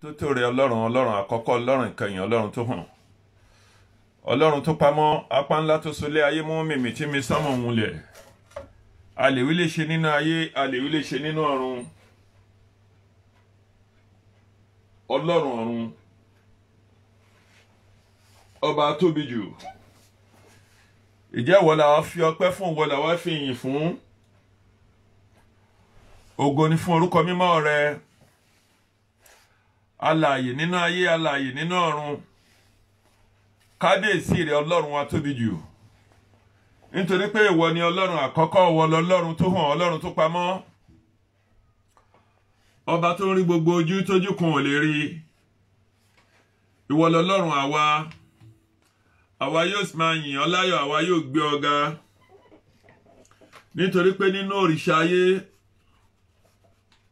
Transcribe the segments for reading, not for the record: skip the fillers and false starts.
tó tó rẹ ọlọ́run àkọ́kọ́, ọlọ́run ìkẹyìn, ọlọ́run tó hàn, ọlọ́run tó pamọ́, apá ńlá tó solé ayé mú mìmì tí mi sánmọ̀ múlẹ̀. A lè wí lè ṣe nínú ayé, a lè wí lè ṣe nínú ọ̀run. Ọlọ́run ọ̀run, ọba tóbi jù. Ìjẹ́ ìwọ la wá fi ọpẹ́ fún, ìwọ la wá fi ìyìn fún. Ògo ni fún orúkọ mímọ́ rẹ. Alààyè nínú ayé, alààyè nínú ọ̀run. Kábíyèsí rẹ ọlọ́run wa tóbi jù. Nítorí pé ìwọ ni ọlọ́run àkọ́kọ́, ìwọ lọlọ́run tó hàn, ọlọ́run tó pamọ́. Ọba tó ń rí gbogbo ojú tójú kan ò lè rí. Ìwọ lọlọ́run àwa. Àwa yóò sì máa yìn ọ́ láyọ̀, àwa yóò gbé ọ ga. Nítorí pé nínú òrìṣà ayé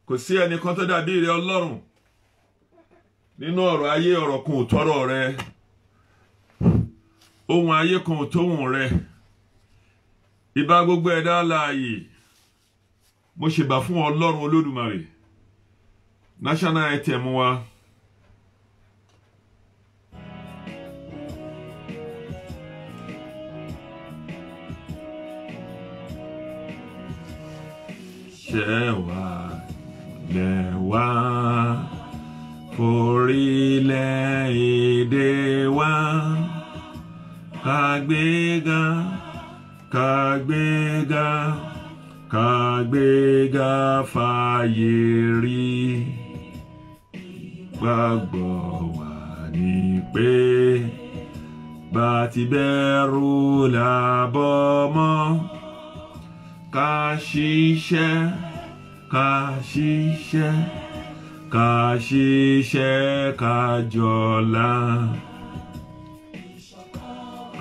kò sí ẹnìkan tó dàbí rẹ ọlọ́run. Nínú ọ̀rọ̀ ayé ọ̀rọ̀ kan ò tọ́rọ̀ rẹ. Ohun ayé kan ò tóhùn rẹ. Ìbà gbogbo ẹ̀dá alààyè. Mo ṣèbà fún ọlọ́run olódùmarè. National item wa. Ṣẹ́wà lẹ́wà orílẹ̀-èdè wa. Kàgbéga, kàgbéga, kàgbéga fàyè rí. Gbàgbọ́ wa ní pé bá ti bẹ̀rù làbọ̀ mọ́. Ká ṣiṣẹ́, ká ṣiṣẹ́, ká ṣiṣẹ́, ká jọlá.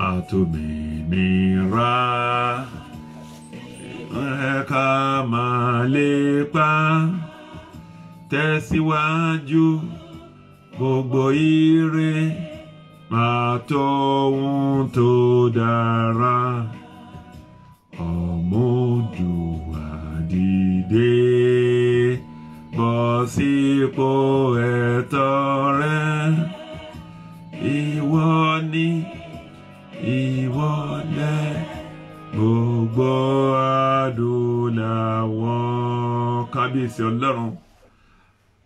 Àtòmìnira ká máa lépa. Tẹ̀síwájú gbogbo ire máa tó ohun tó dára. Ọmọdùwà dìde bọ́ sípò ẹ̀tọ́ rẹ. Ìwọ ni, ìwọ lẹ gbogbo adúláwọ̀. Kábíyèsí ọlọ́run,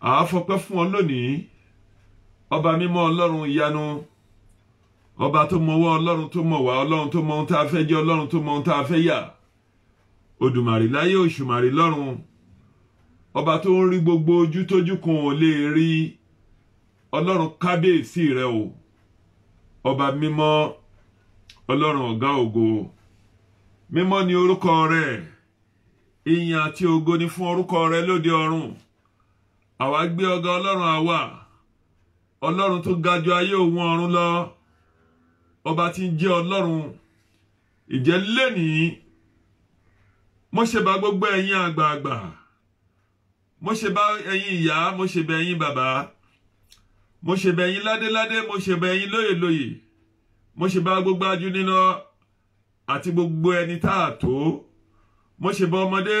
a fọpẹ́ fún ọ lónìí. Ọba mímọ́, ọlọ́run ìyanu, ọba tó mọwọ́, ọlọ́run tó mọ̀ wá, ọlọ́run tó mọ ohun tá a fẹ́ jẹ́, ọlọ́run tó mọ ohun tá a fẹ́ yà. Òdùmarè láyé, òṣùmàrè lọ́run. Ọba tó ń rí gbogbo ojú tójú kan ò lè rí. Ọlọ́run kábíyèsí rẹ o. Ọba mímọ́, ọlọ́run ọ̀gá ògo. Mímọ́ ni orúkọ rẹ. Ìyìn àti ògo ni fún orúkọ rẹ lóde ọ̀run. Àwa gbé ọ̀gá ọlọ́run àwa. Ọlọ́run tó ga jù ayé òun ọ̀run lọ. Ọba tí ń jẹ́ ọlọ́run. Ìjẹ́ lénìí, mo ṣe bá gbogbo ẹ̀yin àgbààgbà. Mo ṣe bá ẹ̀yin ìyá, mo ṣe bá ẹ̀yin bàbá. Mo ṣe bá ẹ̀yin ládéládé, mo ṣe bá ẹ̀yin lóyèlóyè. Mo ṣe bá gbogbo ajúnínà àti gbogbo ẹni tá a tó. Mo ṣe bá ọmọdé,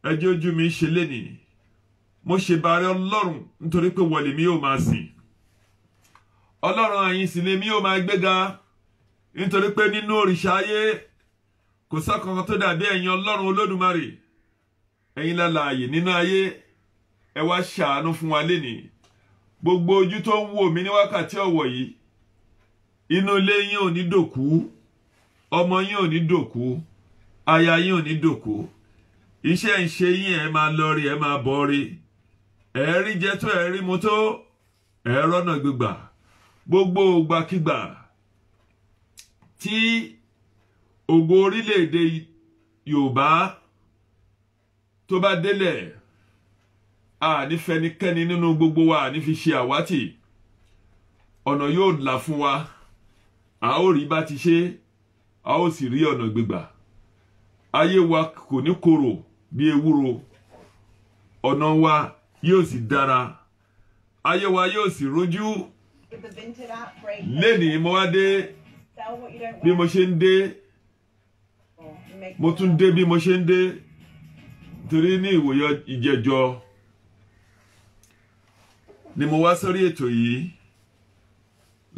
ẹjẹ́ ojú mi ṣe lénìí. Mo ṣe bá rẹ ọlọ́run nítorí pé wọlé mi yóò máa sìn. Ọlọ́run àyìn sì lèmi yóò máa gbéga. Nítorí pé nínú òrìṣà ayé kò sọ́kankan tó dàbí ẹ̀yin ọlọ́run olódùmarè. Ẹ̀yin lálààyè nínú ayé. Ẹ wá ṣàánú fún wa lénìí. Gbogbo ojú tó ń wò mí ní wákàtí ọ̀wọ̀ yìí, inú ilé yín ò ní dòkú, ọmọ yín ò ní dòkú, aya yín ò ní dòkú. Iṣẹ́ ìṣe yín ẹ máa lọ rí, ẹ máa bọ̀ rí. Ẹ rí jẹ tó, ẹ rí mu tó, ẹ rọ́nà gbígbà. Gbogbo ògbàkígbà tí ògo orílẹ̀-èdè Yorùbá tó bá délẹ̀, a ní fẹ́nikẹ́ni nínú gbogbo wa ní fi ṣe àwátì. Ọ̀nà yóò là fún wa. A ó rí bá ti ṣe, a ó sì rí ọ̀nà gbígbà. Ayé wa kò ní korò bí ewúro. Ọ̀nà wa yóò sì dára. Ayé wa yóò sì rojú. Lénìí mo wá dé bí mo ṣe ń dé. Mo tún dé bí mo ṣe ń dé. Torí ní ìwòye ìjẹjọ ni mo wá sórí ètò yìí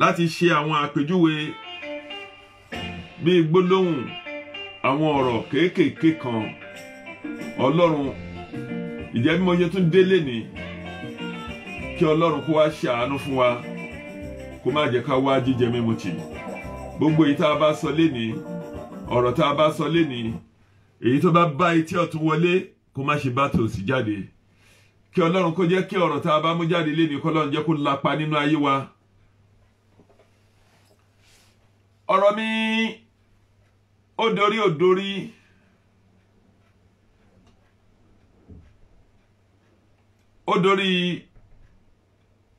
láti ṣe àwọn àpèjúwe bí gbólóhùn àwọn ọ̀rọ̀ kéékèèké kan Ọlọ́run ìjẹ́ bí mo ṣe tún délé ní kí Ọlọ́run kó wá ṣe àánú fún wa kó má jẹ́ ká wá jíjẹ mímu tì gbogbo èyí tá a bá sọ lénìí ọ̀rọ̀ tá a bá sọ lénìí èyí tó bá bá etí ọ̀tún wọlé kó má ṣe bá tòsí jáde kí Ọlọ́run kó jẹ́ kí ọ̀rọ̀ tá a bá mú jáde lénìí kó Ọlọ́run jẹ́ kó lápa nínú ayé wa. Ọ̀rọ̀ mi ó dorí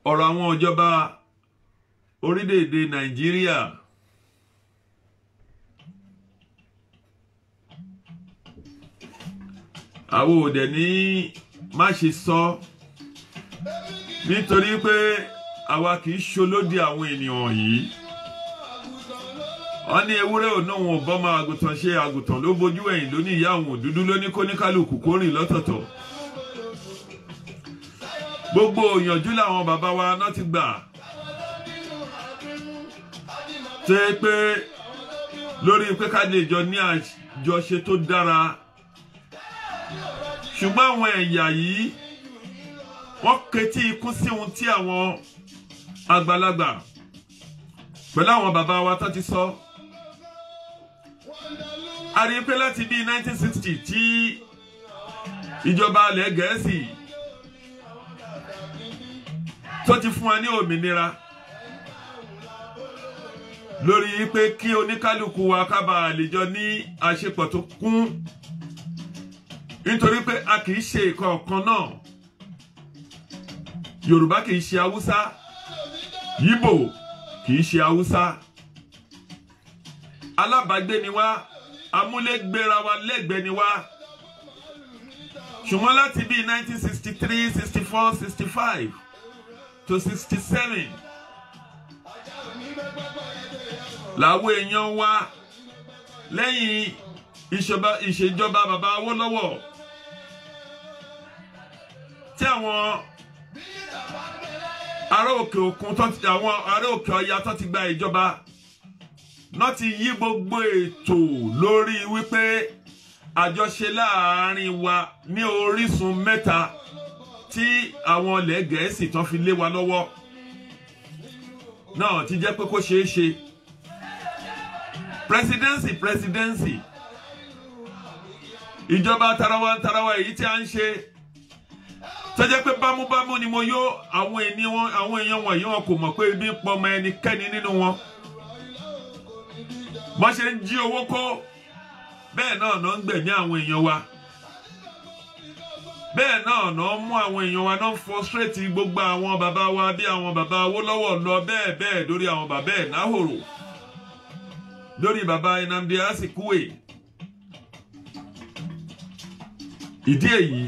ọ̀rọ̀ àwọn ìjọba orílẹ̀-èdè Nàìjíríà àwọn òdẹ ní má ṣe sọ nítorí pé àwa kì í ṣolódì àwọn ènìyàn yìí wọ́n ní ewúrẹ́ òun náà wọn ò bọ́mọ àgùntàn ṣe àgùntàn ló bojú ẹ̀yìn ló ní ìyá àwọn òdúdú ló ní kóníkálùkù kó rìn lọ́tọ̀ọ̀tọ̀ gbogbo òyànjú làwọn bàbá wa náà ti gbà ṣe pé lórí pé ká lè jọ ní àjọṣe tó dára ṣùgbọ́n àwọn ẹ̀yà yìí wọ́n ketí ikún sí ohun tí àwọn àgbàlagbà pẹ̀lú àwọn bàbá wa tó ti sọ a rí pé láti bí 1960 tí ìjọba ilẹ̀ Gẹ̀ẹ́sì tó ti fún wa ní òmìnira lórí pé kí oníkálukú wa ká bá lè jọ ní àṣepọ̀ tó kún nítorí pé a kìí ṣe ìkọ̀ọ̀kan náà Yorùbá kìí ṣe Haúsá Yíbò kìí ṣe Haúsá alábàágbé ni wá amúlégbéra wa lẹ́gbẹ̀ẹ́ ni wá ṣùgbọ́n láti bí 1963 64 65 to 67 làwọn èèyàn wa lẹ́yìn ìṣèjọba bàbá Awólọ́wọ̀ tí àwọn ará òkè òkun àwọn ará òkè ọya tó ti gba ìjọba náà ti yí gbogbo ètò lórí wípé àjọṣe láàárín wa ní orísun mẹ́ta tí àwọn ilẹ̀ Gẹ̀ẹ́sì tán fi lé wa lọ́wọ́ náà ti jẹ́ pé kó ṣeé ṣe presidency ìjọba tarawa èyí tí a ń ṣe tó jẹ́ pé bámúbámú ni mo yó àwọn èèyàn wọ̀nyí wọn kò mọ̀ pé ibi ń pọmọ ẹnikẹ́ni nínú wọn bọ́n ṣe ń jí owó kó bẹ́ẹ̀ náà náà ń gbẹ̀mí àwọn èèyàn wa bẹ́ẹ̀ náà náà mú àwọn èèyàn wa náà frustrate gbogbo àwọn bàbá wa bí àwọn bàbá Awólọ́wọ̀ lọ bẹ́ẹ̀ lórí àwọn bàbá ẹ̀ Náhòrò lórí bàbá Nnamdi Azikiwe ìdí èyí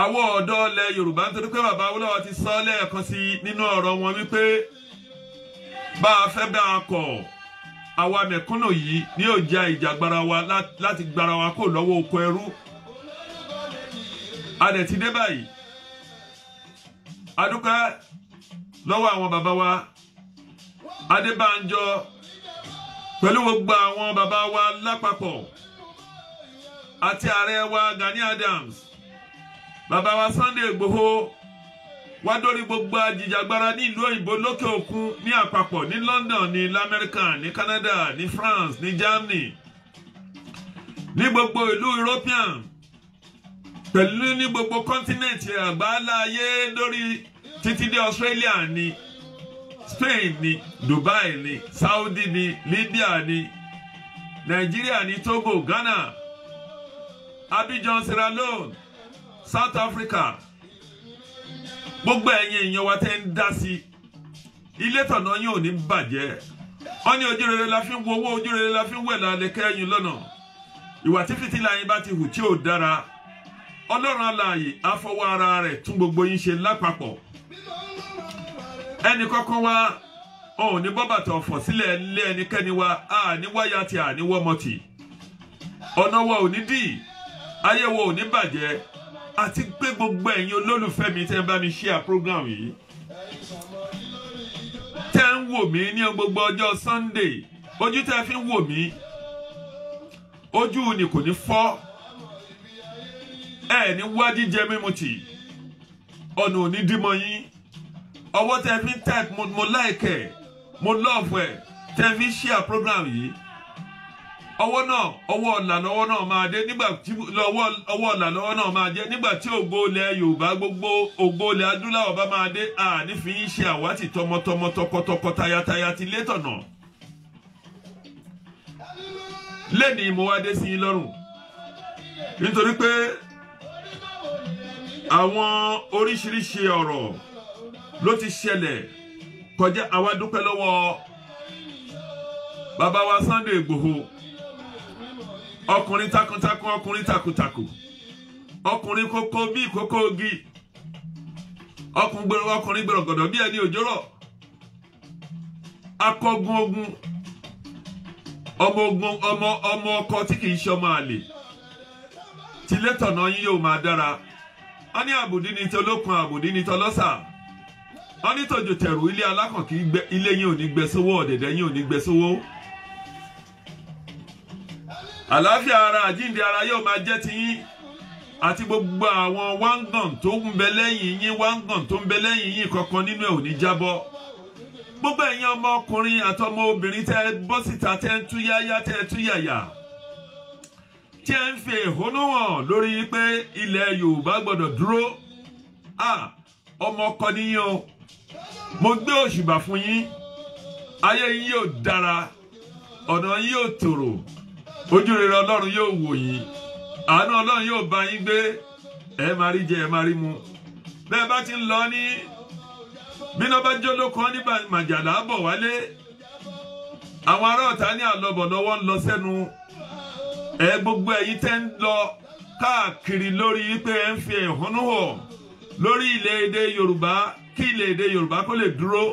àwọn ọ̀dọ́ ilẹ̀ Yorùbá nítorí pé bàbá Awólọ́wọ̀ ti sọ lẹ́ẹ̀kan sí nínú ọ̀rọ̀ wọn wípé bá a fẹ́ bá a kọ̀ àwa mẹ̀kúnnù yìí ní ó jà ìjàgbara wa láti gbara wa kó lọ́wọ́ oko ẹrú a dẹ̀ ti dé báyìí a dúpẹ́ lọ́wọ́ àwọn bàbá wa Adébánjọ pẹ̀lú gbogbo àwọn bàbá wa lápapọ̀ àti ààrẹ wa Gani Adams bàbá wa Sunday Igboho wá dórí gbogbo ajìjàgbara ní ìlú òyìnbó lókè òkun ní àpapọ̀ ní London ní l'Amẹ́ríkà ní Canada ní France ní Germany ní gbogbo ìlú European pẹ̀lú ní gbogbo kọ́ńtínẹ̀tì àgbáláyé lórí títí dé Australia ní Spain ní Dubai ní Saudi ní Libya ní Nigeria ní Togo Ghana Abidjan Sierra Leone South Africa gbogbo ẹ̀yin èèyàn wa tẹ́ ń dá sí ilé tọ̀nà yín ò ní bàjẹ́ wọ́n ní ojú rere la fi ń wo owó ojú rere la fi ń wẹ̀ lálẹ́ kẹ́yìn lọ́nà ìwà tí fìtílà yín bá ti hù tí ò dára Ọlọ́run alààyè á fọwọ́ ara rẹ̀ tún gbogbo yín ṣe lápapọ̀ ẹnì kọ̀ọ̀kan wa òun ní bọ́bàtà ọ̀fọ̀ sílẹ̀ lé ẹnikẹ́ni wa ní wáyà tí ní wọ́mọtì ọ̀nà wa ò ní dì ayé wa ò ní bàjẹ́ àti pé gbogbo ẹ̀yin olólùfẹ́ mi tẹ́ ń bá mi share program yìí tẹ́ ń wò mí ní gbogbo ọjọ́ Sunday ojú tẹ́ fi ń wò mí ojú ni kò ní fọ́ ẹ ní wá jíjẹ mímu tì ọ̀nà òní dímọ̀ yín ọwọ́ tẹ́ fi ń type mo like ẹ̀ mo love ẹ̀ tẹ́ fi share program yìí ọwọ́ náà ọwọ́ ọ̀là lọ́wọ́ náà máa dé nígbà tí ọwọ́ ọ̀là lọ́wọ́ náà máa jẹ́ nígbà tí ògo ilẹ̀ Yorùbá gbogbo ògo ilẹ̀ adúláwọ̀ bá máa dé ní fi ń ṣe àwátì tọmọtọmọ tọkọtọkọ tayataya ti létọ̀nà lẹ́ni mo wá dé sí yín lọ́rùn nítorí pé àwọn oríṣiríṣi ọ̀rọ̀ ló ti ṣẹlẹ̀ kọjá àwa dúpẹ́ lọ́wọ́ bàbá wa Sunday Igboho ọkùnrin takuntakun ọkùnrin takuntakun ọkùnrin kókó bí kókó ogi ọkùnrin gbẹ̀rọ̀gọ̀dọ̀ bí ẹni òjòrò akọgun ogun ọmọ ọkọ tí kìí ṣe ọmọ àlè tilétọ̀nà yín yóò máa dára wọ́n ní àbùdí ní tolókun àbùdí ní tọlọ́sà wọ́n ní tòjò tẹ̀rù ilé alákàn kì í gbẹ ilé yín ò ní gbẹ sówó ọ̀dẹ̀dẹ̀ yín ò ní gbẹ sówó àlàáfíà ara àjíǹde ara yóò máa jẹ́ ti yín àti gbogbo àwọn wángàn tó ń bẹ lẹ́yìn yín wángàn tó ń bẹ lẹ́yìn yín kankan nínú ẹ̀ ò ní jábọ́ gbogbo ẹ̀yin ọmọkùnrin àtọmọ obìnrin tẹ́ bọ́ síta tẹ́ ń tú yáyá tẹ́ tú yàyà tí ẹ ń fi ẹ̀hónú hàn lórí pé ilẹ̀ Yorùbá gbọ́dọ̀ dúró ọmọ ọkọ níyìn o mo gbé òṣùbà fún yín ayé yín yóò dára ọ̀nà yín yóò tòrò ojú rere Ọlọ́run yóò wò yín àánú Ọlọ́run yóò bá yín gbé ẹ máa rí jẹ ẹ máa rí mu bẹ́ẹ̀ bá ti ń lọ ní bíná bá jó lóko ní màjàlá bọ̀ wálé àwọn ará ọ̀tá ní àlọ́bọ̀ lọ́wọ́ ń lọ sẹ́nu gbogbo ẹ̀yin tẹ́ ń lọ káàkiri lórí pé ẹ ń fi ẹ̀hónú hàn lórí ilẹ̀ èdè Yorùbá kí ilẹ̀ èdè Yorùbá kó lè dúró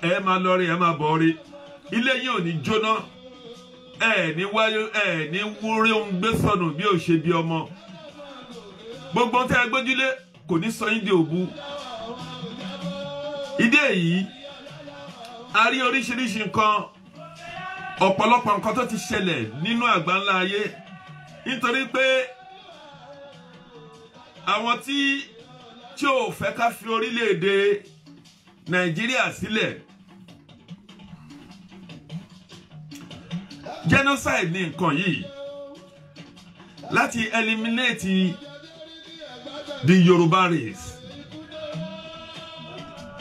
ẹ máa lọ rí ẹ máa bọ̀ rí ilé yín ò ní jóná ní wáyé ní wúrí ohun gbé sọnù bí ò ṣe bí ọmọ gbogbo tẹ́ ẹ gbójúlé kò ní sọ yín di òbu ìdí èyí a rí oríṣiríṣi nǹkan ọ̀pọ̀lọpọ̀ nǹkan tó ti ṣẹlẹ̀ nínú àgbáńlá ayé nítorí pé àwọn tí ò fẹ́ ká fi orílẹ̀-èdè Nàìjíríà sílẹ̀ genocide ní nǹkan yìí láti eliminate the Yorùbá race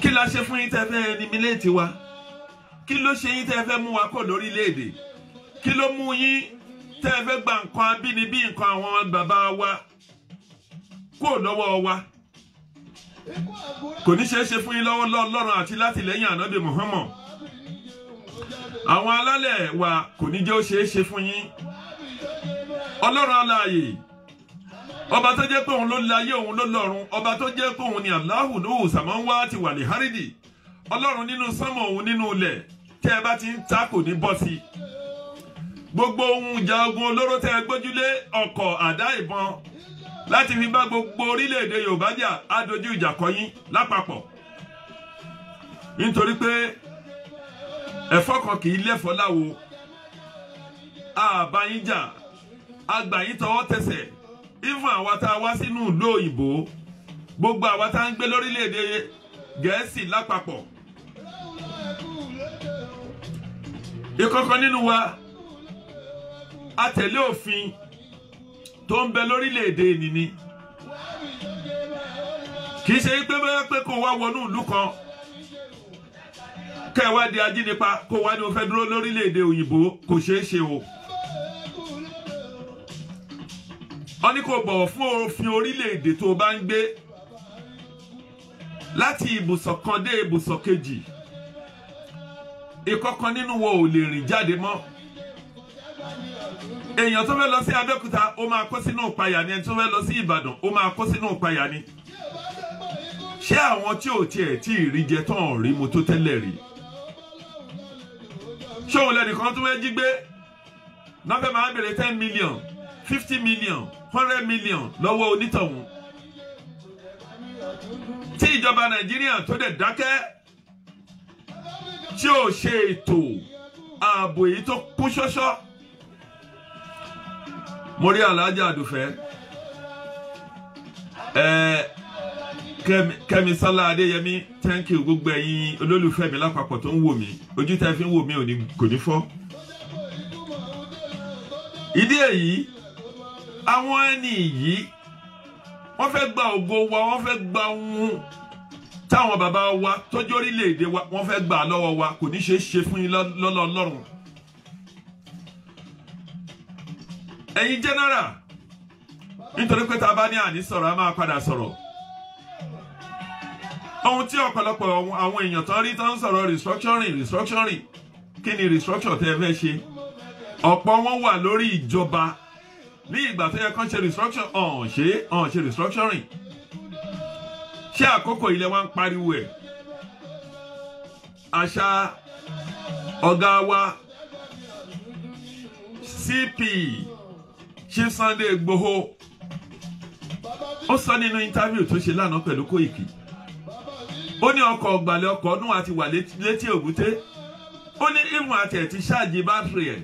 kí la ṣe fún yín tẹ́ fẹ́ eliminate wa kí ló ṣe yín tẹ́ fẹ́ mú wa kó lórílẹ̀-èdè kí ló mú yín tẹ́ fẹ́ gba nǹkan abínibí nǹkan àwọn bàbá wa kó lọ́wọ́ wa kò ní ṣeé ṣe fún yín lọ́wọ́ Ọlọ́run àti láti lẹ́yìn Ànábì Muhammad àwọn alálẹ̀ wa kò ní jẹ́ ó ṣeé ṣe fún yín Ọlọ́run aláàyè ọba tó jẹ́ pé òun ló láyé òun ló lọ́run ọba tó jẹ́ pé òun ni Allahu Nuhu Samawati wal Haridi Ọlọ́run nínú sánmọ̀ òun nínú ilẹ̀ tẹ́ ẹ bá ti ń ta kò ní bọ́ sí gbogbo ohun ìjà ogun olóró tẹ́ ẹ gbójúlé ọkọ̀ àdá ìbọn láti fi bá gbogbo orílẹ̀-èdè Yorùbá jà á dojú ìjà kọ yín lápapọ̀ nítorí pé ẹ̀fọ́ kan kì í lẹ́fọ́ láwo àbá yín jà àgbà yín tọwọ́ tẹsẹ̀ ìfún àwa tá a wá sínú ìlú òyìnbó gbogbo àwa tá ń gbé lórílẹ̀-èdè Gẹ̀ẹ́sì lápapọ̀ ìkọ̀kan nínú wa a tẹ̀lé òfin tó ń bẹ lórílẹ̀-èdè nìní kì í ṣe pé bóyá pé kó wá wọnú ìlú kan kẹwàá di ajínipa kó wá ní o fẹ́ dúró lórílẹ̀-èdè òyìnbó kò ṣeé ṣe o wọ́n ní kó bọ̀wọ̀ fún òfin orílẹ̀-èdè tó bá ń gbé láti ibùsọ̀ kan dé ibùsọ̀ kejì ìkọ̀kan nínú wo ò lè rìn jáde mọ́ èèyàn tó fẹ́ lọ sí Abẹ́òkúta ó máa kó sínú ìpayà ni ẹni tó fẹ́ lọ sí Ìbàdàn ó máa kó sínú ìpayà ni ṣé àwọn tí ò tiẹ̀ tí ì rí jẹ tán rí mu tó tẹ́lẹ̀ rí ṣé òun lẹ́nìkan tó fẹ́ jí gbé náà fẹ́ máa bèrè 10 million 50 million 100 million lọ́wọ́ onítọ̀hún tí ìjọba Nàìjíríà tó dẹ̀ dákẹ́ tí ó ṣe ètò ààbò èyí tó kún ṣọ́ṣọ́. Mo rí Alhaja Àdùfẹ́ Kẹ́mi Sọ́lá Adéyẹmí, thank you gbogbo ẹ̀yin olólùfẹ́ mi lápapọ̀ tó ń wò mí, ojú tẹ́ fi ń wò mí kò ní fọ́. Ìdí èyí àwọn ẹni yìí wọ́n fẹ́ gba ògo wa, wọ́n fẹ́ gba ohun táwọn bàbá wa tọ́jú orílẹ̀-èdè wa wọ́n fẹ́ gbà lọ́wọ́ wa, kò ní ṣe é ṣe fún yín lọ́lọ́ Ọlọ́run. Ẹ̀yin general, nítorí pé tá a bá ní àní sọ̀rọ̀ a máa padà sọ̀rọ̀. Ohun tí ọ̀pọ̀lọpọ̀ àwọn èèyàn tán rí tán sọ̀rọ̀ restructuring kí ni restructure tẹ́ ẹ fẹ́ ṣe? Ọ̀pọ̀ wọn wà lórí ìjọba ní ìgbà tó yẹ kán ṣe ṣe restructuring. Ṣé àkókò ilẹ̀ wa ń pariwo ẹ̀? Àṣà ọ̀gá wa CP Chief Sunday Igboho ó sọ nínú interview tó ṣe lánàá pẹ̀lú Koiki. Ó ní ọkọ̀ ọ̀gbàlẹ̀ ọkọ̀ ọdún àti wà létí Òbúté. Ó ní ìwọ̀n àti ẹ̀ ti ṣáàjì bátìrì ẹ̀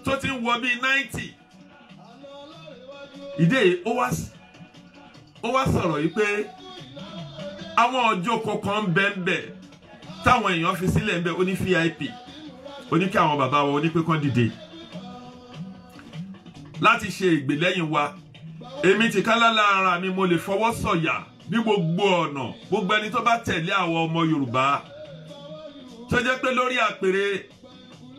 tó ti ń wọ bí 90. Ìdè ó wá sọ̀rọ̀ yìí pé àwọn ọjọ́ kọ̀ọ̀kan bẹ́ẹ̀ táwọn èèyàn fi sílẹ̀ ń bẹ, ó ní VIP, ó ní kí àwọn bàbá wa ó ní pé kán dìde láti ṣe ìgbèlẹ́yìn wa. Èmi ti kálá lára mi mo lè fọwọ́ sọ̀yà ní gbogbo ọ̀nà, gbogbo ẹni tó bá tẹ̀lé àwọn ọmọ Yorùbá tó jẹ́ pé lórí àpèrè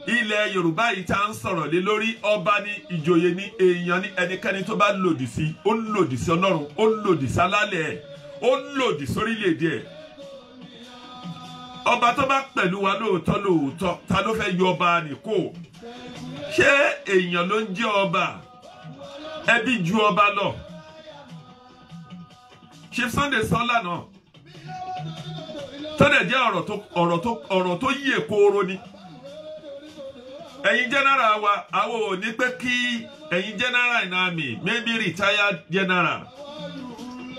ilẹ̀ Yorùbá yìí tá ń sọ̀rọ̀ lé lórí, ọba ní, ìjòyè ní, èèyàn ní, ẹnikẹ́ni tó bá lòdì sí, ó lòdì sí Ọlọ́run, ó lòdì sí alálẹ̀ ẹ̀, ó lòdì sórílẹ̀-èdè ẹ̀. Ọba tó bá pẹ̀lú wa lóòótọ́ ta ló fẹ́ yọ ọba nìkó? Ṣé èèyàn ló ń jẹ́ ọba? Ẹbí ju ọba lọ. Chief Sunday sọ lánàá tó dẹ̀ jẹ́ ọ̀rọ̀ tó yíè kooro ni. Ẹ̀yin general wa, àwọn ò ní pé kí ẹ̀yin general in army, maybe retired general,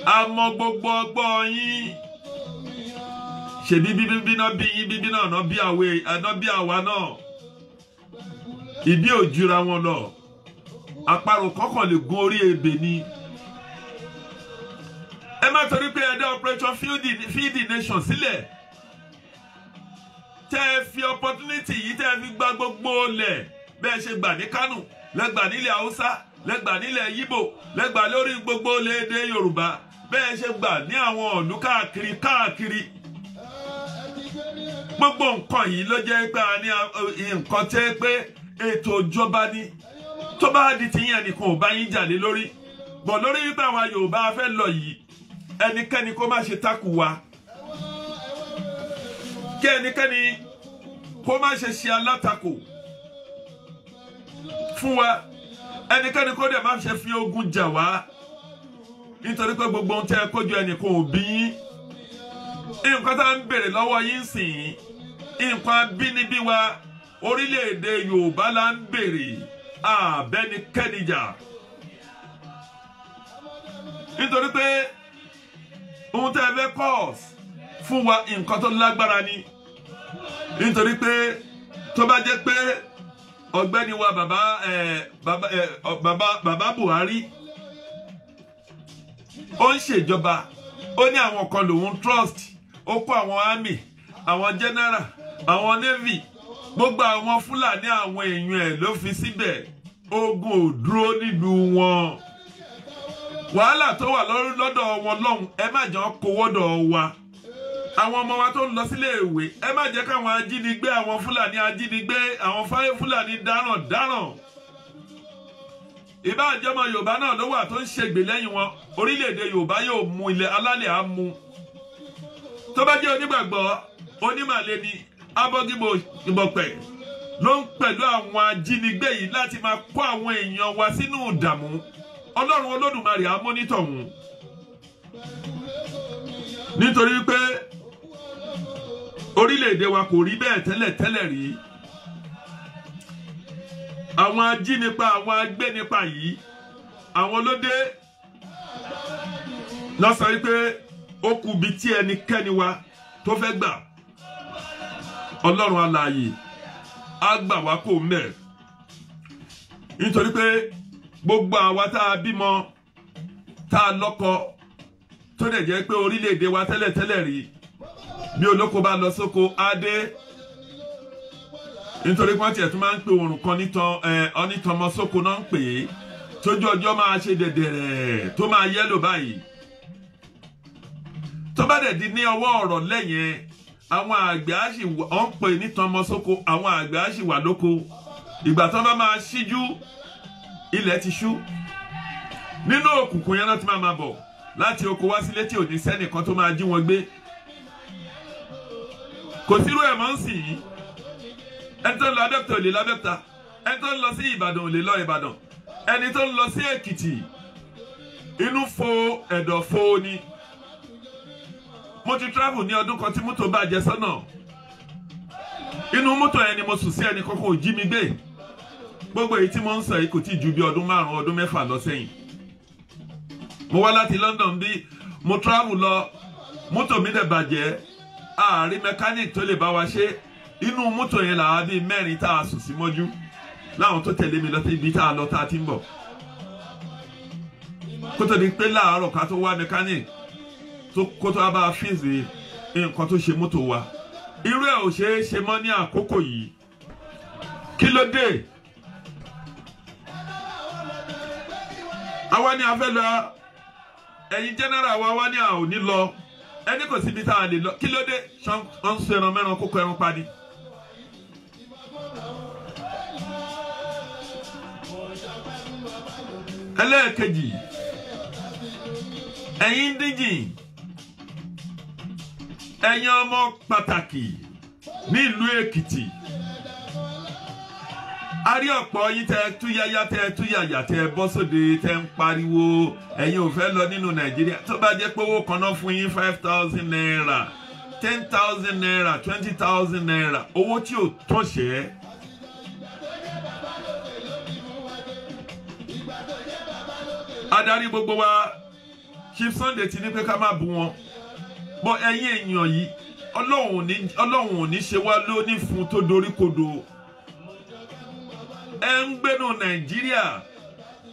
àmọ́ gbogbo ọgbọ́n yín ṣèbí bíbí náà bí yín, bíbí náà bí àwa náà. Ìbí ò jura wọn lọ. Àparò kọ́kàn lè gun orí ebè ni. Ẹ má torí pé ẹ dá operation feed the nation sílẹ̀. Tẹ́ ẹ fi opportunity yìí tẹ́ ẹ fi gba gbogbo lẹ̀ bẹ́ẹ̀ ṣe gbà ní Kánò, lẹ́gbà nílẹ̀ Haúsá, lẹ́gbà nílẹ̀ Yíbò, lẹ́gbà lórí gbogbo lédè Yorùbá, bẹ́ẹ̀ ṣe gbà ní àwọn ìlú káàkiri. Gbogbo nǹkan yìí ló jẹ́ pé a ní nǹkan tẹ́ pé ètò ìjọba ni. Tó bá di ti yẹn nìkan ò bá yín jà lé lórí. Bọ̀ lórí wípé àwọn Yorùbá fẹ́ lọ yìí, ẹnikẹ́ni kó má ṣe takù wa. Kí ẹnikẹ́ni kó má ṣe alátakò fún wa. Ẹnikẹ́ni kó dẹ̀ má ṣe fi ogun jà wá. Nítorí pé gbogbo ohun tẹ́ ẹ kójú ẹnìkan ò bí yín. Nǹkan tá ń bèrè lọ́wọ́ yín sìn, nǹkan abínibí wa orílẹ̀-èdè Yorùbá la ń bèrè, àbẹ́nikẹ́ni jà. Nítorí pé ohun tẹ́ ẹ fẹ́ cause fún wa nǹkan tó lágbára ni. Nítorí pé tó bá jẹ́ pé ọ̀gbẹ́ni wa bàbá Buhari ó ń ṣèjọba, ó ní àwọn kan lòun trust, ó kó àwọn army, àwọn general, àwọn navy, gbogbo àwọn Fúlàní àwọn èèyàn ẹ̀ ló fi síbẹ̀. Ogun ò dúró nílùú wọn. Wàhálà tó wà lọ́dọ̀ wọn lọ́hùn, ẹ má jẹ́ kó wọ́dọ̀ wa. Àwọn ọmọ wa tó ń lọ sílé ìwé, ẹ má jẹ́ káwọn ajínigbé, àwọn Fúlàní ajínigbé, àwọn Fúlàní dáràn. Ìbá àjọmọ Yorùbá náà ló wà tó ń ṣègbè lẹ́yìn wọn. Orílẹ̀-èdè Yorùbá yóò mú, ilẹ̀ alálẹ̀ á mú. Tó bá jẹ́ onígbàgbọ́, onímàlẹ́ ni, abọ́gibọ̀pẹ̀ ló ń pẹ̀lú àwọn ajínigbé yìí láti máa kó àwọn èèyàn wa sínú ìdààmú. Ọlọ́run Olódùmarè á mọ́nítọ̀ wọn. Nítorí pé orílẹ̀-èdè wa kò rí bẹ́ẹ̀ tẹ́lẹ̀ rí. Àwọn ajínipa, àwọn agbénipa yìí, àwọn ló dé lọ sọ wípé ó kù bí tí ẹnikẹ́ni wa tó fẹ́ gbà Ọlọ́run alààyè á gbà wá kó mẹ́ nítorí pé gbogbo àwa tá a bímọ tá a lọ́kọ tó dẹ̀ jẹ́ pé orílẹ̀-èdè wa tẹ́lẹ̀tẹ́lẹ̀ rí bí olóko bá lọ sóko á dé nítorí wọ́n tiẹ̀ tún máa ń pe òrùn kan onítọmọ sóko náà ń pè é tójú ọjọ́ máa ṣe dẹ̀dẹ̀rẹ̀ tó máa yẹ́lò báyìí tó bá dẹ̀ di ní ọwọ́ ọ̀rọ̀ lẹ́yìn àwọn àgbẹ̀ á sì wọ́n ń pè nítọmọ sóko àwọn àgbẹ̀ á sì wà lóko ìgbà tó bá máa ṣíjú ilẹ̀ ti ṣú nínú òkùnkùn yẹn náà ti máa bọ̀ láti oko wá sílé tí ò ní sẹ́nìkan tó máa jí wọn gbé kò sírú ẹ̀ mọ́ ń sìn yìí ẹni tó ń lọ Abẹ́òkúta ò lè lọ Abẹ́òkúta ẹni tó ń lọ sí Ìbàdàn ò lè lọ Ìbàdàn ẹni tó ń lọ sí Èkìtì inú fo ẹ̀dọ̀ fo ni mo ti travel ní ọdún kan tí mọ́tò bàjẹ́ sọ́nà inú mọ́tò yẹn ni mo sùn sí ẹnì kankan ò jí mi gbé gbogbo èyí tí mo ń sọ yìí kò tí ju bí ọdún 5 ọdún 6 lọ sẹ́yìn mo wá láti London bí mo travel lọ mọ́tò mi dẹ̀ bàjẹ́ ààrí mechanic tó lè bá wa ṣe inú mọ́tò yẹn làwa bíi 4 tá a sùn sí mọ́jú láwọn tó tẹ̀lé mi lọ sí ibi tá a lọ tá a ti ń bọ̀ kó tó di pé láàárọ̀ ká tó wá mechanic kó tó bá fíìsì nǹkan tó ṣe mọ́tò wa irú ẹ̀ ò ṣeé ṣe mọ́ ní àkókò yìí kí ló dé àwa ni a fẹ́ lọ ẹ̀yin general wa ni a ò ní lọ ẹni kò síbi tá a lè lọ kí ló dé ṣan ń sọ ẹran mẹ́ran kókó ẹran pani. ẹlẹ́ẹ̀kejì ẹ̀yin díjì ẹ̀yin ọmọ pàtàkì ní ìlú Èkìtì a rí ọ̀pọ̀ yín tẹ́ tú yáyá tẹ́ tú yàyà tẹ́ bọ́ sóde tẹ́ ń pariwo ẹ̀yin ò fẹ́ lọ nínú Nàìjíríà tó bá jẹ́ pé owó kan náà fún yín 5,000 naira 10,000 naira 20,000 naira owó tí ò tọ́ṣẹ́ adarí gbogbo wa Chief Sunday ti ní pé ká má bú wọn bọ́ ẹ̀yin èèyàn yìí Ọlọ́run ò ní ṣe wá lóní fún tó dorí kodò ẹ ń gbénu Nàìjíríà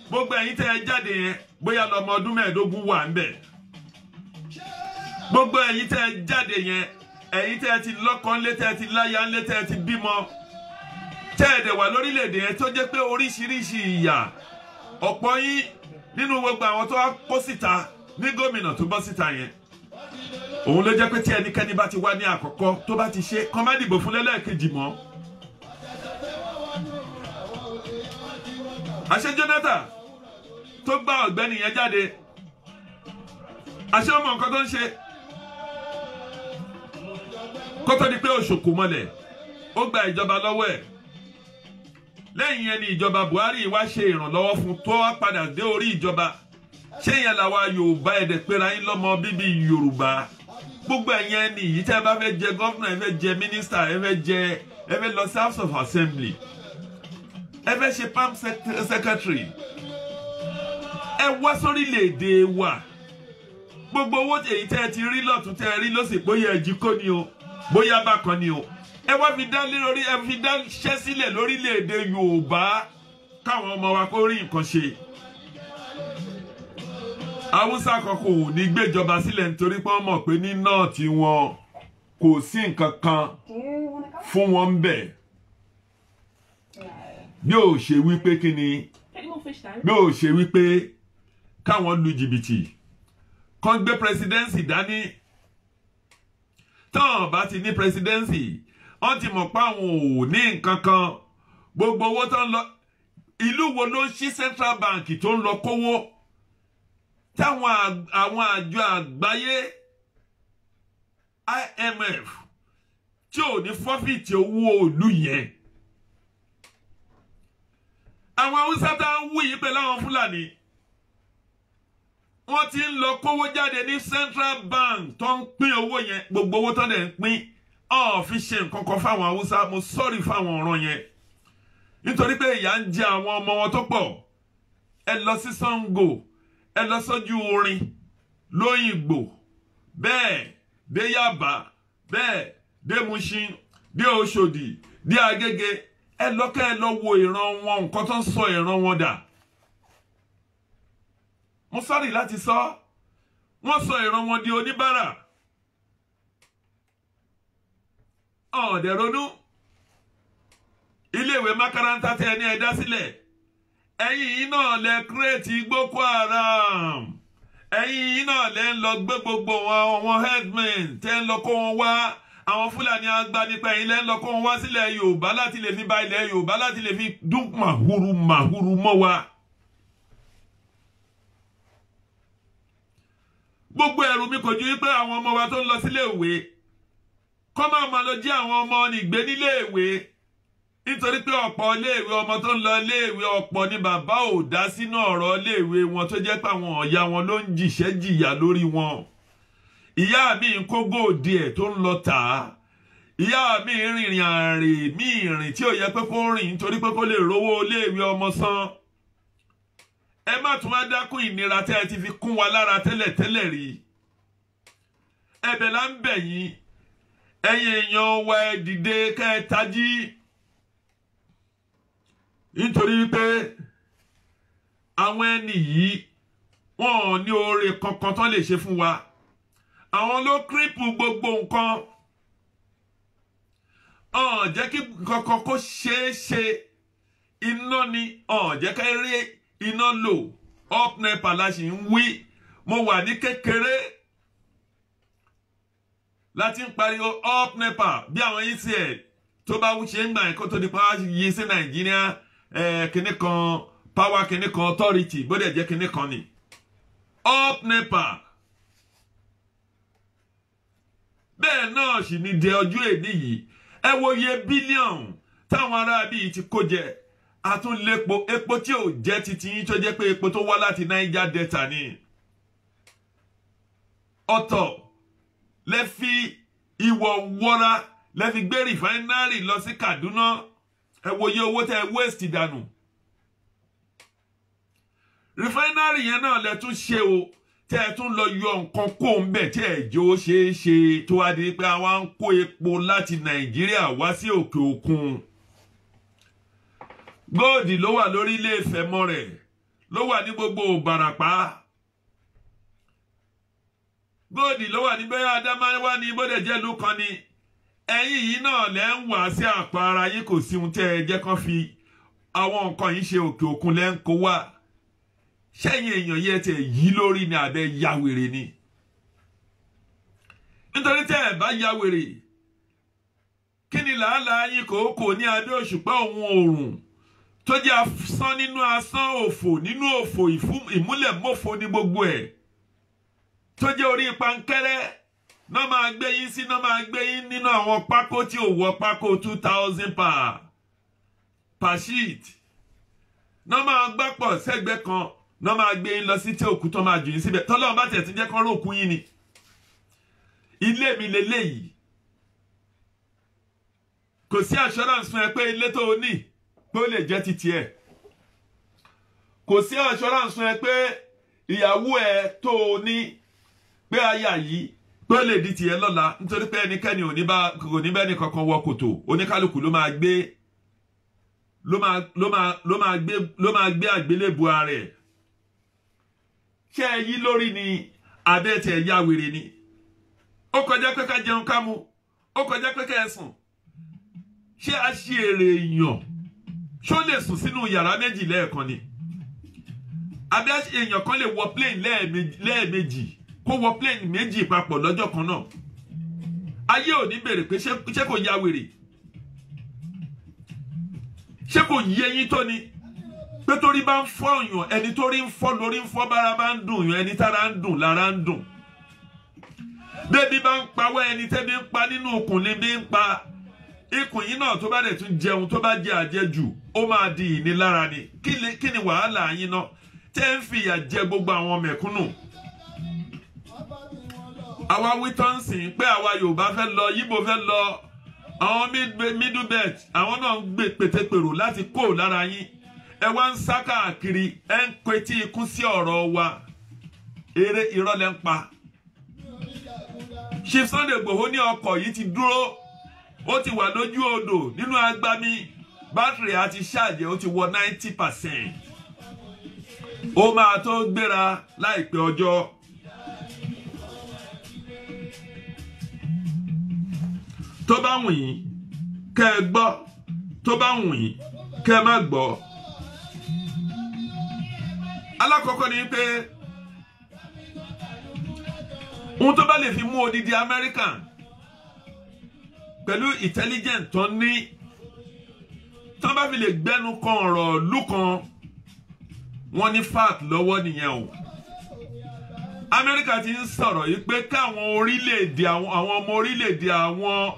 gbogbo ẹ̀yin tẹ́ ẹ jáde yẹn bóyá lọ́mọ ọdún 15 wà ń bẹ̀ gbogbo ẹ̀yin tẹ́ ẹ jáde yẹn ẹ̀yin tẹ́ ẹ ti lọ́kọ ńlé tẹ́ ẹ ti láya ńlé tẹ́ ẹ ti bímọ tẹ́ ẹ dẹ̀ wà lórílẹ̀‐èdè yẹn tó jẹ́ pé oríṣiríṣi ìyà ọ̀pọ̀ yín nínú gbogbo àwọn tó wá kó síta ní gómìnà tó bọ́ síta yẹn òun ló jẹ́ pé tí ẹnikẹ́ni bá ti wá ní àkọ́kọ́ tó bá ti ṣe kó má dìbò fún lẹ́lẹ́kejì mọ́ àṣẹ Jonathan tó gbá ọ̀gbẹ́ni yẹn jáde àṣẹ ọmọ nǹkan tó ń ṣe kó tó di pé òṣòkò mọ́lẹ̀ ó gba ìjọba lọ́wọ́ ẹ̀ lẹ́yìn yẹn ni ìjọba Buhari wá ṣe ìrànlọ́wọ́ fún tó wá padà dé orí ìjọba ṣé yẹn làwa Yorùbá ẹ̀dẹ̀ pera yín lọ́mọ bíbí Yorùbá gbogbo ẹ̀yẹn ni yìí tẹ́ ẹ bá fẹ́ jẹ gọ́fúnà ẹ fẹ́ jẹ mínísítà ẹ fẹ́ lọ sí House of Assembly ẹ fẹ́ ṣe palm secretary ẹ wá sórílẹ̀-èdè wa gbogbo owó èyí tẹ́ ẹ ti rí lọ́tún tẹ́ ẹ rí lọ́sì bóyá ẹ̀jí kó ni o bóyá bákan ni o ẹ wá fi dá lórí ẹ fi dá ṣẹ́ sílẹ̀ lórílẹ̀-èdè Yorùbá káwọn ọmọ wa kó rí nǹkan ṣe Haúsá kankan ò ní gbéjọba sílẹ̀ nítorí pé wọ́n mọ̀ pé ní nọ́ọ̀tì wọn kò sí nǹkan kan fún wọn ń bẹ̀ bí ó ṣe wípé kí ni bí ó ṣe wípé káwọn lu jìbìtì kàn gbé presidency dání tán bá ti ní presidency wọ́n ti mọ̀ pé àwọn ò ní nǹkan kan gbogbo owó tó ń lọ ìlú wo ló ń ṣí central bank tó ń lọ kówó táwọn àwọn àjọ àgbáyé IMF tí ò ní fọ́fìtì owó òlú yẹn àwọn Haúsá tá ń wú yìí pẹ̀lú àwọn Fúlàní wọ́n ti ń lọ kówó jáde ní central bank tó ń pín owó yẹn gbogbo owó tó dẹ̀ ń pín fi ṣe nǹkan kan fáwọn Haúsá mo sọ́ọ̀rì fáwọn ọ̀ràn yẹn nítorí pé ìyà ń jẹ àwọn ọmọ wọn tó pọ̀ ẹ lọ sí Ṣàngó ẹ lọ sójú orin lóyìnbó bẹ́ẹ̀ dé Yaba, bẹ́ẹ̀ dé Mushin, dé Oṣòdì, dé Agége, ẹ lọ kẹ́ ẹ lọ wo ìran wọn, nǹkan tó ń sọ ìran wọn dà. Mo sáré láti sọ, wọ́n sọ ìran wọn di oníbàárà. Ọ̀dẹ̀ ronú. Iléèwé Makaranta tẹ́ ẹni ẹ̀dá sílẹ̀. Ẹ̀yin yìí náà lẹ kírètì Boko Haram. Ẹ̀yin yìí náà lẹ ń lọ gbé gbogbo àwọn headmen tẹ́ ń lọ kó wọn wá. Àwọn Fúlàní agbanipa yìí lẹ ń lọ kó wọn wá sílẹ̀ Yorùbá láti lè fi ba ilẹ̀ Yorùbá láti lè fi dún màhúrú mọ́ wa. Gbogbo ẹ̀rù mi kò ju wípé àwọn ọmọ wa tó ń lọ sílé ìwé kọ́ máa lọ jí àwọn ọmọ nígbé nílé ìwé nítorí pé ọ̀pọ̀ iléèwé ọmọ tó ń lọ iléèwé ọ̀pọ̀ ni bàbá ò dá sínú ọ̀rọ̀ iléèwé wọn tó jẹ́ pé àwọn ọ̀yà wọn ló ń jìyà lórí wọn. Ìyá mi ń kó góòdì ẹ̀ tó ń lọ tà á. Ìyá mi ń rìnrìn àrè mí ìrìn tí ò yẹ pé kó rìn nítorí pé kó lè rówó iléèwé ọmọ san. Ẹ má tún wá dákún ìnira tẹ́ ẹ ti fi kún wa lára tẹ́lẹ̀ rí. Ẹ̀bẹ̀ là ń bẹ̀ yín. Ẹ̀yin èèyàn wa ẹ dìde kẹ́ ẹ tají. Nítorí pé àwọn ẹni yìí wọn ò ní oore kankan tán lè ṣe fún wa. Àwọn ló kírípù gbogbo nǹkan. Jẹ́ kí kankan kó ṣeé ṣe. Iná ni jẹ́ ká rí iná lò. Up NEPA la ṣì ń wí. Mo wà ní kékeré láti ń pariwo Up NEPA bí àwọn ECN tó bá ṣe ń gbà ẹ̀kọ́ tó di pa yí sí Nàìjíríà kìnnì kan power kìnnì kan authority bóde jẹ́ kìnnì kan ni. Up NEPA bẹ́ẹ̀ náà sì ni dé ọjọ́ èdè yìí ẹ wo iye bílíọ̀nù táwọn ará bíi ti kó jẹ àtúnlépo epo tí ò jẹ́ titi yín tó jẹ́ pé epo tó wá láti Niger Delta ni. Ọ̀tọ̀ lẹ fi ìwọ̀ wọ́ra lẹ fi gbé rìfáínárì lọ sí Kaduna ẹ wo iye owó tẹ waste dànù. Rìfáínárì yẹn náà lẹ tún ṣe o tẹ ẹ tún lọ yọ nǹkan kó ń bẹ̀ tí ẹ jẹ́ ó ṣeé ṣe tó wá di pé àwa ń kó epo láti Nàìjíríà wá sí òkè òkun. Góòdì ló wà lórí Ilé Ifẹ̀ mọ́ rẹ̀ ló wà ní gbogbo Ìbàràpá. Góòdì ló wà ní bẹ́ẹ̀ Adámáwá ní bóde jẹ́ ìlú kan ni. Ẹ̀yin yìí náà lẹ́ ń wá sí àpò ara yín kò sí ohun tẹ́ ẹ jẹ́ kán fi àwọn nǹkan yìí ṣe òkè òkun lẹ́ ń kó wá. Ṣẹ́yìn èèyàn yẹ tẹ̀ yí lórí ni àbẹ́ ya wèrè ni. Nítorí tẹ́ ẹ bá ya wèrè kí ni làálàá yín kòókò ní abẹ́ òṣùpá òun oòrùn tó jẹ́ asán nínú asán òfò nínú òfò ìmúlẹ̀mọ́fò ní gbogbo ẹ̀ tó jẹ́ orí pankẹ́rẹ́ náà máa gbé yín sí náà máa gbé yín nínú àwọn pákó tí ò wọ pákó 2000 per sheet náà máa gbápọ̀ sẹ́gbẹ́ kan náà máa gbé yín lọ sí tí òkú tó máa jù yín síbẹ̀ tọ́lọ́run bá tẹ̀ tún jẹ́ kán rókun yín ni. Ilé mi leléyìí kò sí assurance fún ẹ pé ilé tó o ní pé ó lè jẹ́ titi ẹ̀. Kò sí assurance fún ẹ pé ìyàwó ẹ tó o ní pé aya yìí pé ó lè di tiẹ̀ lọ́la nítorí pé ẹnikẹ́ni kò ní bẹ́ẹ̀ ni kankan wọ kòtò oníkálukú ló máa gbé àgbélébùú ara ẹ̀. Ṣé ẹ yí lórí ni abẹ́ tẹ̀ ya wèrè ni? Ó kọjá pé ká jẹun ká mu, ó kọjá pé ká ẹ sùn. Ṣé a ṣe èrè èèyàn ṣó lè sùn sínú yàrá méjì lẹ́ẹ̀kan ni? Àbí èèyàn kan lè wọ plane lẹ́ẹ̀mejì kó wọ plane méjì papọ̀ lọ́jọ́ kan náà. Ayé ò ní bèrè pé ṣé kò ya wèrè? Ṣé kò yí eyín tó ni? Pé torí bá ń fọ́ èèyàn ẹni torí ń fọ́ lórí ń fọ́ bára bá ń dùn èèyàn ẹni tára ń dùn lára ń dùn. Bébí bá ń pawọ́ ẹni tẹ́bí ń pa nínú okùn ní bí ń pa. Ikùn yìí náà tó bá dẹ̀ tún jẹun tó bá jẹ àjẹjù ó máa di ìnilára ni. Kí ni wàhálà yín náà tẹ́ ń fìyà jẹ gbogbo àwọn mẹ̀kúnnù? Àwa wí tán sìn pé àwa Yorùbá fẹ́ lọ Yíbò fẹ́ lọ àwọn middle belt àwọn náà ń gbé pètèpèrò láti kó lára yín. Ẹ wá ń sá káàkiri ẹ ń petí ikún sí ọ̀rọ̀ wa eré irọ́ lẹ́ ń pa. Chief Sunday Igboho ní ọkọ̀ yìí ti dúró ó ti wà lójú odò nínú agbami bátìrì àti ṣáàjì ó ti wọ 90%. Ó máa tó gbéra láìpẹ́ ọjọ́. Tó bá wù yín kẹ́ ẹ gbọ́, tó bá wù yín kẹ́ ẹ má gbọ́. Alákọ̀ọ́kọ́ ni pé ohun tó bá lè fi mú odidi American pẹ̀lú intelligent tó ní tó bá fi lè gbẹ́nu kan ọ̀rọ̀ ìlú kan wọ́n ní fact lọ́wọ́ nìyẹn o. Amẹ́ríkà ti ń sọ̀rọ̀ yìí pé káwọn orílẹ̀-èdè àwọn ọmọ orílẹ̀-èdè àwọn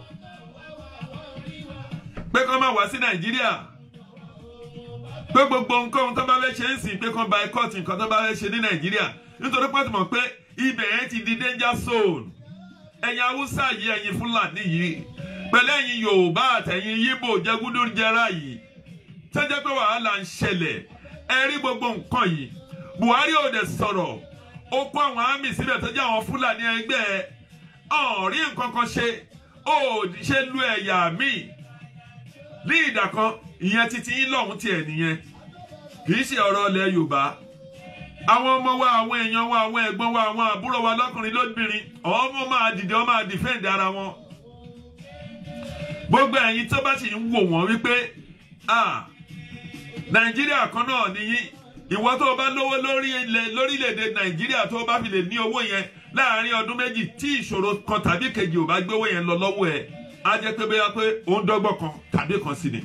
pé kán máa wá sí Nàìjíríà pé gbogbo nǹkan tó bá fẹ́ ṣe ń sìn pé kán boycott nǹkan tó bá fẹ́ ṣe ní Nàìjíríà nítorí pé tí mọ̀ pé ibẹ̀ yẹn ti di danger zone. Ẹ̀yin Haúsá yìí ẹ̀yin Fúlàní yìí pẹ̀lú ẹ̀yin Yorùbá àtẹ̀yin Yíbò jẹgúdújẹrá yìí tó jẹ́ pé wàhálà ń ṣẹlẹ̀ ẹ rí gbogbo nǹkan yìí. Buhari ò dẹ̀ sọ̀rọ̀ ó kó àwọn àmì síbẹ̀ tó jẹ́ àwọn Fúlàní ẹgbẹ́ ẹ̀ ọ̀n rí nǹkan kan ṣe ó ṣe lu ẹ̀yà míì ní ìdàkan ìyẹn títí yín lọ́hùn tiẹ̀ nìyẹn kì í ṣe ọ̀rọ̀ ilẹ̀ Yorùbá. Àwọn ọmọ wa àwọn èèyàn wa àwọn ẹ̀gbọ́n wa àwọn àbúrò wa lọ́kùnrin lóbìnrin ọmọ máa dìde ọmọ máa defend ara wọn. Gbogbo ẹ̀yin tó bá sì ń wò wọ́n wípé Nàìjíríà kan náà nìyí ìwọ tó bá lówó lórílẹ̀-èdè Nàìjíríà tó bá fi lè ní owó yẹn láàrin ọdún méjì tí ìṣòro kan tàbí kejì ò bá gbé owó yẹn lọ lọ́wọ́ ẹ̀ á jẹ́ pé bóyá pé ó ń dọ́gbọ́n kan tàbí kan sí ni.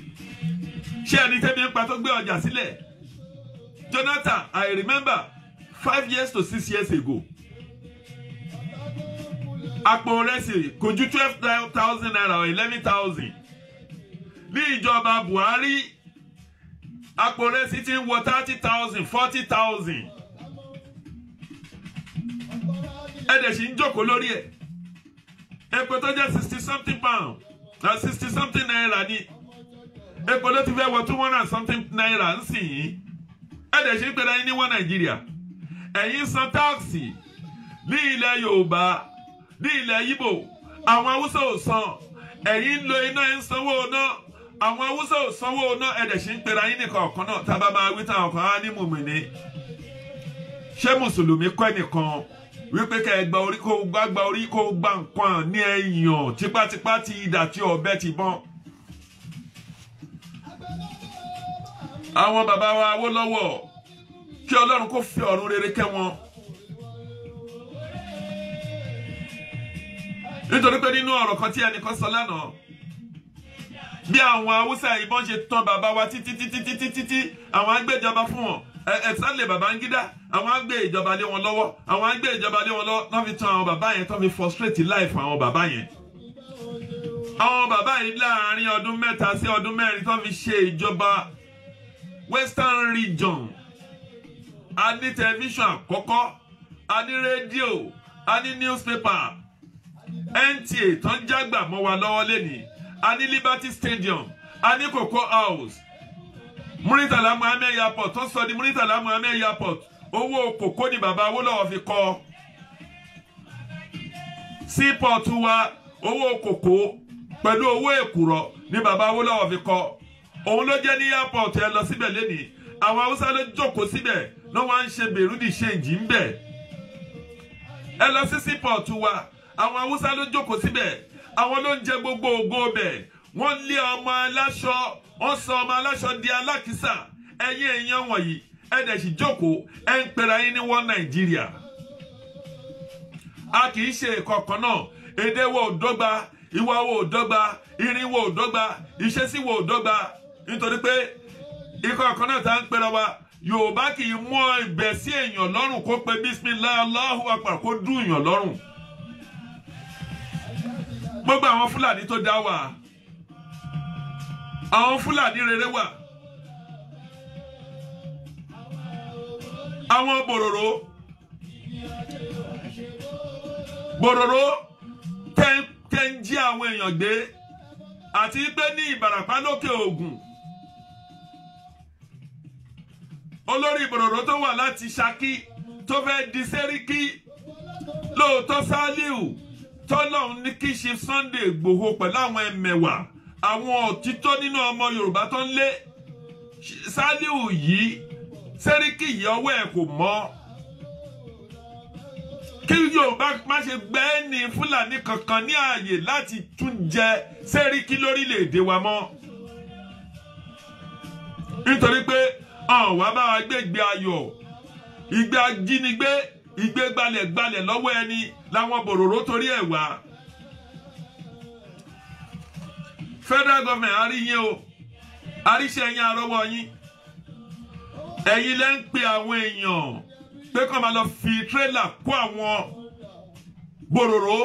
Ṣé ẹni tẹ́bi ń pa tó gbé ọjà sílẹ̀? Jonathan, I remember 5 years to 6 years ago. Àpò rẹsì kò ju 12,000 naira or 11,000. Ní ìjọba Buhari, àpò rẹsì ti ń wọ 30,000, 40,000. Ẹ̀dẹ̀ sì ń jókòó lórí ẹ̀. Epo tó jẹ́ 60 something pound, 60 something naira ni. Epo ló ti fẹ́ wọ 200 something naira ń sìn yín. Ẹ̀dẹ̀ sì ń pèrè ẹni ní wọ́n Nàìjíríà. Ẹ̀yin san táàsì ní ilẹ̀ Yorùbá ní ilẹ̀ Yíbò àwọn Haúsá ò san. Ẹ̀yin lo iná ń sanwó iná àwọn Haúsá ò sanwó iná ẹ̀dẹ̀ sì ń pèrè ẹni nìkan ọ̀kan náà tá a bá máa wí táwọn kan á ní mùmìnì. Ṣé Mùsùlùmí kọ́ ẹnìkan wípé kẹ́ ẹ gba orí kó gba orí kó gba nǹkan ní ẹ̀yàn tipátipá ti idà tí ọ̀bẹ ti bọ́n. Àwọn bàbá wa Awólọ́wọ̀ kí Ọlọ́run kó fi ọ̀run rere kẹ́ wọn. Nítorí pé nínú ọ̀rọ̀ kan tí ẹnìkan sọ lánàá bí àwọn Haúsá ìbọn ṣe tàn bàbá wa títí àwọn agbéjọba fún wọn ẹ̀sánlẹ̀ Babangida àwọn agbé ìjọba lé wọn lọ́wọ́ àwọn agbé ìjọba lé wọn lọ́wọ́ tán fi tàn àwọn bàbá yẹn tán fi frustrate life àwọn bàbá yẹn. Àwọn bàbá yìí láàárín ọdún 3 sí ọdún 4 tán fi ṣe ìjọba Western Region. A ní tẹlifíṣàn àkọ́kọ́, a ní rédíò, a ní newspaper, NTA tán jágbà mọ́ wa lọ́wọ́ lẹ́nìí, a ní Liberty Stadium, a ní Cocoa House, Muritala Muhammed Airport tó sọ di Muritala Muhammed Airport owó kòkó ni bàbá Awólọ́wọ̀ fi kọ́. Seaport wa owó kòkó pẹ̀lú owó èkùrọ́ ni bàbá Awólọ́wọ̀ fi kọ́. Òun ló jẹ́ ní airport ẹ lọ síbẹ̀ lẹ́nìí àwọn Haúsá ló jókòó síbẹ̀ ló wá ń ṣe bèrúdì ṣéǹjì ń bẹ̀. Ẹ lọ sí seaport wa àwọn Haúsá ló jókòó síbẹ̀ àwọn ló ń jẹ gbogbo ògo bẹ̀ wọ́n lé ọmọ aláṣọ wọ́n sọ ọmọ aláṣọ di alákìísà ẹ̀yin èèyàn wọ̀nyí ẹ dẹ̀ sì jókòó ẹ ń pera yín ní wọ́n Nàìjíríà. A kì í ṣe ìkọ̀kan náà èdè wo ò dọ́gba ìwà wo ò dọ́gba irin wo ò dọ́gba ìṣesí wo ò dọ́gba nítorí pé ikọ̀ kan náà tá ń pera wa Yorùbá kì í mú ibẹ̀ sí èèyàn lọ́rùn kó pe Bismillah Allahu Akbar kó dùn èèyàn lọ́rùn. Gbogbo àwọn Fúlàní tó dá wà àwọn Fúlàní rere wà àwọn bòròró tẹ́ ń jí àwọn èèyàn gbé àti pé ní Ìbàràpá lókè Ògùn olórí bòròró tó wà láti Ṣakí tó fẹ́ di Sẹ́ríkí lóòótọ́ Sálíù tọ́lọ́run ní kí ṣe Sunday Igboho pẹ̀lú àwọn ẹmẹ̀wà àwọn òtítọ́ nínú ọmọ Yorùbá tó ń lé Sàlíù yìí Sẹ́ríkì yìí ọwọ́ ẹ̀ kò mọ́ kí Yorùbá má ṣe gbẹ́ ní Fúlàní kankan ní ààyè láti tún jẹ Sẹ́ríkì lórílẹ̀‐èdè wa mọ́ nítorí pé àwọn wa bá wa gbé ìgbé ayọ̀ ìgbé ajínigbé ìgbé gbalẹ̀ lọ́wọ́ ẹni láwọn bòròró torí ẹ̀ wá. Federal government àríyìn o àríṣẹ́ ẹ̀yìn àrọ́wọ́ yín ẹ̀yin lẹ́ ń pe àwọn èèyàn pé kó máa lọ fi tírélà kó àwọn bòròró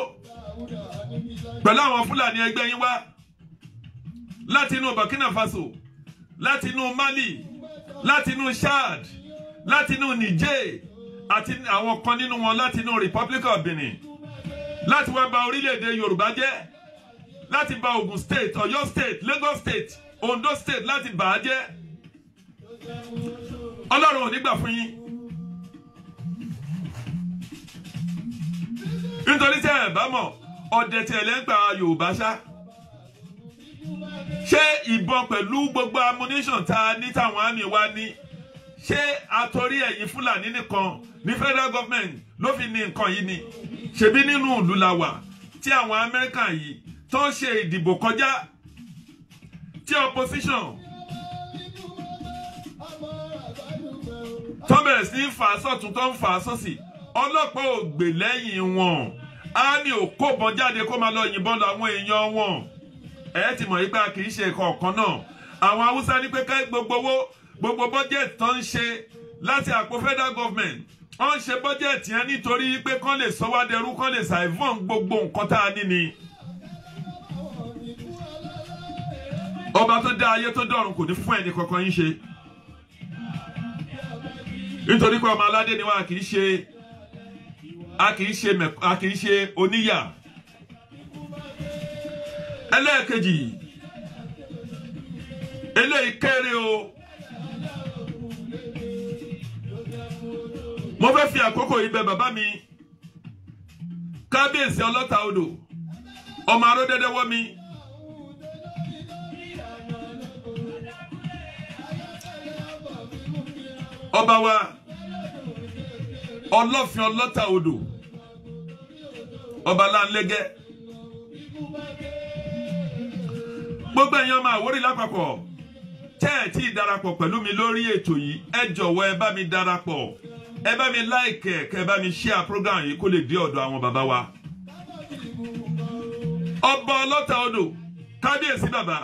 pẹ̀lú àwọn Fúlàní ẹgbẹ́ yín wá láti inú Burkina Faso láti inú Mali láti inú Chad láti inú Niger àti àwọn kan nínú wọn láti inú Republic of Benin láti wá bà orílẹ̀-èdè Yorùbá jẹ́ láti bà Ogun State, Ọ̀yọ́ State, Lagos State, Ondo State láti bà á jẹ́. Ọlọ́run ò ní gbà fún yín nítorí tẹ́ ẹ̀ bá mọ̀ ọ̀dẹ̀ tí ẹ̀lẹ́ ń pa Yorùbá ṣá ṣé ìbọn pẹ̀lú gbogbo ammunition tá a ní táwọn àmì wa ní ṣé àtòrí ẹ̀yin Fúlàní nìkan ní federal government ló fi ní nǹkan yìí ni ṣebí nínú ìlú la wà tí àwọn Amẹ́ríkà yìí tó ń ṣe ìdìbò kọjá tí opposition tó bẹ̀rẹ̀ sí ń fà sọ́tún tó ń fà sósì ọlọ́pàá ò gbè lẹ́yìn wọn àmì ò kó bọ́n jáde kó máa lọ yìnbọn lọ àwọn èèyàn wọn ẹ ti mọ̀ yípa kì í ṣe kọ̀ọ̀kan náà àwọn Haúsá ní pé ká gbogbo bọ́jẹ̀tì tó ń ṣe láti àpò federal government wọ́n ń ṣe bọ́jẹ̀tì yẹn nítorí pé kán lè sọ wá dẹrú kán lè ṣàìfọ́n gbogbo nǹkan tá a ní ni. Ọba tó dá ayé tó dọ̀run kò ní fún ẹni kankan yín ṣe nítorí pé ọmọ aládé ni wá kì í ṣe oníyà. Ẹlẹ́ẹ̀kejì eléyìí kéré o mo fẹ́ fi àkókò yìí bẹ̀ bàbá mi Kábíyèsí Ọlọ́ta Odò ọmọ Aródẹ́dẹ́wọ́ mi ọba wa Ọlọ́fin Ọlọ́ta Odò ọba Láńlẹ́gẹ́ gbogbo èèyàn máa Àwórì lápapọ̀ tẹ́ ẹ̀ tí ì darapọ̀ pẹ̀lú mi lórí ètò yìí ẹ jọ̀wọ́ ẹ bá mi darapọ̀ ẹ bá mi like ẹ bá mi share program yìí kó lè dé ọ̀dọ̀ àwọn bàbá wa. Ọba Ọlọ́ta Odò Kábíyèsí bàbá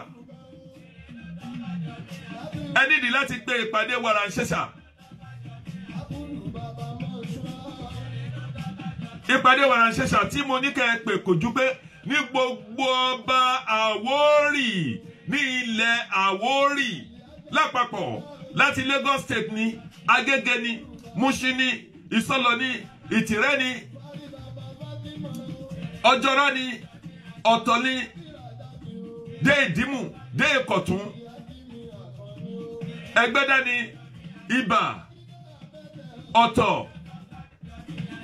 ẹ nídìí láti gbé ìpàdé wàràǹṣẹ́ṣà. Ìpàdé wàràǹṣẹ́ṣà tí mo ní kẹ́ ẹ pè kò ju pé ní gbogbo ọba Àwórì ní ilẹ̀ Àwórì lápapọ̀ láti Lagos State ní Agége ní Mushin ní Ìsọlọ̀ ní Ìtìrẹ́ ní Ọjọ́rọ́ ní Ọ̀tọ̀ ní dé Ìdímù dé Ìkọ̀tún Ẹgbẹ́dá ní Ìbà Ọ̀tọ̀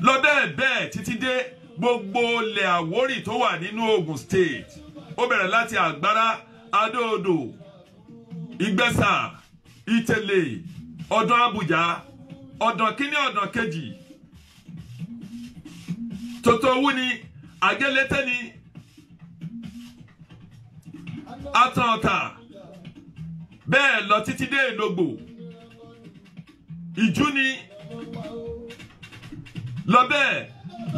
lọ bẹ́ẹ̀ títí dé gbogbo ilẹ̀ Àwórì tó wà nínú Ogun State ó bẹ̀rẹ̀ láti Àgbárá Adó-Odò Ìgbẹ́sà Ìtẹ̀lẹ̀ Ọ̀dàn Àbújá Ọ̀dàn kíní Ọ̀dàn kejì Tòtòwú ní Àgẹ́lẹ́tẹ́ ní Àtàntà bẹ́ẹ̀ lọ títí dé Ìlógbò Ìjú ní lọ bẹ́ẹ̀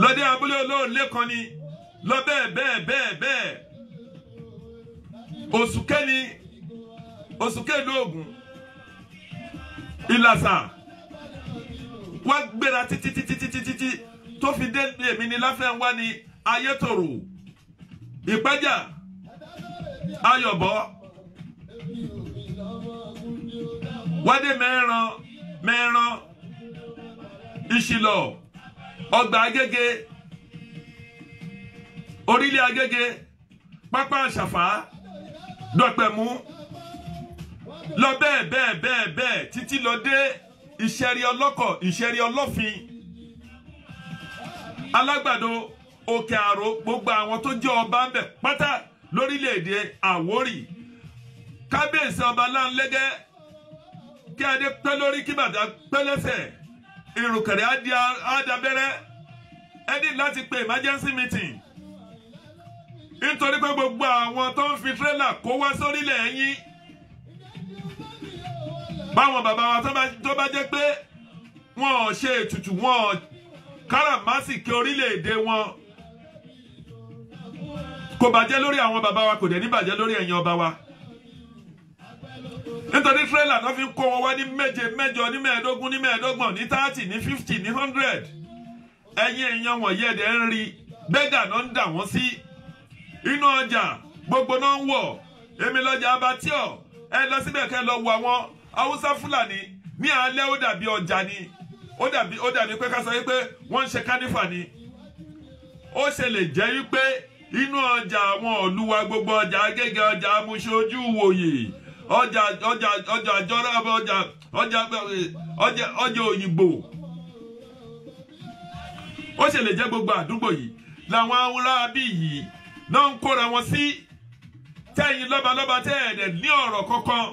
lọ́dẹ abúlé olóòlé kan ni lọ bẹ́ẹ̀ Òsùké lóògùn Ìlàsà wá gbéra títí tó fi dé èmi ní Láfẹnwá ní Ayétòrò Ìpájà Ayọ̀bọ wádé Mẹ́ràn Ìṣìlọ̀ Ọgbà Agége Orílẹ̀ Agége Pápá Àṣàfà Dọ̀pẹ̀mú lọ bẹ́ẹ̀ títí lọ dé Ìṣẹ̀rí Ọlọ́kọ̀ Ìṣẹ̀rí Ọlọ́fin Alágbàdo Òkè Àró gbogbo àwọn tó jẹ́ ọba ń bẹ̀ pátá lórílẹ̀‐èdè Àwórì. Kábíyèsí ọba Láńlẹ́gẹ́ kí adé pẹ́ lórí kí bàtà pẹ́ lẹ́sẹ̀ ìrùkẹ̀rẹ̀ àdàbẹ̀rẹ̀ ẹni láti pe emergency meeting nítorí pé gbogbo àwọn tó ń fi tírélà kó wá sórílẹ̀ yín báwọn bàbá wa tó bá jẹ́ pé wọn ò ṣe ètùtù wọn káràmásìkí orílẹ̀-èdè wọn kò bàjẹ́ lórí àwọn bàbá wa kò dẹ̀ ní bàjẹ́ lórí ẹ̀yin ọba wa nítorí tírélà náà fi ń kó wọn wá ní méje mẹ́jọ ní mẹ́ẹ̀ẹ́dógún ní mẹ́ẹ̀ẹ́dọ́gbọ̀n ní 30 ní 50 ní 100 ẹ̀yin èèyàn wọ̀nyí ẹ̀dẹ̀ ń rí bẹ́gà náà ń dà wọ́n sí inú ọjà gbogbo náà ń wọ̀ èmi lọ́jà abatíọ̀ ẹ lọ síbẹ̀ kẹ́ lọ wo àwọn Haúsá Fúlàní ní alẹ́ ó dàbí ọjà ni ó dàbí pé ká sọ wípé wọ́n ń ṣe kánífà ni ó ṣe lè jẹ́ wípé inú ọjà àwọn olúwa gbogbo ọjà Agége ọjà Amúṣojú Wòyè ọjà àjọrọ ọjà Òyìnbó ó ṣe lè jẹ́ gbogbo àdúgbò yìí làwọn awúrábí yìí náà ń kóra wọn sí tẹ́yìn lọ́balọ́ba tẹ́ẹ̀dẹ̀ ní ọ̀rọ̀ kankan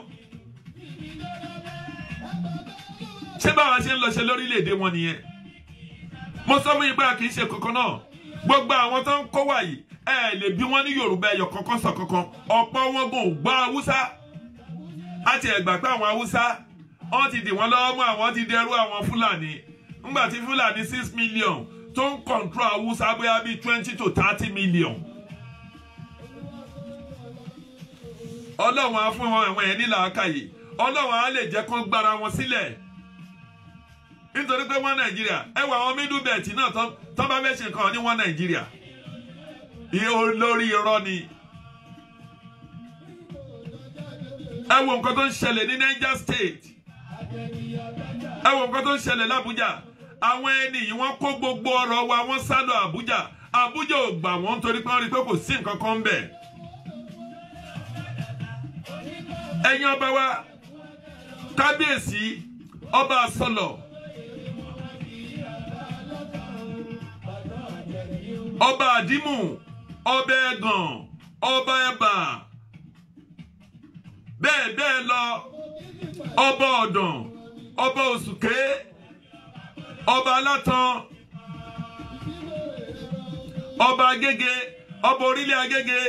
ṣé báwa ṣe ń lọ ṣe lórílẹ̀‐èdè wọn nìyẹn mo sọ fún yín pé kì í ṣe kankan náà gbogbo àwọn tó ń kó wà yìí ẹ lè bí wọn ní Yorùbá ẹyọ kankan sọ kankan ọ̀pọ̀ wọn gò gbọ́ Haúsá àti ẹ̀gbà pé àwọn Haúsá wọ́n ti dì wọ́n lọ́wọ́ mú àwọn ti dẹrú àwọn Fúlàní ńgbà tí Fúlàní 6 million tó ń control Haúsá bóyá bíi 20 to 30 million. Ọlọ́run á fún wọn àwọn ẹ̀ nílà àkàyè Ọlọ́run á lè jẹ́ kán gbára wọn sílẹ̀ nítorí pé wọ́n Nàìjíríà ẹ wà àwọn middle belt náà tán bá fẹ́ ṣe nǹkan ní wọ́n Nàìjíríà lórí irọ́ ni. Ẹ wo nǹkan tó ń ṣẹlẹ̀ ní Niger State ẹ wo nǹkan tó ń ṣẹlẹ̀ l'Abuja àwọn ẹni yìí wọ́n kó gbogbo ọrọ̀ wa wọ́n sá lọ Abuja Abuja ò gbà wọ́n nítorí pé wọ́n rí pé kò sí nǹkan kan bẹ̀. Ẹ̀yin ọba wa kábíyèsí ọba Asọlọ̀ ọba Àdìmú ọba Ẹ̀gàn ọba Ẹ̀bà bẹ́ẹ̀ bẹ́ẹ̀ lọ ọba Ọ̀dàn ọba Òsùké ọba Alátàn ọba Agége ọba orílẹ̀ Agége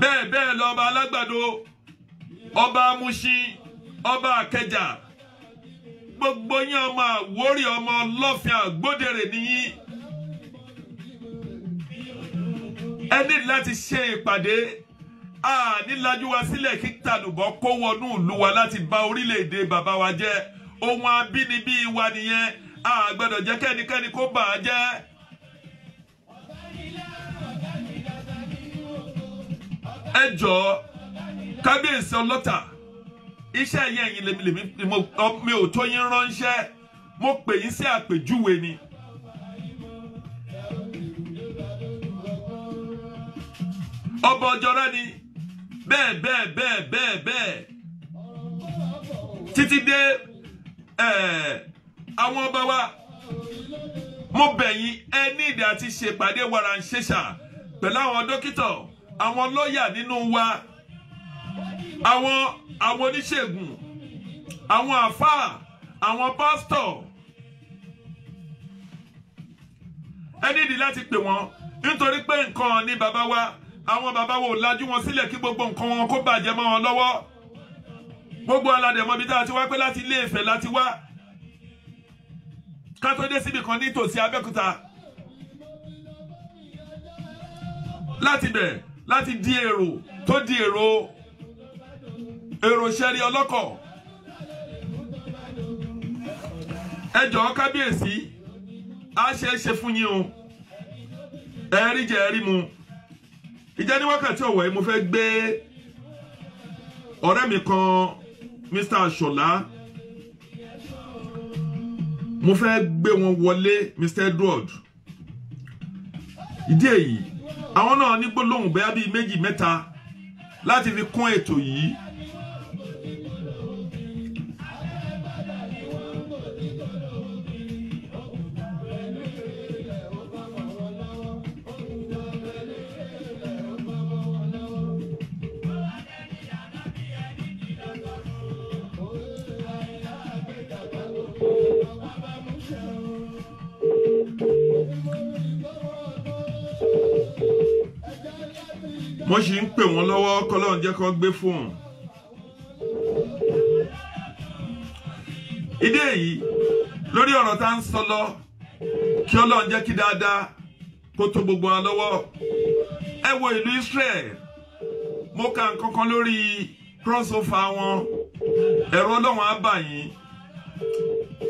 bẹ́ẹ̀ bẹ́ẹ̀ lọ ọba Alágbàdo ọba Amúṣin ọba Àkẹjà gbogbo yín ọmọ Àwórì ọmọ Ọlọ́fin Àgbódèrè nìyí. Ẹ ní láti ṣe ìpàdé nílájú wa sílẹ̀ kí tàlùbọ̀ kó wọnú ìlú wa láti bà orílẹ̀-èdè bàbá wa jẹ́ ohun abínibí wa nìyẹn a gbọ́dọ̀ jẹ́ kẹ́nikẹ́ni kó bà á jẹ́. Ẹ jọ̀ọ́ kábíyèsí ọlọ́tà iṣẹ́ yẹn ẹ̀yin lèmi mi ò tó yín ránṣẹ́ mo pè yín sí àpèjúwe ni. Ọba Ọ̀jọ́rẹ́ ni bẹ́ẹ̀ títí dé àwọn ọba wa mo bẹ̀ yín ẹ ní ìdí àti ṣèpàdé wàràǹṣeṣà pẹ̀lú àwọn dókítà àwọn lọ́ọ̀yà nínú wa àwọn oníṣègùn àwọn àfáà àwọn pásítọ̀ ẹ ní ìdí láti pè wọ́n nítorí pé nǹkan ní bàbá wa àwọn bàbá wo lajú wọn sílẹ̀ kí gbogbo nǹkan wọn kó bàjẹ́ mọ́ wọn lọ́wọ́ gbogbo aládẹ̀mọ́ bí tá a ti wá pé láti Ilé Ifẹ̀ láti wá ká tó dé síbi kan nítòsí Abẹ́òkúta láti bẹ̀ láti di èrò tó di èrò ṣẹ́rí ọlọ́kọ̀. Ẹ jọ̀ọ́ kábíyèsí á ṣe é ṣe fún yín o ẹ̀rí jẹ́ ẹ̀rí mu. Ìjẹ́ ní wákàtí ọ̀wọ̀ yìí mo fẹ́ gbé ọ̀rẹ́ mi kan Mr. Àṣọlá mo fẹ́ gbé wọn wọlé Mr. Edward. Ìdí èyí àwọn náà ní gbólóhùn bẹ́ẹ̀ bíi méjì mẹ́ta láti fi kún ètò yìí. mo ṣì ń pè wọ́n lọ́wọ́ k'Ọlọ́run jẹ́ kó gbé fóònù. Ìdí èyí lórí ọ̀rọ̀ tá ń sọ lọ kí Ọlọ́run jẹ́ kí dáadáa kó tó gbogbo wa lọ́wọ́. Ẹ wo ìlú Israel, mo ka nǹkan kan lórí crossover wọn, ẹ̀rọ Ọlọ́run á bà yín.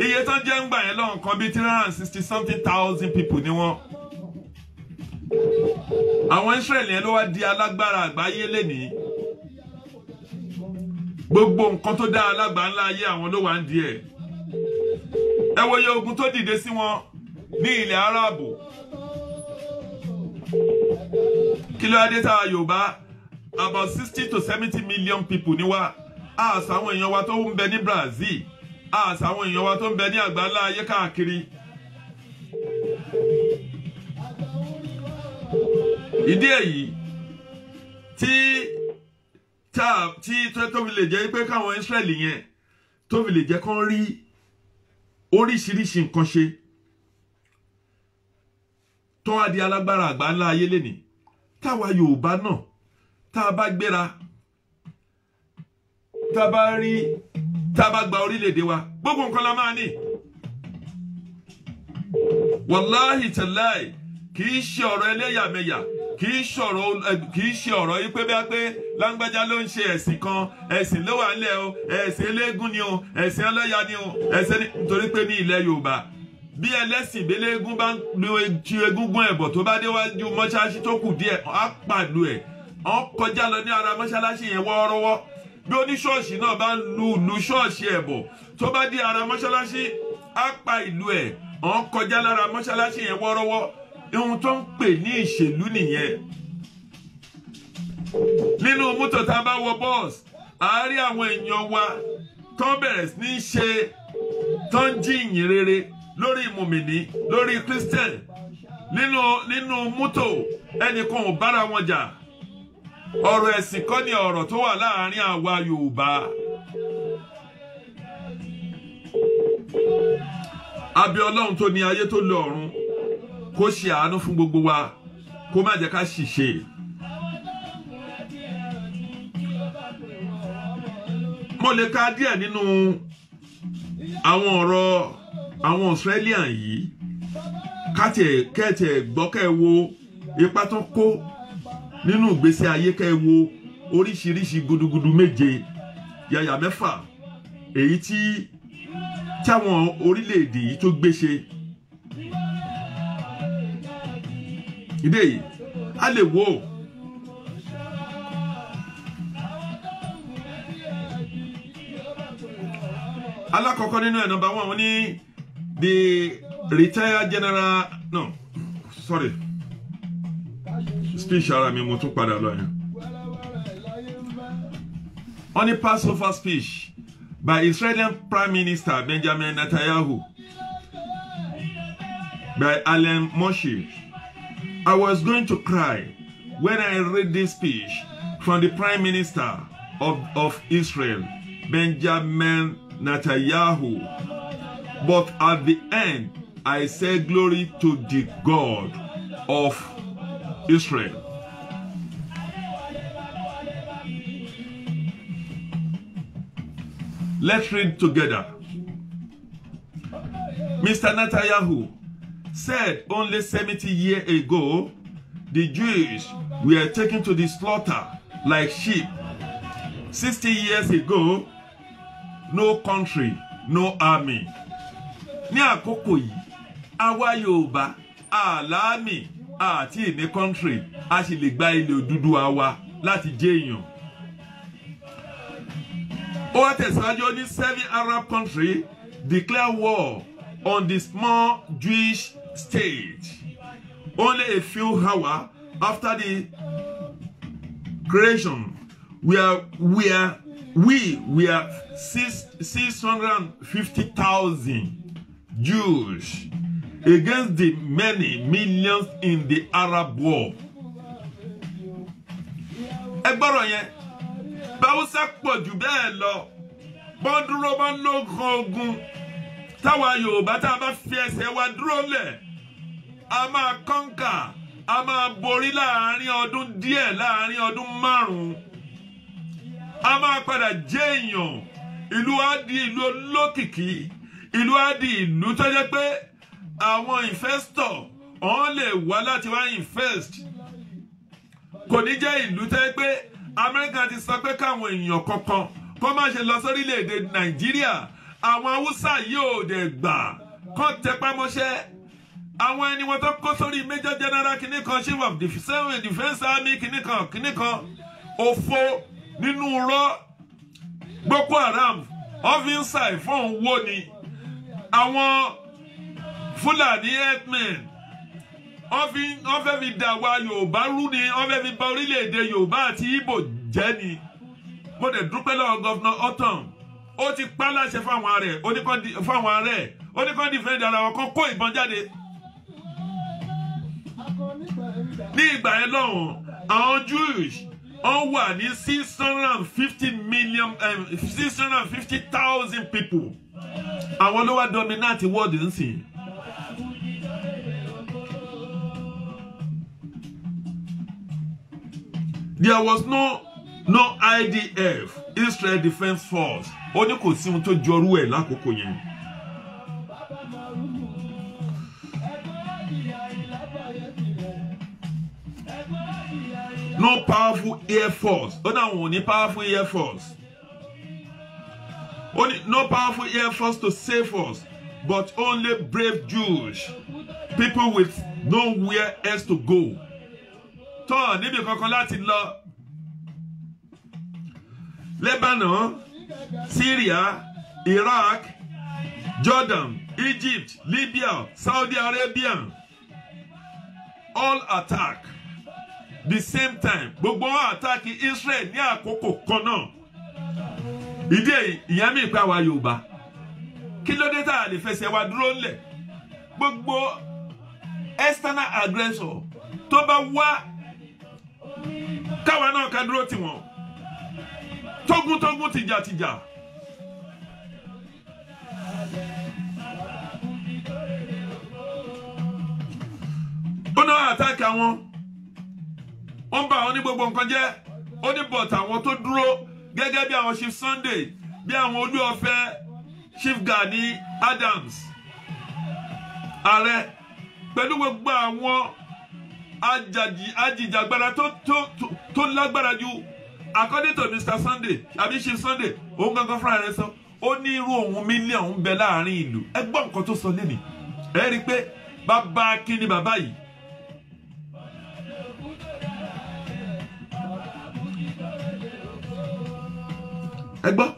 Iye tán jẹ́ ń gbà yẹn lọ́wọ́ nǹkan bíi 360,000 people ni wọ́n. Àwọn Israel yẹn ló wá di alágbára àgbáyé lénìí. Gbogbo nǹkan tó dá alágbà ńlá ayé àwọn ló wà ń di ẹ̀. Ẹ wo iye ogun tó dìde sí wọn ní ilẹ̀ Árábù. Kí ló dé tá Yorùbá about 60 to 70 million people ni wá. Àṣà àwọn èèyàn wa tó ń bẹ ní Brazil, àṣà àwọn èèyàn wa tó ń bẹ ní àgbáńlá ayé káàkiri. Ìdí èyí tó fi lè jẹ́ pé káwọn Ísírẹ́lì yẹn tó fi lè jẹ́ kán rí oríṣiríṣi nǹkan ṣe tó wá di alágbára àgbáńlá ayé lénìí. Táwa Yorùbá náà tá a bá gbéra, tá a bá gba orílẹ̀-èdè wa, gbogbo nǹkan la máa ní. Wàláhì tàláì, kì í ṣe ọ̀rọ̀ ẹlẹ́yàmẹ̀yà, kì í ṣe ọ̀rọ̀ yìí pé bá pé láńgbájá ló ń ṣe ẹ̀sìn kan, ẹ̀sìn ló wà ńlẹ̀ o, ẹ̀sìn eléégún ni o, ẹ̀sìn ọlọ́ya ni o, nítorí pé ní ilẹ̀ Yorùbá bí ẹlẹ́sìn ìbélégún bá ń lo ti egúngún ẹ̀bọ̀ tó bá déwájú mọ́ṣáláṣí tó kù díẹ̀ á pàlú ẹ̀, wọ́n kọjá lọ ní ara mọ́ṣáláṣí yẹn wọ́ọ́rọ́wọ́. Bí oníṣọ́ọ̀ṣì náà bá ń lu ṣọ́ọ̀ṣì ẹ̀bọ̀ tó bá dé ara mọ́ṣáláṣí á pa ìlú ẹ̀, wọ́n kọjá lára mọ́ṣáláṣí yẹn wọ́ọ́rọ́wọ́. Ohun tó ń pè ní ìṣèlú nìyẹn. Nínú mọ́tò tá a bá wọ bọ́ọ̀sì, a rí àwọn èèyàn wa tó bẹ̀rẹ̀ sí ní ṣe tó ń jí ìyìn rere lórí mùmìnì, lórí Christian. Nínú mọ́tò ẹnìkan ò bára wọn jà. Ọ̀rọ̀ ẹ̀sìn kọ́ ni ọ̀rọ̀ tó wà láàárín àwa Yorùbá. Àbí Ọlọ́run tó ní ayé tó lé ọ̀run kó ṣe àánú fún gbogbo wa, kó má jẹ́ ká ṣìṣe. Mo lè ka díẹ̀ nínú àwọn ọ̀rọ̀ àwọn Australian yìí kẹ́tẹ̀ gbọ́ kẹ́ wo ipa tó kó nínú ìgbésí ayé, kẹ́ wo oríṣiríṣi gudugudu méje yàyà mẹ́fà èyí tí àwọn orílẹ̀-èdè yìí tó gbé ṣe. Ìdí èyí a lè wò ó. Alákọ̀ọ́kọ́ nínú ẹ̀ number 1 wọ́n ní the retired general speech ara mi mo tún padà lọ yẹn. On the Passover speech by Israeli Prime Minister Benjamin Netanyahu by Alan Moshe. I was going to cry when I read this speech from the Prime Minister of Israel, Benjamin Netanyahu. But at the end, I say glory to the God of Israel. Let's read together. Mr. Netanyahu said only 70 years ago, the Jews were taken to the slaughter like sheep. 60 years ago, no country, no army. Ní àkókò yìí, àwa Yorùbá, àlámì, àti ní country, a sì lè gba ilẹ̀ Odùduwà wa láti jẹ́ èèyàn. Ó wá tẹ̀síwájú ní 7 Arab countries declare war on the small Jewish state. Only a few hours after the creation, we were 650,000 Jews against the many millions in the Arab war. Ẹgbọ́rọ̀ yẹn, Báwúsá pọ̀ jù bẹ́ẹ̀ lọ, bọ́n dúró bọ́n lóògùn ogun, táwa Yorùbá tá a bá fi ẹsẹ̀ wa dúró lẹ̀, a máa kọ́ńkà a máa borí láàrin ọdún díẹ̀, láàrin ọdún 5 a máa padà jẹ́ èèyàn. Ìlú á di ìlú olókìkí, ìlú á di ìlú tó jẹ́ pé àwọn investor wọ́n lè wá láti wá invest. Kò ní jẹ́ ìlú tó jẹ́ pé Amẹ́ríkà ti sọ pé káwọn èèyàn kankan kó má ṣe lọ sórílẹ̀-èdè Nàìjíríà. Àwọn Haúsá yóò dẹ̀ gbà kán tẹpá mọ́ṣẹ́. Àwọn ẹni wọn tó kó sórí Major General kìíní kan, Chief of Defence Army kìíní kan òfo nínú rọ́. Boko Haram ọ́fíìsà ìfọ̀hún wo ni àwọn Fúlàní herdsmen wọ́n fẹ́ fi dà wá Yorùbá rú ni, wọ́n fẹ́ fi bà orílẹ̀-èdè Yorùbá àti Ìgbò jẹ́ ni. Mo dẹ̀ dúpẹ́ lọ́wọ́ Governor Ortom, ó ti pa láṣẹ fáwọn ààrẹ, ó ní kán dìfẹ́ǹdì ara wọn, kán kó ìbọn jáde. Ní ìgbà yẹn lọ́hùn àwọn Jewish wọ́n wà ní 650,000 people. Àwọn ló wá dominate world nsìn. There was no IDF, Israel Defense Force. Ó ní kò sí ohun tó jọrú ẹ̀ lákòókò yẹn. No powerful air force. Ó náà wọ́n ní powerful air force. Only no powerful air force to save us, but only brave Jews, people with nowhere else to go. Tó níbi kankan láti lọ. Lebanon, Syria, Iraq, Jordan, Egypt, Libya, Saudi Arabia, all attack the same time. Gbogbo wọn attack Israel ní àkókò kan náà. Ìdí ìyẹn mi pa wa Yorùbá. Kí ló dé tá a lè fẹsẹ̀ wa dúró ńlẹ̀? Gbogbo external aggressor tó bá wá káwa náà ká dúró tì wọ́n. Tógún tìjà. Ó náà attack àwọn. Wọ́n bá àwọn ní gbogbo nǹkan jẹ́. Ó ní but àwọn tó dúró gẹ́gẹ́ bí àwọn Chief Sunday, bí àwọn Olúọ̀fẹ́, Chief Gani Adams, ààrẹ, pẹ̀lú gbogbo àwọn ajìjàgbara tó lágbára jù. According to Mr. Sunday, àbí Chief Sunday, òun gangan fúnra rẹ̀ sọ, ó ní irú òun mílíọ̀nù ń bẹ láàrin ìlú. Ẹ gbọ́ nǹkan tó sọ lẹ́nìí. Ẹ rí i pé bàbá kí ni bàbá yìí. Ẹ gbọ́.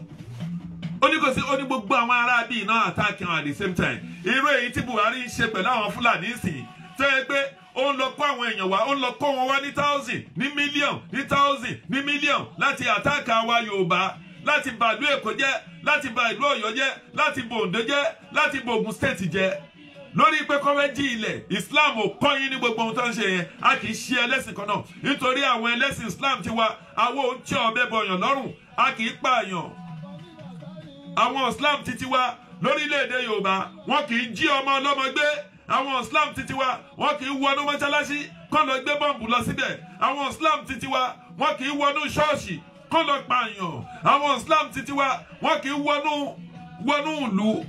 Ó ní kò sí, ó ní gbogbo àwọn ará bíi náà attack wọn at the same time. Irú èyí tí Buhari ń ṣe pẹ̀lú àwọn Fúlàní sìn. Tó yẹ pé ó ń lọ kó àwọn èèyàn wá, ó ń lọ kó wọn wá ní 1,000, ní mílíọ̀n, ní 1,000, ní mílíọ̀n láti attack àwa Yorùbá, láti bà ìlú Èkó jẹ́, láti bà ìlú Ọ̀yọ́ jẹ́, láti bà Oǹdó jẹ́, láti bà Ògùn state jẹ́. Lórí pé kọ́fẹ́ jí ilẹ̀, Islam ò kọ́ yín ní gbogbo ohun tó ń ṣe yẹn. A kì í ṣe ẹlẹ́sìn kan náà. Nítorí àwọn ẹlẹ́sìn Islam ti wá, àwọn ò ń tí ọ̀bẹ bọ̀yàn lọ́rùn. A kì í pààyàn. Àwọn Islam títí wá lórílẹ̀-èdè Yorùbá, wọn kì í jí ọmọ ọlọ́mọ gbé. Àwọn Islam títí wá, wọn kì í wọnú mọ́ṣáláṣí kán lọ gbé bọ́ǹbù lọ síbẹ̀. Àwọn Islam títí wá, wọn kì í wọnú ṣọ́ọ̀ṣì kán lọ pààyàn. Àwọn Islam títí wá, wọn kì í wọnú ìlú,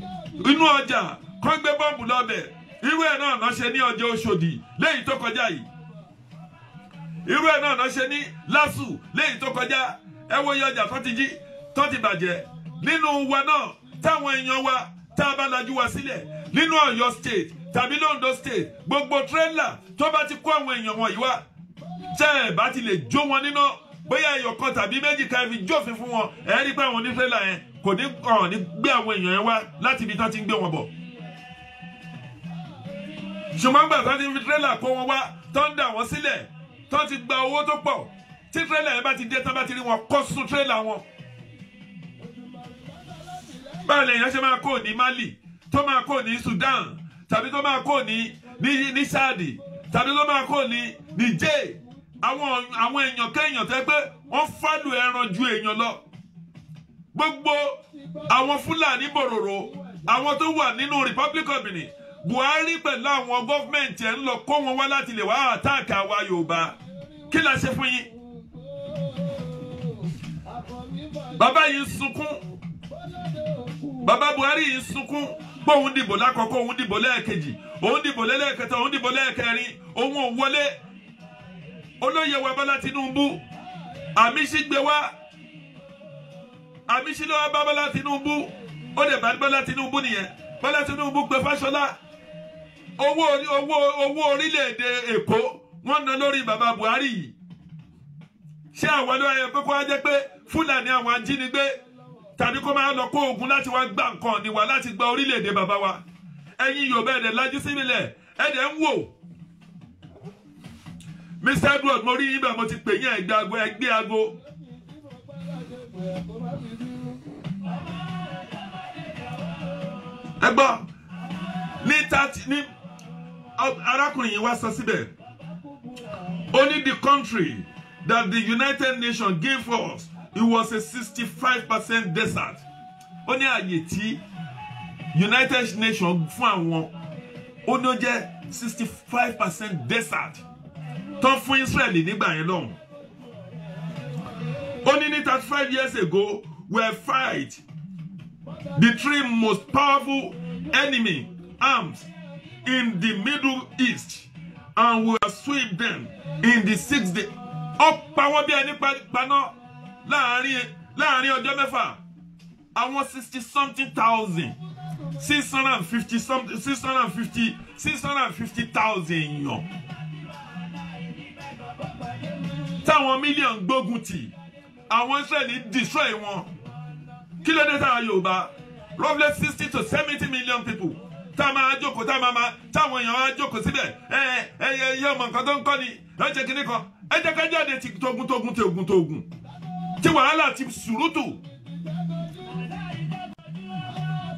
inú ọjà kán gbé bọ́ǹbù lọ́bẹ̀. Irú ẹ̀ náà náà ṣe ní ọjà Òṣòdì lẹ́yìn tó kọjá yìí. Irú ẹ̀ náà náà ṣe ní Lásù lẹ́yìn tó kọjá. Ẹ wo iye ọjà tó ti jí, tó ti bàjẹ́. Nínú wa náà, táwọn èèyàn wa tá a bá lajú wa sílẹ̀, nínú Ọ̀yọ́ state tàbí Oǹdó state, gbogbo tírélà tó bá ti kó àwọn èèyàn wọ̀nyí wá, tẹ́ ẹ̀ bá ti lè jó wọn níná, bóyá ẹyọ kan tàbí méjì ká fi jófin fún wọn, ẹ rí pé àwọn onítírélà yẹn kò ní gbé àwọn èèyàn yẹn wá láti ibi tán ti ń gbé wọn bọ̀. Ṣùgbọ́n gbà tán ti fi tírélà kó wọn wá, tán ń dà wọ́n sílẹ̀, tán ti gba owó tó pọ̀, tí tírélà yẹn bá ti dé tán bá ti rí wọn kó sún tírélà wọn. Báwo lèèyàn ṣe máa kó ní Mali, tó máa kó ní Sudan, tàbí tó máa kó ní Ṣáàdì, tàbí tó máa kó ní Niger. Àwọn èèyàn kéèyàn tẹ́ pé wọ́n fálù ẹran ju èèyàn lọ. Gbogbo àwọn Fúlàní bòròrò, àwọn tó wà nínú Republic of Benin, Buhari pẹ̀lú àwọn gọ́fìmẹ̀ntì ẹ̀ ń lọ kó wọn wá láti lè wá àtáàkì àwa Yorùbá. Kí la ṣe fún yín? Bàbá yìí sunkún. Bàbá Buhari yìí sunkún. Pé òun dìbò lákọ̀ọ́kọ́, òun dìbò lẹ́ẹ̀kejì, òun dìbò lẹ́ẹ̀kẹta, òun dìbò lẹ́ẹ̀kẹrin, òun ò wọlé. Olóyè wa Bọ́lá Tinubu, àmísí gbé wá. Àmísí ló wá bá Bọ́lá Tinubu. Ó dẹ̀ bá Bọ́lá Tinubu nìyẹn. Bọ́lá Tinubu pé Fáṣọlá. Owó orílẹ̀-èdè Èkó wọ́n ná lórí bàbá Buhari yìí. Ṣé àwọn ló yẹ pé kó wá jẹ́ pé Fúlàní àwọn ajínigbé tàbí kó máa lọ kó ogun láti wá gbà nǹkan ní wa láti gba orílẹ̀-èdè bàbá wa? Ẹ̀yin Yorùbá ẹ̀dẹ̀ lajú sílẹ̀ ẹ̀dẹ̀ ń wò. Mr. Edward mo rí yín bẹ́ẹ̀ mo ti pè yín ẹgbẹ́ aago. Ẹ gbọ́ ní arákùnrin yìí wá sọ síbẹ̀. Only the country that the United Nations gave us, it was a 65% desert. Ó ní àyè tí United Nations fún àwọn ó ní ó jẹ́ 65% desert. Tán fún Israeli nígbà yẹn lọ́hùn. Ó ní 35 years ago we fight the three most powerful enemy arms in the Middle East, and we will sweep them in the 6th day. Ọ̀pá wọn bí ẹni paná láàrin ọjọ́ mẹ́fà. Àwọn 60-something-thousand, 650,000 èèyàn. Táwọn mílíọ̀nù gbógun tì, àwọn Israeli destroy wọn. Kí ló dé táwọn Yorùbá? Roughly 60 to 70 million people. Táwọn èèyàn máa jókòó síbẹ̀. Ẹyẹ ọmọ nǹkan tó ń kọ́ ni. Ẹ jẹ́ kíní kan. Ẹ jẹ́ ká jáde ti togun. Tí wàhálà ti sùrùtù.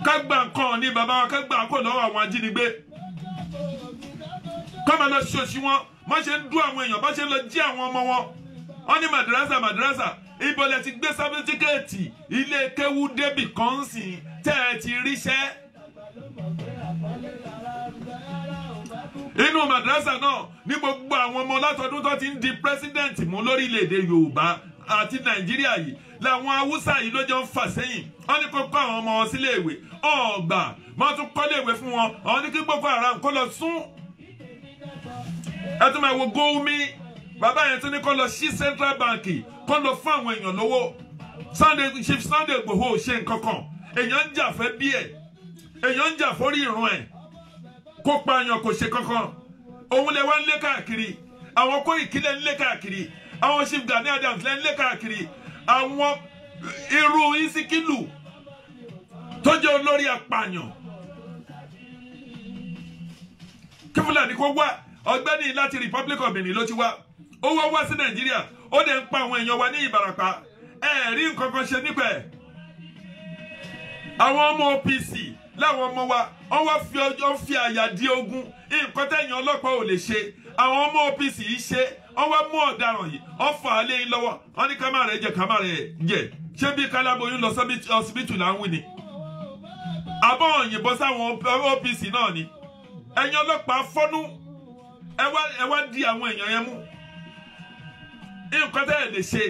Ká gbà nǹkan ní bàbá wa, ká gbà kó lọ́wọ́ àwọn ajínigbé. Kọ́ máa lọ ṣòṣì wọn. Má ṣe ń dú àwọn èèyàn, bá ṣe ń lọ jí àwọn ọmọ wọn. Wọ́n ní madrasa. Ìbọ̀lẹ̀ ti gbé sábẹ́tíkẹ́ẹ̀tì ilé kéwú débì kan sìn tẹ́ ẹ ti ríṣẹ́. Inú madrasa náà ní gbogbo àwọn ọmọ látọdún tó ti ń di president mú lórílẹ̀-èdè Yorùbá àti Nàìjíríà yìí làwọn Haúsá yìí ló jọ ń fà sẹ́yìn. Wọ́n ní kó kọ́ àwọn ọmọ wọn sílé ìwé ọ̀gbà wọ́n tún kọ́lé ìwé fún wọn. Wọ́n ní kí Boko Haram kó lọ sún. Ẹ tún máa wo Gowmi. Bàbá yẹn tún ní kó lọ sí Central Bank kó lọ fún àwọn èèyàn lówó. Chief Sunday Igboho ṣe nǹkan kan. Èèyàn ń jà fẹ́ bí ẹ̀. Èèyàn ń jà fórí ìrun ẹ̀. Kó pààyàn kò ṣe kankan. Òun lè wá ń lé káàkiri. Àwọn Koiki lè ń lé káàkiri. Àwọn Chief Gani Adams lè ń lé káàkiri. Àwọn irú Isikilu tó jẹ́ olórí apààyàn. Kí Fúlàní kó wá ọ̀gbẹ́ni láti Republic of Benin ló ti wá. Ó wá sí Nàìjíríà. Ó dẹ̀ ń pa àwọn èèyàn wa ní Ìbàràpá. Ẹ rí nǹkan kan ṣe nípa ẹ̀. Àwọn ọmọ OPC láwọn ọmọ wa wọ́n wá fi ọjọ́ fi àyà di ogun. Nǹkan tẹ̀yìn ọlọ́pàá ò lè ṣe. Àwọn ọmọ OPC yìí ṣe. Wọ́n wá mú ọ̀daràn yìí. Wọ́n fà á lé yín lọ́wọ́. Wọ́n ní kámá rẹ̀ jẹ. Ṣé bí kálábóyún lọ ọsibítù là ń wí ni? Àbọ̀ òyìnbó sáwọn OPC náà ni. Ẹ̀yin ọlọ́pàá fọ́nú. Ẹ wá di àwọn èèyàn yẹn mú. Nǹkan tẹ́ ẹ lè ṣe.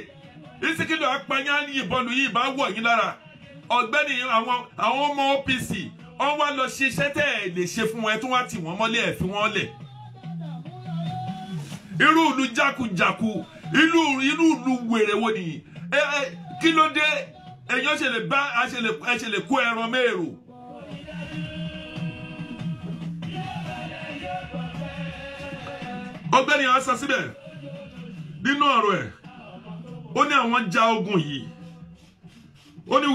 Isikilu apanyá yìnbọn lu yìí bá wọ̀ yín lára. Ọ̀gbẹ́ni àwọn ọmọ OPC wọ́n wá lọ ṣiṣẹ́ tẹ́ ẹ lè ṣe fún wọn ẹ tún wá tì wọ́n mọ́lẹ̀ ẹ fi wọ́n lẹ̀. Irú ìlú jákujàku irú ìlú wèrè wo nìyí. Kí ló dé èèyàn ṣe lè bá ẹ ṣe lè kó ẹran mẹ́rò. Ọ̀gbẹ́ni àwọn sọ síbẹ̀ nínú ọ̀rọ̀ ẹ̀ ó ní àwọn ja ogun yìí ó ní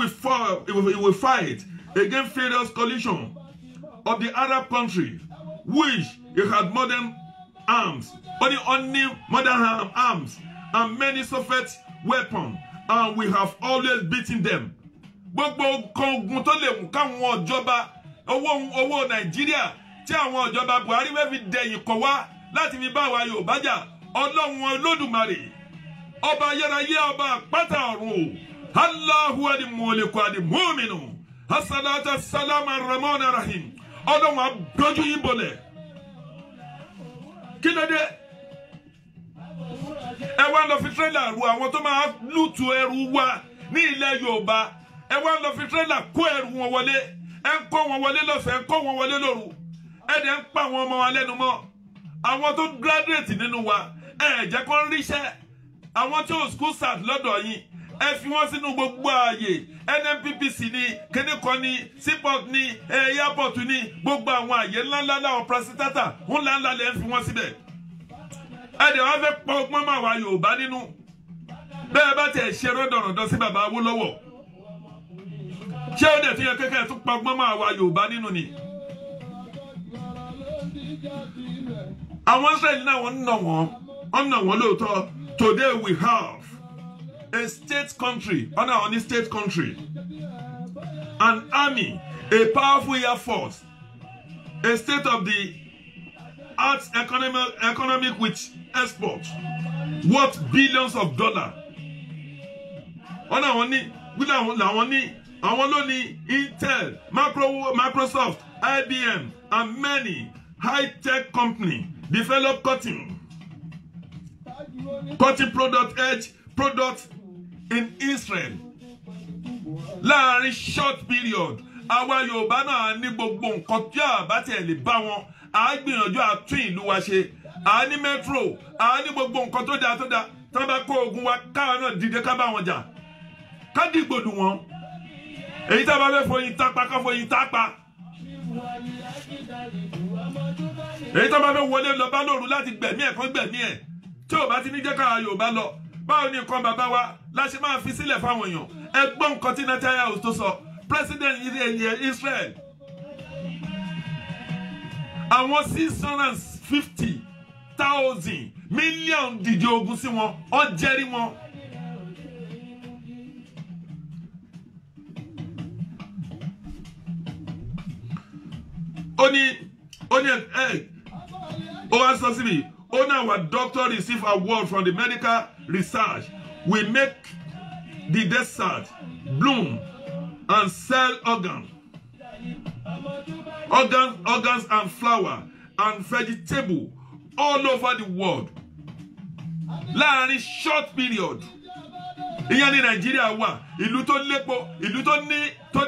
we fight against various coalition of the Arab country which it had modern arms only modern arms and many Soviet weapons and we have always beaten them. Gbogbo ogun tó lè mú káwọn ìjọba owó Nàìjíríà tí àwọn ìjọba Buhari wẹ́ fi dẹ̀yìn kọ̀ wá láti fi bá wa Yorùbá jà. Ọlọ́run Olódùmarè ọba ayérayé ọba àpáta ọ̀run o Allahu adi mọ̀lẹ́kọ̀ adi mọ́mìnú asalata salama ramona rahim Ọlọ́run á dojú yín bolẹ̀. Kí ló dé? Ẹ wá lọ fi trailer ru àwọn tó máa lùtù ẹrù wa ní ilẹ̀ Yorùbá. Ẹ wá lọ fi trailer kó ẹrù wọn wọlé. Ẹ ń kó wọn wọlé lọ́sẹ̀, ẹ ń kó wọn wọlé lóru. Ẹ dẹ̀ ń pa àwọn ọmọ wa lẹ́nu mọ́. Àwọn tó graduate nínú wa, ẹ jẹ́ kó ríṣẹ́. Àwọn tí ò school start lọ́dọ̀ yín, ẹ fi wọ́n sínú gbogbo ààyè. NNPPC ni, kíníkan ni, Seaport ni, airport ni, gbogbo àwọn ààyè ńláńlá láwọn prasitata, ńláńlá lẹ́ ń fi wọ́n síbẹ̀. Ẹ dẹ̀ wá fẹ́ pọ̀ ọgbọ́n máa wá Yorùbá nínú. Bẹ́ẹ̀ bá tiẹ̀ ṣe rọ́dọ̀rọ̀dọ̀ sí bàbá Awólọ́wọ̀. Ṣé ó dẹ̀ tún yẹ kékeré tún pọ̀ ọgbọ́n máa wá Yorùbá nínú ni? Àwọn Israẹli náà wọ́n nà wọ́n lóòótọ́. Today we have a state country, on a state country, an army, a powerful air force, a state of the art economic with export, worth billions of dollars. Àwọn ló ní Intel, Microsoft, IBM, and many high-tech companies develop cotton products in Israel. Láàrin short period, àwa Yorùbá náà ní gbogbo nǹkan tí a bá tiẹ̀ lè bá wọn. A gbìyànjú àtún ìlú wa ṣe. A ní metro, a ní gbogbo nǹkan tó dáa. Tán bá kó ogun wa káwa náà dìde ká bá wọn jà. Ká dìgbòdù wọn. Èyí tá a bá fẹ́ foyín tápa ká foyín tápa. Èyí tá a bá fẹ́ wọlé lọ bá lóru láti gbẹ̀mí ẹ̀ kán gbẹ̀mí ẹ̀. Tí ò bá ti ní jẹ́ ká Yorùbá lọ. Báwo ni nǹkan bàbá wa la ṣe máa fi sílẹ̀ fáwọn èèyàn? Ẹ gbọ́ nǹkan tí Netanyahu tó sọ. President Israel. Àwọn 650,000 million dìde ogun sí wọn. Ó jẹ́rí wọn. Our doctor receive award from the medical research. We make the desert bloom and sell organs and flower and vegetable all over the world. Láàrin short period. Ìyẹn ní Nàìjíríà wà, ìlú tó lépo, ìlú tó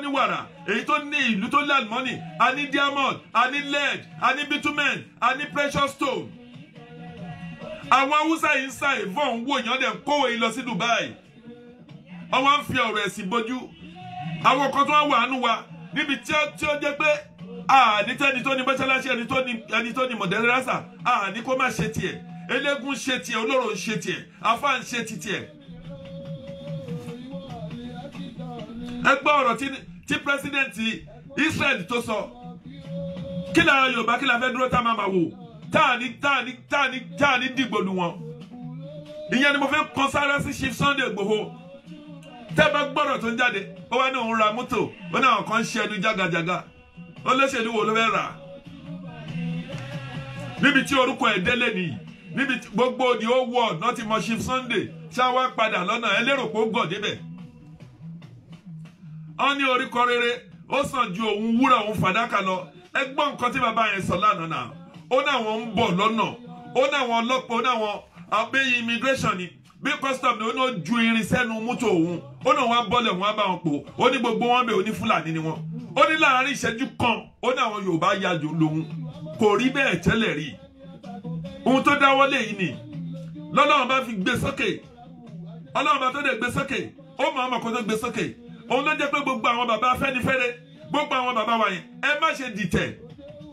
ní wàrà, èyí tó ní ìlú tó ní àlùmọ́nì, a ní diamond, a ní lead, a ní bitumen, a ní precious stone. Àwọn Hausa yìí ń sá ìvọ́n wò yàn dẹ̀ kówó yìí lọ sí Dubai. Àwọn ń fi ọ̀rọ̀ ẹ̀sìn bojú. Àwọn kan tó wà nù wa níbi tí ó jẹ́ pé ní tẹ́ni tó ní mọ́ṣáláṣí ẹni tó ní mọ̀dẹ́rẹ́sà ní kó má ṣe tiẹ̀. Eléégún ṣe tiẹ̀, olóró ń ṣe tiẹ̀, afá ń ṣe ti tiẹ̀. Ẹ gbọ́ ọ̀rọ̀ tí president Israel tó sọ. Kí la Yorùbá kí la fẹ́ dúró tá máa wò? Táà ní dìgbòlù wọn. Ìyẹn ni mo fẹ́ kàn sára sí Chief Sunday Igboho. Tẹ́ bá gbọ́rọ̀ tó ń jáde, ó wá ní òun ra mọ́tò, ó ní àwọn kan ń ṣe ẹnu jágajàga. Olóṣèlú wo ló fẹ́ rà? Níbi tí orúkọ ẹ̀ délé nìyí, níbi gbogbo the whole world náà ti mọ Chief Sunday, ṣá wá padà lọ́nà ẹlẹ́rò pé ó gọ̀ débẹ̀. Ó ní orúkọ rere, ó sàn ju òun wúrà òun fàdákà lọ. Ẹ gbọ́ nǹkan tí bàbá yẹn sọ lánàá náà. Ó ní àwọn ń bọ̀ lọ́nà, ó ní àwọn ọlọ́pàá, ó ní àwọn àbẹ́yìn immigration ni bí custom ni ó ní ó ju irin sẹ́nu mọ́tò òun, ó ní wọ́n bọ́lẹ̀ wọ́n bá wọn pò, ó ní gbogbo wọn bẹ̀ ó ní Fúlàní ni wọn, ó ní láàárín ìṣẹ́jú kan ó ní àwọn Yorùbá yájò lòun, kò rí bẹ́ẹ̀ tẹ́lẹ̀ rí. Ohun tó dáwọ́lé yìí ni lọ́lọ́run bá fi gbé sókè, Ọlọ́run bá tó dé gbé sókè, ó mọ̀ ọmọ kan tó gbé sókè. Òun ló jẹ́ pé gbogbo àwọn bàbá Afẹ́nifẹ́re, gbogbo àwọn bàbá wa yẹn, ẹ má ṣe dìtẹ̀,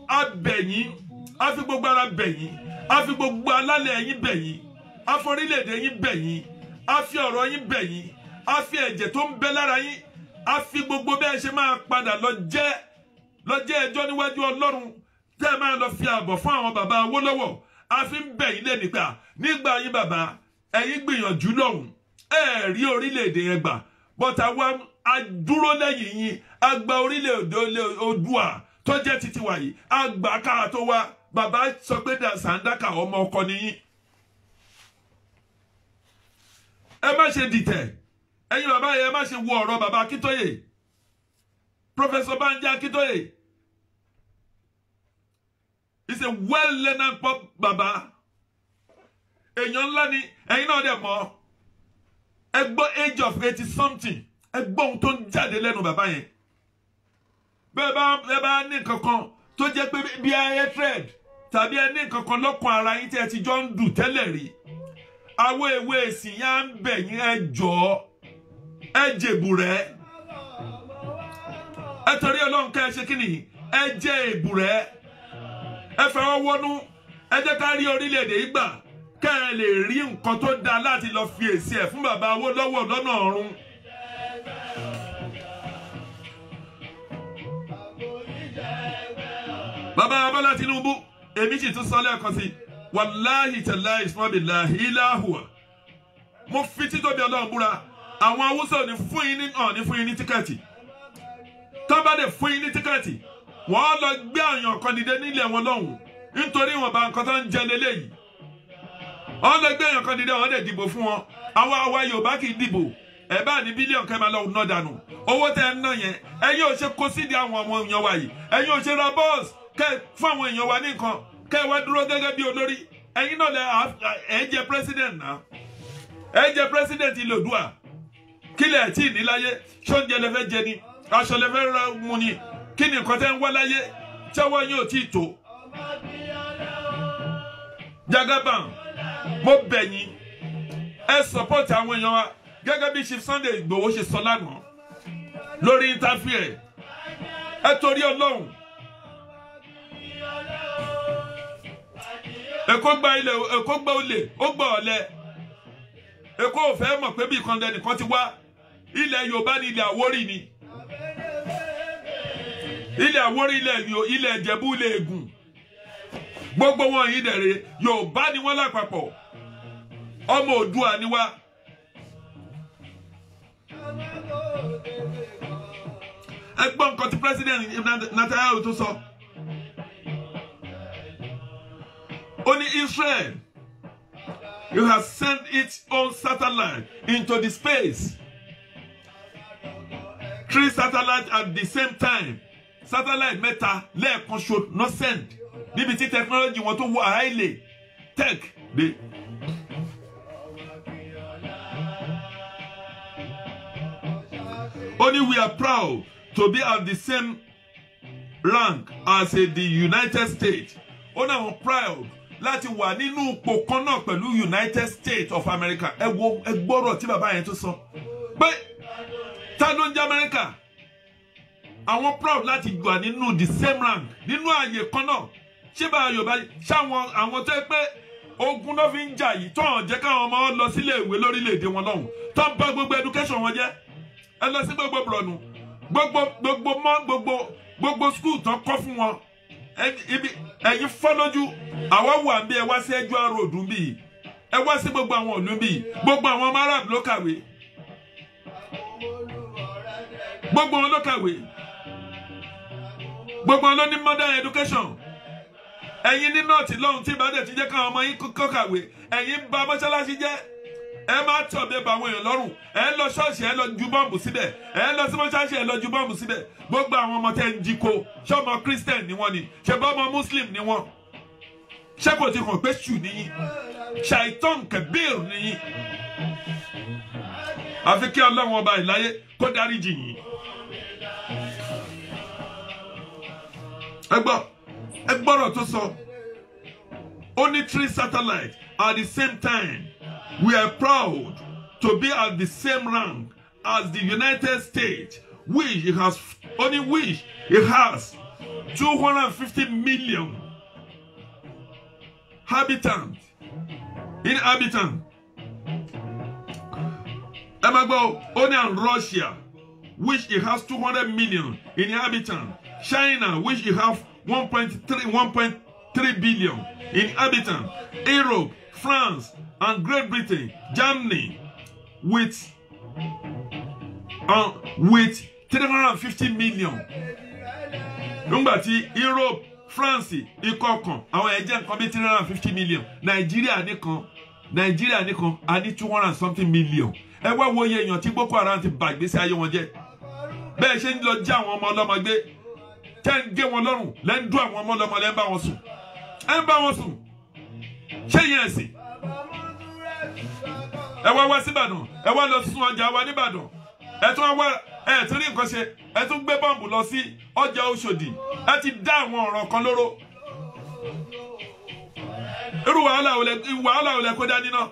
a bẹ̀ yín, a fi gbogbo ara bẹ̀ yín, a fi gbogbo alálẹ̀ yín bẹ̀ yín, a fi orílẹ̀-èdè yín bẹ̀ yín, a fi ọ̀rọ̀ yín bẹ̀ yín, a fi ẹ̀jẹ̀ tó ń bẹ lára yín, a fi gbogbo bẹ́ẹ̀ ṣe máa padà lọ jẹ́ ẹjọ́ níwájú Ọlọ́run tẹ́ ẹ máa lọ fi ààbọ̀ fún àwọn bàbá Awólọ́wọ̀. A fi ń bẹ̀ yín lé nípa nígbà yín bàbá ẹ̀yin gbìyànjú lọ́hùn ẹ rí orílẹ̀-èdè yẹn gbà, bọ́tà wa a dúró lẹ́yìn yín, a gba orílẹ̀-èdè Oòduà tó jẹ́ títí wa yìí, a gbà káà tó wá. Bàbá sọ pé Sàǹdákà ọmọ ọkọ nìyí. Ẹ má ṣe dìtẹ̀, ẹ̀yin bàbá yẹn ẹ má ṣe wo ọ̀rọ̀ bàbá Akíntóyè, Professor Banji Akíntóyè. is a well-learned baba. Èèyàn ńlá ni, ẹ̀yin náà dẹ̀ mọ̀. Ẹ gbọ́ age of 80 something. Ẹ gbọ́ ohun tó ń jáde lẹ́nu bàbá yẹn. Bẹ́ẹ̀ bá ní kankan tó jẹ́ pé bí hatred tàbí ẹ ní kankan lọ́kàn ara yín tí ẹ ti jọ ń dù tẹ́lẹ̀ rí. Àwọn èwe èsì yá ń bẹ̀ yín ẹ jọ̀ọ́. Ẹ jèbù rẹ̀. Ẹ torí Ọlọ́run ká ẹ ṣe kíni? Ẹ jẹ́ èbù rẹ̀. Ẹ fẹ́ wọnú. Ẹ jẹ́ ká rí orílẹ̀-èdè yìí gbà. Kẹ́ ẹ lè rí nǹkan tó dáa láti lọ fi èsì ẹ̀ fún bàbá Awólọ́wọ̀ lọ́nà ọ̀run. Bàbá Bọ́lá Tinubu, èmi sì tún sọ lẹ́ẹ̀kan sí, wàláhì tàláhì ìsúnmọ́bìláhì ìláhùwà. Mo fi títóbi Ọlọ́run búra, àwọn Haúsá ò ní fún yín ní tíkẹ́ẹ̀tì. Tó bá dẹ̀ fún yín ní tíkẹ́ẹ̀tì, wọ́n lọ gbé àyàn kan dìde nílẹ̀ wọn lọ́hùn nítorí wọn bá nǹkan tó ń jẹ lélẹ́yìí. Wọ́n lọ gbé àyàn kan dìde, wọ́n dẹ̀ dìbò fún wọn. Àwa Yorùbá kì í dìbò. Ẹ bá ní bílíọ̀nù kẹ́ máa lọ ná dànù. Owó tẹ́ ń ná yẹn, ẹ̀yin ò ṣe kó sídìí àwọn ọmọ èèyàn wa yìí. Ẹ̀yin ò ṣe ra bọ́ọ̀sì kẹ́ fún àwọn èèyàn wa ní nǹkan. Kẹ́ wá dúró gẹ́gẹ́ bí olórí. Ẹ̀yin náà ẹ jẹ́ president náà. Ẹ jẹ́ president ilẹ̀ Oòduà. Kílẹ̀ tí ì ní láyé, ṣóúnjẹ lẹ fẹ́ jẹ ni, aṣọ lẹ fẹ́ ra mu ni, kí ni nǹkan tẹ́ ń wá láyé, ṣẹ́wọ́ yín ò tí ì tó. Jagaban, mo bẹ̀ yín, ẹ support àwọn èèyàn wa gẹ́gẹ́ bí Chief Sunday Igboho ṣe sọ lánàá lórí interview ẹ̀. Ẹ torí Ọlọ́run. Èkó gba ilẹ̀, Èkó gba olè, ó gba ọ̀lẹ. Èkó ò fẹ́ mọ̀ pé bí ìkànnì ẹnìkan ti wá. Ilẹ̀ Yorùbá ni ilẹ̀ Àwórì ni. Ilẹ̀ Àwórì ilẹ̀ Ìjẹ̀bú ilẹ̀ Ègùn. Gbogbo wọn yìí dẹ̀rẹ̀ Yorùbá ni wọ́n lápapọ̀. Ọmọ Oòduà ni wá. Ẹ gbọ́ nǹkan tí President Netanyahu tó sọ. Ó ní Israel, you have sent its own satellite into the space. 3 satellites at the same time. Satellite mẹ́ta lẹ́ẹ̀kan ṣo no send. Níbi tí technology wọn tó wọ highly tech dé. Only we are proud to be at the same rank as the United States. Only we are proud láti wà nínú ipò kan náà pẹ̀lú United States of America. Ẹ gbọ́rọ̀ tí bàbá yẹn tó sọ. Pé ta ló ń jẹ́ America? Àwọn proud láti wà nínú the same rank. Nínú ààyè kan náà. Ṣé bá Yorùbá ṣáwọn àwọn tó pé ogun ló fi ń jà yìí tó hàn jẹ́ káwọn ọmọ lọ sílé ìwé lórílẹ̀-èdè wọn lọ́hùn. Tó ń bá gbogbo education wọn jẹ́. Ẹ lọ sí gbogbo brọ̀nù. Gbogbo school tó kọ́ fún wọn. Ẹ̀yin fọ́ lójú. Àwọn wà ń bí ẹ wá sí ẹjọ́ àròdùn bí. Ẹ wá sí gbogbo àwọn ìlú bí. Gbogbo àwọn ọmọ Arab ló kàwé. Gbogbo wọn ló kàwé. Gbogbo wọn ló ní modern education. Ẹ̀yin ní nọ́ọ̀tì lọ́hùn tí ìbádẹ́ ti jẹ́ káwọn ọmọ yín kọ́ kàwé. Ẹ̀yin bà mọ́ṣáláṣí jẹ́. Ẹ máa tọ̀ bẹ́ẹ̀ bá àwọn èèyàn lọ́rùn. Ẹ lọ ṣọ́ọ̀ṣì ẹ lọ ju bọ́ọ̀mù síbẹ̀. Ẹ lọ sí mọ́ṣáláṣí ẹ lọ ju bọ́ọ̀mù síbẹ̀. Gbogbo àwọn ọmọ tẹ́ ń jí ko. Ṣé ọmọ Christian ni wọ́n ni? Ṣé bá ọmọ Muslim ni wọ́n? Ṣé kò ti hàn pé ṣù níyìn? Ṣàìtàn kẹbíìr níyìn. Àfi kí Ọlọ́run ọba ìláyé kó dáríjì yín. Ẹ gbọ́rọ̀ tó sọ. Only 3 satellites at the same time. We are proud to be at the same rank as the United States, which it has 250 million inhabitants. Only in Russia, which it has 200 million inhabitants. China, which it has 1.3 billion inhabitants. Europe, France, and Great Britain, Germany, with 350 million. Nígbà tí Europe, France, ìkọ̀ọ̀kan, àwọn ẹ̀jẹ̀ nǹkan bí 350 million. Nigeria nìkan, a ní 200 and something million. Ẹ wá wo iye èèyàn tí Boko Haram ti bà ìgbésí ayé wọn jẹ́. Bẹ́ẹ̀ ṣe ń lọ já àwọn ọmọ ọlọ́mọ gbé. Tẹ́ ń gé wọn lọ́rùn, lẹ́ ń dún àwọn ọmọ ọlọ́mọ lẹ́ ń bá wọn sùn. ẹ ń bá wọn sùn ṣé yẹn ẹ̀sìn ẹ wá sí Ìbàdàn ẹ wá lọ sún ọjà wa ní Ìbàdàn ẹ tún wá ẹ tún rí nǹkan ṣe ẹ tún gbé bọ́ǹbù lọ sí ọjà Òṣòdì ẹ ti dá àwọn ọ̀ràn kan lóró irú wàhálà ò lẹ kó dání náà.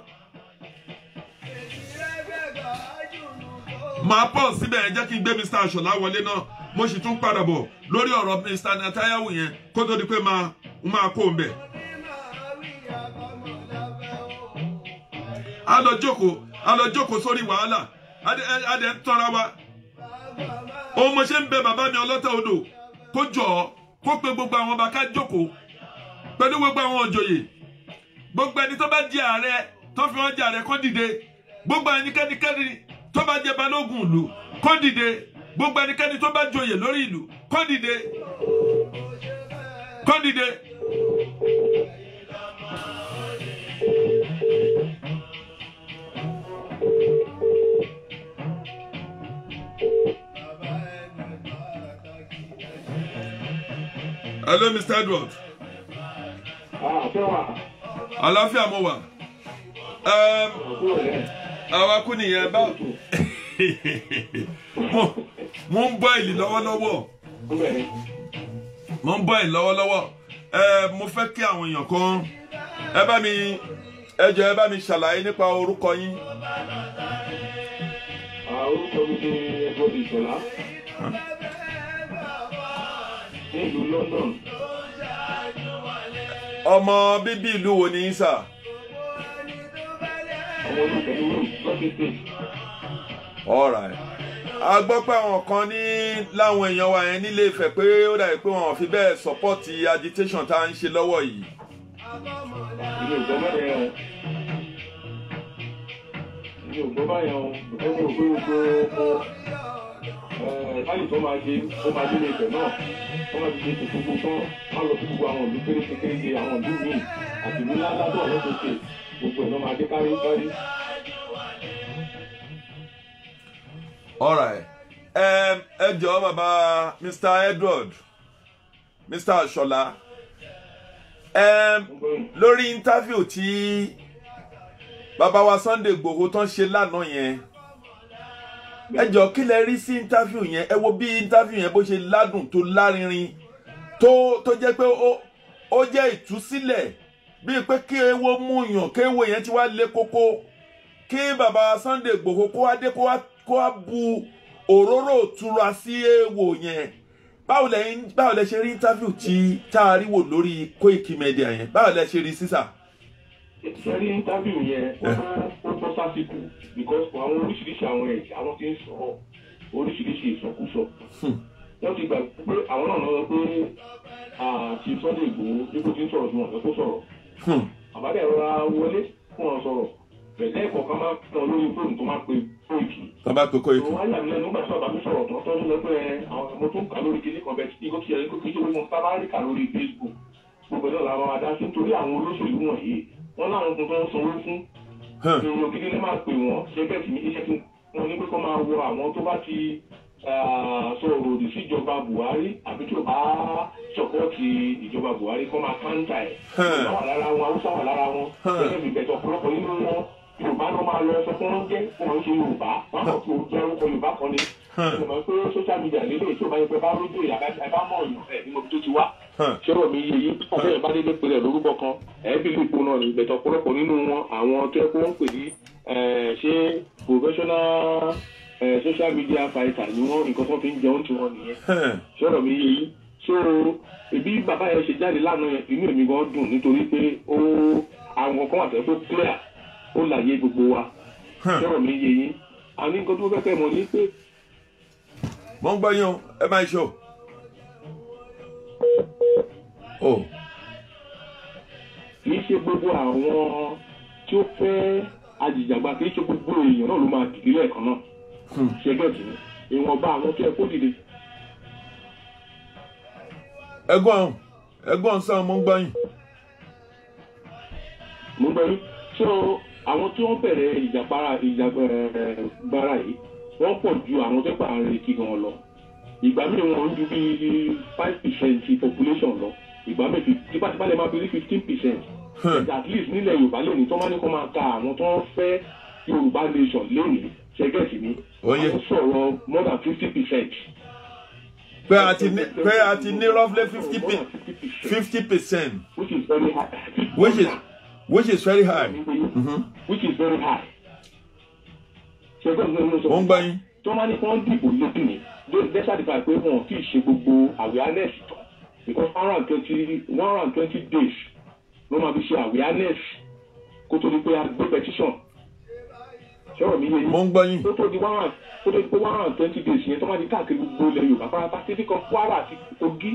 màá pọ̀ síbẹ̀ ẹ jẹ́ kí n gbé Mr. Àṣọlá wọlé náà mo sì tún padà bọ̀ lórí ọ̀rọ̀ Mr. Netanyahu yẹn kó tó di pé máa kó ń bẹ̀. a lọ jókòó sórí wàhálà adẹ ń tọ́ra wa òun mo ṣe ń bẹ bàbá mi ọlọ́tẹ̀ odò kó jọ ọ́ kó pe gbogbo àwọn ọba ká jókòó pẹ̀lú gbogbo àwọn òjòyè gbogbo ẹni tó bá di ààrẹ tó fi wọ́n di ààrẹ kó dìde gbogbo ẹnikẹ́ni tó bá jẹ balógun ìlú kó dìde gbogbo ẹnikẹ́ni tó bá joyè lórí ìlú kó dìde kó dìde. Hello, Mr. Edward. Àlàáfíà mo wà. Àwa kú nìyẹn bá. Mo ń bọ́ ìlì lọ́wọ́lọ́wọ́. Mo fẹ́ kí àwọn èèyàn kan ẹ jọ̀ọ́ ẹ bá mi ṣàlàyé nípa orúkọ yín. Orúkọ mi ni Edward Ìṣọ̀lá. Nílùú London. Ọmọ bíbí ìlú wo ni yín sà? Ọmọ olùkẹ́ni lọ́sí state. All right. A gbọ́ pé àwọn kan ní láwọn èèyàn wa yẹn nílé Ifẹ̀ pé ó dàbí pé wọn ò fi bẹ́ẹ̀ sọ́pọ́ọ̀tì agitation tá à ń ṣe lọ́wọ́ yìí. Ilé ìgbọ́ mẹ́rin ẹ̀ ilé ìgbọ́ báyẹn o ẹgbẹ́ òkú gbogbo láyé tó máa ṣe ó máa délé Ifẹ̀ náà wọ́n máa ti ṣe tuntun tán wọ́n lọ sí gbogbo àwọn ìlú kéréje àwọn ìlú míì àti ìlú ńlá tó àwọn tó ṣe gbogbo ẹ̀ náà máa dé kárí. All right. Ẹ jọ̀ọ́ bàbá Mr. Edward, Mr. Àṣọlá. Lórí interview tí bàbá wa Sunday Igboho tán ṣe lánàá yẹn. Ẹ jọ̀ọ́ kí lẹ rí sí interview yẹn? Ẹ wo bí interview yẹn bó ṣe ládùn tó lárinrin tó jẹ́ pé ó jẹ́ ìtúsílẹ̀ bíi pé kí ewo mú yàn kí ewo yẹn ti wá lé kókó kí bàbá Sunday Igboho kó wá dé kó wá bu òróró òtura sí ewo yẹn. Báwo lẹ ṣe rí interview tí tá a rí wò lórí Koiki Media yẹn? Báwo lẹ ṣe rí sísà? Ṣé rí interview yẹn ó tọ́ sásìkò because àwọn oríṣiríṣi àwọn ẹ̀jẹ̀ àwọn tí ń sọ oríṣiríṣi ìsọkúsọ. Wọ́n ti gbà pé àwọn náà lọ pé àti Sunday Igboho dípò tí ń sọ̀rọ̀ tí wọ́n fẹ́ kó sọ̀rọ̀. Àbádẹ́ rọra wọlé fún wọn sọ̀rọ̀. Bẹ̀rẹ̀ ẹ̀kọ́ kan máa tán lórí fóònù tó máa pe Koiki. Tó bá pe Koiki. Wọ́n á yà mí lẹ́nu nígbà tí bàbá mi sọ̀rọ̀ tó tọ́jú lọ pé àwọn ọmọ tó ń kà lórí kinní kan bẹ́ẹ̀ tí kò kí ẹ̀rí kò kí ṣe wọ́n sábà rí kà lórí Facebook. Gbogbo náà làwọn máa dá sí nítorí àwọn olóṣèlú wọ̀nyí. Wọ́n láwọn kan tó ń sanwó fún. Èèyàn gidi lè máa pè wọ́n ṣe bẹ́ẹ̀ sì ní iṣẹ́ tí wọ́n ní pé kó máa wọ àwọn tó bá ti sọ̀rọ̀ òdì sí ìjọba Buhari àbí tí ò bá sọ̀pọ̀tì ìjọba Buhari kó máa káńtà ẹ̀. Ìjọba wà lára wọn, Haúsá wà lára wọn. Gẹ́gẹ́ bí bẹ̀tọ̀ ọ̀pọ̀lọpọ̀ nínú wọn Yorùbá ló máa lọ sọ fún wọn jẹ́ wọn ń ṣe Yorùbá wọn kò tó jẹ́ orúkọ Yorùbá kan ni. Ìmọ̀ pé social media lélẹ̀ tí ò bá yẹ pé bá rójú ìyàbá mọ̀ ọ̀yàn ní mo tó ti wá. Ṣọ́rọ̀ mi yé yí ọ̀fẹ́ yẹn bá dédé pé rẹ̀ lórúkọ kan ẹ̀ẹ́bí lè po náà ní ìbẹ̀tọ̀ ọ̀pọ̀lọpọ̀ nínú wọn àwọn tó yẹ kó wọ́n pè ní ṣé professional social media fighter ni wọ́n nǹkan tó fi ń jẹun tí wọ́n nìyẹn. Ṣọ́rọ̀ mi yé yí so ibi bàbá yẹn ṣe jáde lánàá inú èmi gan dùn nítorí pé àwọn kan àtẹ̀ tó clear ó láyé gbogbo wa. Ṣọ́rọ̀ mi yé yí àní nǹkan tó fẹ́ kẹ́ mọ̀ ní pé. Mo ń gbọ́ yín o ẹ máa ṣó. Kì í ṣe gbogbo àwọn tí ó fẹ́ ajìjàgbá kì í ṣe gbogbo èèyàn náà ló máa dìde lẹ́ẹ̀kan náà. Ṣẹ́gẹ̀tì ni ìwọ̀nba àwọn tó yẹ kó dìde. Ẹ̀gbọ́n sọ mo ń gbọ́ yín. Mo ń gbọ́ yín. So àwọn tí wọ́n bẹ̀rẹ̀ ìjàgbára yìí wọ́n pọ̀ ju àwọn tó pa àárín retí gan lọ. Ìgbà míì wọ́n ń ju bí 5% population lọ ìgbà mẹ́fì tipátipá lè máa fi rí 15%. At least nílẹ̀ Yorùbá lónìí tó máa ní kó máa ka àwọn tó ń fẹ́ Yorùbá nation lónìí ṣẹ́gẹ̀sì ni wọ́n sọ̀rọ̀ more than 50%. pé a ti ní roughly 50%. which is very high. which is very high. which is very high. ṣẹ́gẹ̀sì ló ń sọ. wọ́n gbọ́ yín. tó máa ní kí wọ́n dìbò lónìí dẹ́sàdìfà pé wọn kì í ṣe gbogbo awareness tán because 120 days ló máa fi ṣe awareness kó tó di pé a gbé petition. sọ̀rọ̀ mi yé yín. mo ń gbọ́ yín. kó tó di 120 days yẹn tó máa di káàkiri gbogbo ilẹ̀ Yorùbá pátá títí kan Kwara àti Kogi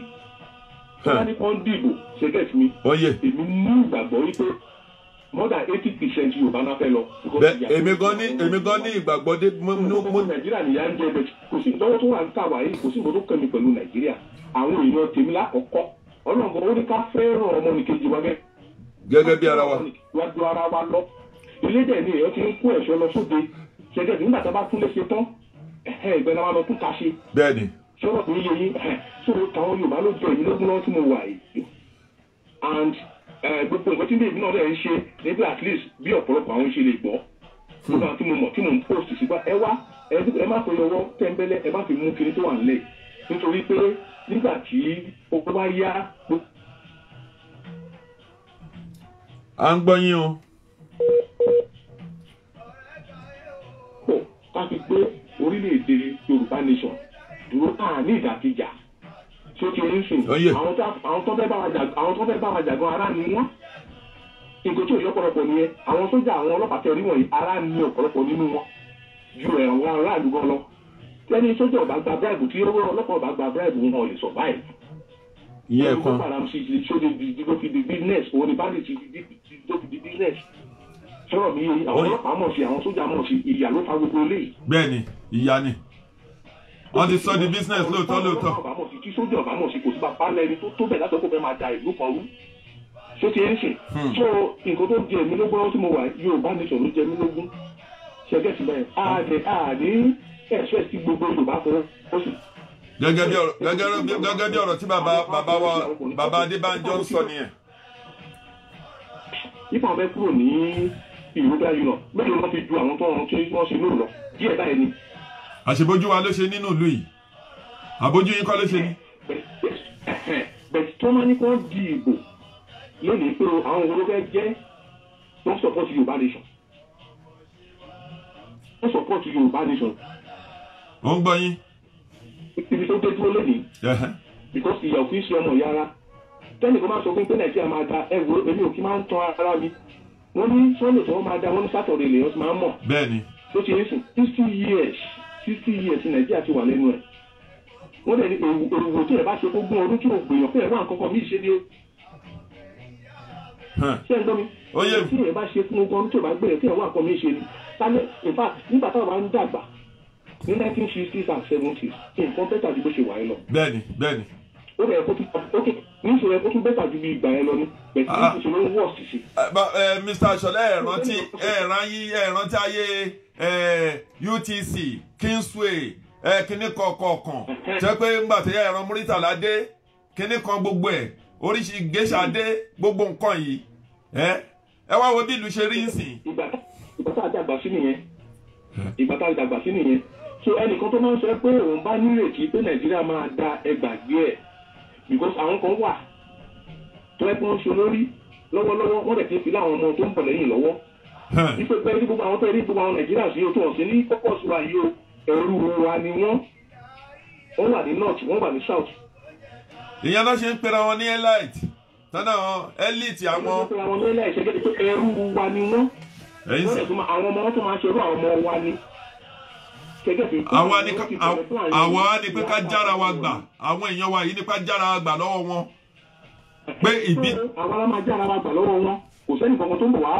tó máa ní kí wọ́n dìbò ṣẹ́gẹ̀t mi. èmi ní ìgbàgbọ́ wípé more than 80% Yorùbá náà fẹ́ lọ. èmi gan ní ìgbàgbọ́ dé. Nàìjíríà nìyà ń jẹ bẹ́ẹ̀ kò sí ìdánwò tó wà ń kà wáyé kò sí ìbò tó kẹ́mi pẹ̀lú Nàìjíríà àwọn èèyàn tèmi lákọ̀ọ́kọ́ ọlọ́run ó ní ká fẹ́ràn ọmọnìkejì wa gẹ́gẹ́ bí ara wa. wá ju ara wa lọ ilé dẹ̀ ni èèyàn ti ń kó ẹ̀ṣọ́ lọ sóde ṣẹ́gẹ́ nígbà tá a bá tún lè ṣe tán ìgbẹ́ náà wá lọ tún ká ṣe. bẹ́ẹ̀ni. sọ́dọ̀ tó yẹ yín sọ̀rọ̀ táwọn Yorùbá ló jẹ́ èmi lógún lọ́wọ́ tí mo wà yìí and gbogbo nǹkan tí bèbí náà lè ń ṣe níbi at least bí ọ̀pọ̀lọpọ̀ àwọn ṣe lè gbọ́ nígbà tí mo mọ̀ tí mo ń post sígbà ẹ wá ẹ má fi ọwọ́ tẹ́ńbẹ́lẹ́ ẹ má fi mú kiri tó wà nílẹ̀ nítorí pé nígbà tí owó bá yá. à ń gbọ́ yín o. pọ̀ ká fi gbé orílẹ̀-èdè Yorùbá nation dúró ní ìdàkejì tí ó ti ń sìn àwọn tó fẹ́ bá wa jàgbọ́n ara ni wọ́n nǹkan tí ò yọ ọ̀pọ̀lọpọ̀ nìyẹn àwọn sójà àwọn ọlọ́pàá tẹ̀rí wọ̀nyí ara ni ọ̀pọ̀lọpọ̀ nínú wọn ju àwọn aráàlú gan lọ tẹ́ni sójà ọ̀bá gba bíráìbù tí ọlọ́pàá ọ̀bá gba bíráìbù wọn ò lè survive. ìyẹn kan ṣóde dídó fi di business òun ni báńdì ti dídó fi di business sọ̀rọ̀ mi àwọn ọlọ́pàá mọ̀ sí àwọn sójà mọ̀ sí ìyà ló fa gbogbo eléyìí. bẹ́ẹ̀ni ìyà ni wọ́n ti sọ di business lóòótọ́. tí sójà ọ̀bá mọ̀ sí kò sí bàbá lẹ́ni tó bẹ̀ láti ọkọ̀ fẹ́ máa da ìlú kan rú ṣé ti ń sìn. so nǹkan tó jẹ mí lógún tí mo wà Yorùbá nation ló jẹ mí lógún ṣẹgẹ́ sí bẹ́ẹ̀ àní ẹ̀ṣọ́ sí gbogbo Yorùbá fún ó sì. gẹ́gẹ́ bí ọ̀rọ̀ tí bàbá Adébánjọ ń sọ nìyẹn. nípa ọ̀bẹ kúrò ní European Union mélòó ló fi ju àwọn tó ń tí wọ́n ṣe lóòrọ̀ díẹ̀ báyìí ni. àṣebójú wa ló ṣe nínú ìlú yìí àbójú yín kọ́ ló ṣe ní. bẹ̀ẹ̀ tó máa ní kó di ìbò lónìí pé àwọn olóògbé jẹ́ wọ́n support Yorùbá nation wọ́n support Yorùbá nation. ó ń gbọ́ yín. ibi tó dé dúró lónìí because ìyà òfin ṣe ọmọ ìyá ara tẹ́lẹ̀ kan máa sọ fún pé Nàìjíríà máa da ẹ̀wọ̀ èmi ò kí máa ń tan ara mi wọ́n ní Sunday tí wọ́n máa da wọ́n ní Saturday lèyàn ti máa ń mọ̀. bẹ́ẹ̀ni. tó ti ń sìn 60 years Nàìjíríà ti wà lẹ́nu ẹ̀ wọ́n dẹ̀ ní èrò tí ẹ̀ bá ṣe kó gún ọdún tí ò gbìyànjú pé ẹ̀ wá nǹkan kan mí ṣe ní ṣé ń gbọ́ mi. tí ẹ bá ṣe fún ogun tó bá gbé tí ẹ wà kọ́ mi ṣe ni tálẹ̀ in fact nígbà táwọn bá ń dàgbà ní 1960s and 70s nǹkan bẹ́tà ju bó ṣe wà yẹn lọ. bẹ́ẹ̀ni. ó bẹ̀rẹ̀ kó tún níṣẹ́ yẹn kó tún bẹ́tà ju bí ìgbà yẹn lọ ní bẹ̀tí níṣẹ́ ló ń wọ̀ sí. Mr. Aṣọlá ẹ̀rántí ayé UTC Kingsway kíní kọ̀ọ̀kan jẹ́ pé ńgbà tó yẹ ẹ̀rọ Muritala dé kíní kan gbogbo ẹ̀ oríṣi géṣà dé gbogbo nǹkan yìí ẹ wá wo bí ìlú ṣe rí nsìn. ìgbà tá a dàgbà sí nìyẹn so ẹnìkan tó máa ń sọ pé òun bá nírètí pé Nàìjíríà máa da ẹgbàgbé ẹ̀ because àwọn kan wà tó ẹ pé wọ́n ṣe lórí lọ́wọ́lọ́wọ́ wọ́n dẹ̀ ti fi láwọn ọmọ tó ń bọ̀ lẹ́yìn lọ́wọ́ wípé pé ní gbogbo àwọn tó rí gbogbo àwọn Nàìjíríà sí tó wọ́n sí ní kọ́kọ́ sí wa yìí o ẹrú wa ni wọ́n wà ní north wọ́n wà ní south. ìyẹn náà ṣe ń pera wọn ní elite tọ́nà elite àwọn. wọ́n ń pera wọn ní elite ṣẹ́gẹ́ pé ẹrú wa ni wọ́n. ẹ̀yin sẹ́. àwọn ọmọ wọn tó máa ń ṣerú àwọn ọmọ wa ni. àwa ni pé ká jára wa gbà àwọn èèyàn wa yìí ni ká jára wa gbà lọ́wọ́ wọn. pé ìbí. àwa la máa jára wa gbà lọ́wọ́ wọn kò sẹ́ni kankan tó ń bọ̀ wá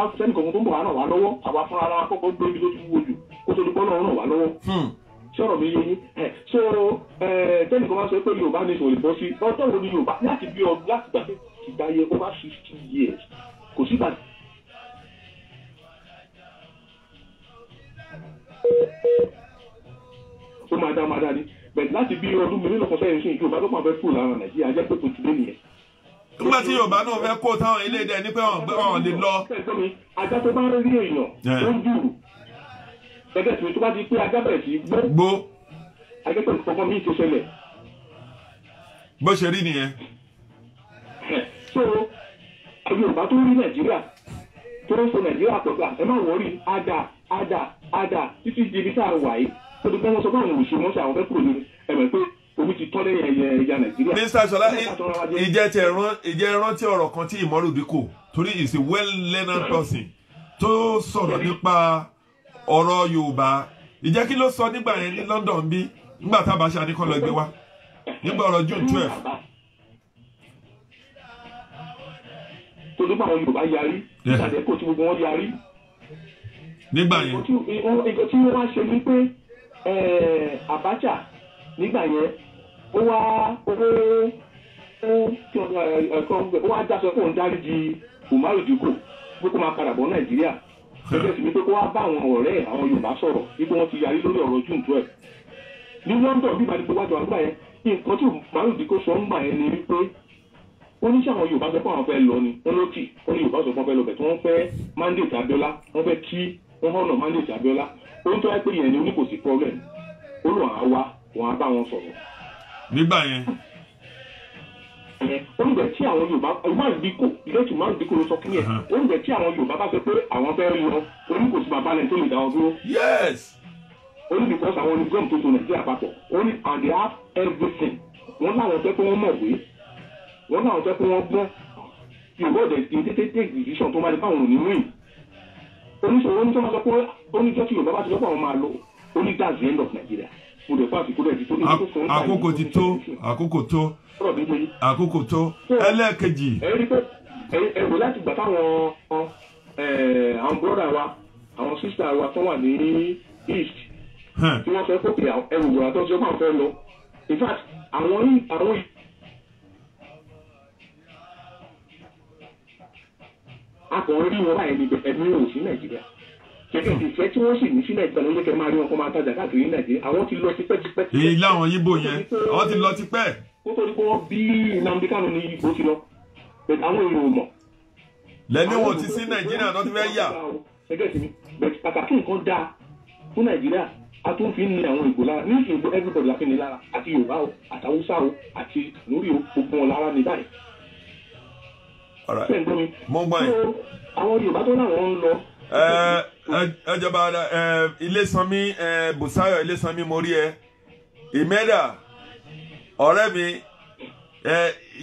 ràn wá lọ́wọ́ àwa fúnra ara wa kọ́kọ́ gbé ibi tó ti wúwo jù kó tó di bọ́ náà ràn wá lọ́wọ́. sọ̀rọ̀ mi yé yín so tẹ́nì kan máa sọ pé Yorùbá ní ìṣòro ìbọn sí ọjọ́ wo ni Yorùbá láti bí ọdún láti gbà pé ìdáyé over 60 years kò sí gbà. ó máa dá ní bẹ̀rẹ̀ láti bí ọdún mélòó kan sẹ́yìn sí Yorùbá tó máa fẹ́ kúrò lára Nàìjíríà jẹ́ pé kò ti dé nìyẹn nígbà tí Yorùbá náà fẹ́ kó táwọn ilé dẹ ní pé wọ́n lè lọ. ajá tó bá rí èèyàn tó ń jùrù gẹ́gẹ́ tí tó bá di pé ajá bẹ̀rẹ̀ sí gbó ajá pẹ̀lú kankan míì tó ṣẹlẹ̀. bó ṣe rí nìyẹn. so Yorùbá tó rí Nàìjíríà tó ń sọ Nàìjíríà pẹ̀lú ẹ má wọrí ada títí di ibi tá a wà yìí tó ti pẹ́ wọ́n sọ fún àwọn òṣèlú mọ́ṣẹ́ àwọn fẹ́ kúrò ní ẹ̀mọ̀ pé omi ti tọ́ lẹ́yìn ẹ̀yà Nàìjíríà. Mr. Ṣọlá ìjẹ́ rántí ọ̀rọ̀ kan tí Ìmọ̀rù Dikko torí is a well-learned person tó sọ̀rọ̀ nípa ọ̀rọ̀ Yorùbá ìjẹ́ kí ló sọ nígbà yẹn ní London bí nígbà tá a bá ṣe àníkàn lọ gbé wá nígbà ọ̀rọ̀ June 12. tó nígbà àwọn Yorùbá yarí ìpàdé kò tí gbogbo wọn yarí. nígbà yẹn nǹkan tí wọ́n wá ṣe ni pé Abacha nígbà yẹn ó wá dáṣọ kó ń dáríjì Umaru Dikko pé kó máa padà bọ̀ Nàìjíríà gẹ́gẹ́ sí ni pé kó wá bá àwọn ọ̀rẹ́ àwọn Yorùbá sọ̀rọ̀ wípé wọ́n ti yarí lórí ọ̀rọ̀ June 12 ní London bí ìbàdí gbogbo àgbà yẹn nǹkan tí Umaru Dikko sọ ń gbà yẹn ni wípé oníṣẹ́ àwọn Yorùbá sọ pé àwọn fẹ́ lọ ni wọ́n ló tì ó ní Yorùbá sọ pé wọ́n fẹ́ lọ bẹ̀ tí wọ́n fẹ́ mandate Abiola wọ́n fẹ́ kí wọ́n hànà mandate Abiola ó ń tọ́ ẹ pé yẹn ni ó ní kò sí problem ó lò wọ́n á wá wọ́n á bá wọn sọ̀rọ̀. nígbà yẹn. oúnjẹ tí àwọn Yorùbá Umaru Dikko ilé tí Umaru Dikko ló sọ kí yẹn oúnjẹ tí àwọn Yorùbá bá sọ pé àwọn fẹ́ lọ oní kò sí bàbá lẹ́yìn tó lè dá wọn dúró. yes. only because àwọn onígbọ́n tó so Nàìjíríà papọ̀ only and they have everything wọ́n láwọn fẹ́ pé wọ́n mọ̀wé wọ́n láwọn fẹ́ pé wọ́n gbọ́n Yorùbá ọ̀dẹ̀ ti tètè take decision tó máa di fáwọn òní win oníṣòwò oníṣòwò máa sọ pé oníjọ́ tí Yorùbá bá ti lọ́pọ̀ àwọn máa lọ only that's the end of Nigeria. àkókò ti tó àkókò tó ẹlẹ́ẹ̀kejì. ẹ̀rù láti gbà táwọn àwọn brọ́dà wa àwọn sísítà wa tó wà ní east tí wọ́n fẹ́ kókè ẹ̀rù wòrà tó ṣe máa fẹ́ lọ in fact àwọn akọ̀wé rí wọn báyìí ní ẹ̀mí ò sí Nàìjíríà kẹ̀kẹ́ ìfẹ́ tí wọ́n sì ní sí Nàìjíríà ló ń jẹ́ kẹ́ máa rí wọn kó máa tajà káàkiri ní Nàìjíríà àwọn ti lọ tipẹ́. èyí láwọn yíbò yẹn àwọn ti lọ tipẹ́. ó tó ní kó wọ́n bí Nnamdi Kanu ní ibo ti lọ bẹ̀ẹ̀ àwọn èèyàn ò mọ̀. lẹ́ni wọn ti sí Nàìjíríà náà ti fẹ́ yà. ẹgbẹ́ sí mi bẹ̀ẹ̀ pàtàkì nǹkan dáa fún Nàìjíríà a tún fi ń ní àwọn ìbò lára ní ìṣòro everybody la fi ní lára àti Yorùbá o àti Haúsá o àti lórí o gbogbo wọn lára ní báyìí. mo gbọ́ yìí. àwọn Yorùbá tó náà wọ́n ń lọ ẹjọba Ilésanmí Bùsáyọ̀ Ilésanmí mo rí ẹ Ìmẹ́dà ọ̀rẹ́ mi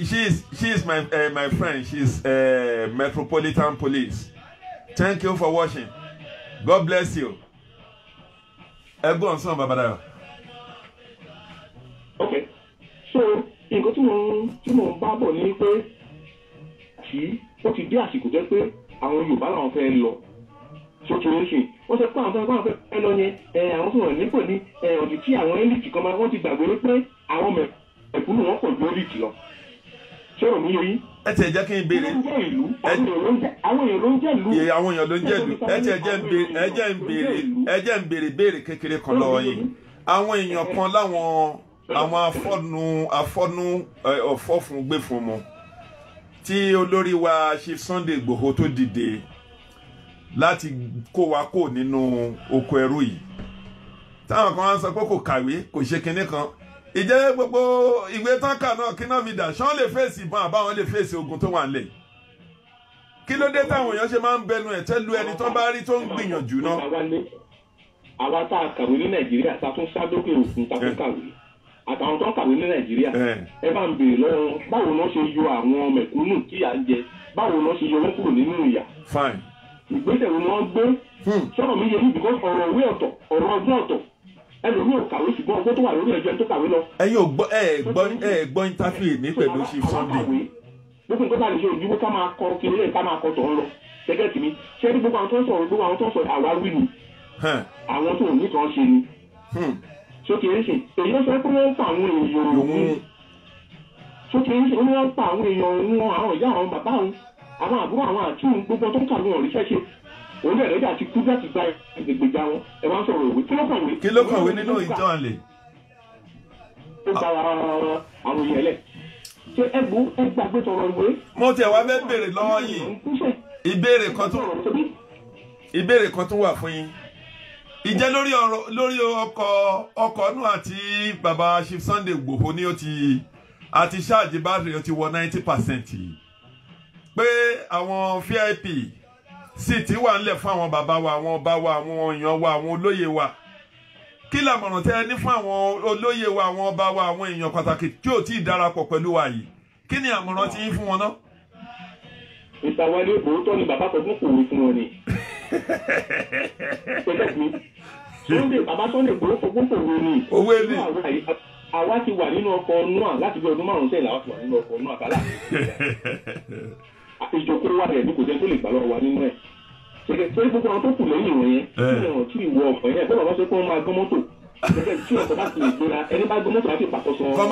she is my friend she is Metropolitan Police thank you for watching God bless you ẹgbọ́n sàn Babadayo. ok so nǹkan tí mo ń bá bọ̀ ni pé kí ó ti dé àsìkò jẹ́ pé àwọn Yorùbá làwọn fẹ́ lọ situation wọ́n sọ pé àwọn fẹ́ lọ yẹn àwọn tó wọ̀n nípò ní ọ̀dì tí àwọn elite kan máa wọ́n ti gbàgbé pé àwọn mẹ̀kúnnù wọn pọ̀ ju elite lọ ṣọ́rọ̀ mi yẹ yín. ẹ tẹ̀ jẹ́ kí n béèrè àwọn èèyàn ló ń jẹ́ ìlú. àwọn èèyàn ló ń jẹ́ ìlú ẹ jẹ́ ń béèrè kékeré kan lọ́wọ́ yìí àwọn èèyàn kan láwọn afọ́nú ọ̀fọ́fun gbé fún mu tí olórí wa Chief Sunday Igboho tó dìde láti kó wa kó nínú oko ẹrú yìí táwọn kan wá ń sọ pé kò kàwé kò ṣe kinní kan ìjẹ́ gbogbo ìwé tán kà náà kí náà fi dà ṣán lè fèsì ìbọn àbáwọn lè fèsì ogun tó wà nílẹ̀ kí ló dé táwọn èèyàn ṣe máa ń bẹnu ẹ̀ tẹ́lu ẹni tó bá rí tó ń gbìyànjú náà. àwa tá a kàwé ní Nàìjíríà tá a tún sá lókè òkun tá a tún kàwé àtàwọn tó ń kàwé ní Nàìjíríà ẹ bá ń béèrè lọ́wọ́ báwo náà ṣe yọ àwọn mẹ̀kúnnù tí à ń jẹ báwo náà ṣe yọ wọn kúrò nínú ìyà. fine. ìgbésẹ̀ wo ni wọ́n gbé sọ̀rọ̀ mi yẹ yí because ọ̀rọ̀ òwe ọ̀tọ̀ ọ̀rọ̀ ọgbọ́n ọ̀tọ̀ ẹlòmíì ò kàwé ṣùgbọ́n ọgbọ́n tó wà lórí ẹjọ́ tó kàwé lọ. ẹ̀yin ò gbọ́ interview ní pẹ̀lú Chief Sunday. gbogbo nǹkan bá lè ṣe òjúwó ká máa kọ kiri lẹ́yìn ká máa kọ tọ̀ ń lọ gẹ́gẹ́ tì mí ṣé ní gbogbo àwọn tó ń sọ̀rọ̀ àwáwí ni àwọn tó ní kan ṣe ni. sókè ń sìn èyí ó sọ pé wọ́n ń pa àwọn èèyàn òun sókè ń sìn ó ní wọ́n ń pa àwọn èèyàn òun àwọn ìyá àwọn bàbá òun àwọn àbúrò àwọn àti gbogbo tó ń kàwé ọ̀rẹ́ṣẹ́ ṣe òun bẹ̀rẹ̀ lẹ́jà ti kú láti gba ìgbègbèjà wọn ẹ wá ń sọ̀rọ̀ òwe kí ló kàwé nínú ìjọ àlè. ó gba àwọn èèyàn lẹ̀. ṣe ẹgbàgbé tọrọ ìwé. mo tiẹ̀ wá fẹ́ béèrè lọ́wọ́ yìí ìbéèrè kan tún wà fún yín. Ìjẹ́ lórí ọkọ̀ nù àti bàbá Chief Sunday Igboho ni ó ti àti ṣáàjì bátìrì ó ti wọ 90% yìí pé àwọn VIP sì ti wà nílẹ̀ fún àwọn bàbá wa àwọn ọba wa àwọn èèyàn wa àwọn olóyè wa. Kí làmọ̀ràn tẹ́ ní fún àwọn olóyè wa àwọn ọba wa àwọn èèyàn pàtàkì tí ò tí ì darapọ̀ pẹ̀lú wa yìí? Kí ni àmọ̀ràn tí yín fún wọn náà? Ìtàwálé òótọ́ ni bàbá kan tún kòwé fún wọn ni. Bàbá Sunday Igboho fọgbọ́n kòwé ni. Owó ni. Àwa ti wà nínú ọkọ̀ NUA láti bí ọdún 5 sẹ́yìn làwa ti wà nínú ọkọ̀ NUA kálá. Ìjókòó wa rẹ̀ ní kò jẹ́ tó lè gbà lọ́wọ́ wa nínú ẹ̀. Ṣèkè gbogbo àwọn tó kù lẹ́yìn ìwọ̀n yẹn tí ìwọ ọkọ̀ yẹn bọ́lá wọ́n ṣe pé wọ́n máa gbọ́ mọ́tò. Tí ọkọ̀ bá ti lè gbéra ẹni bá gbọ́ mọ́tò láti pàkóso. Kọ́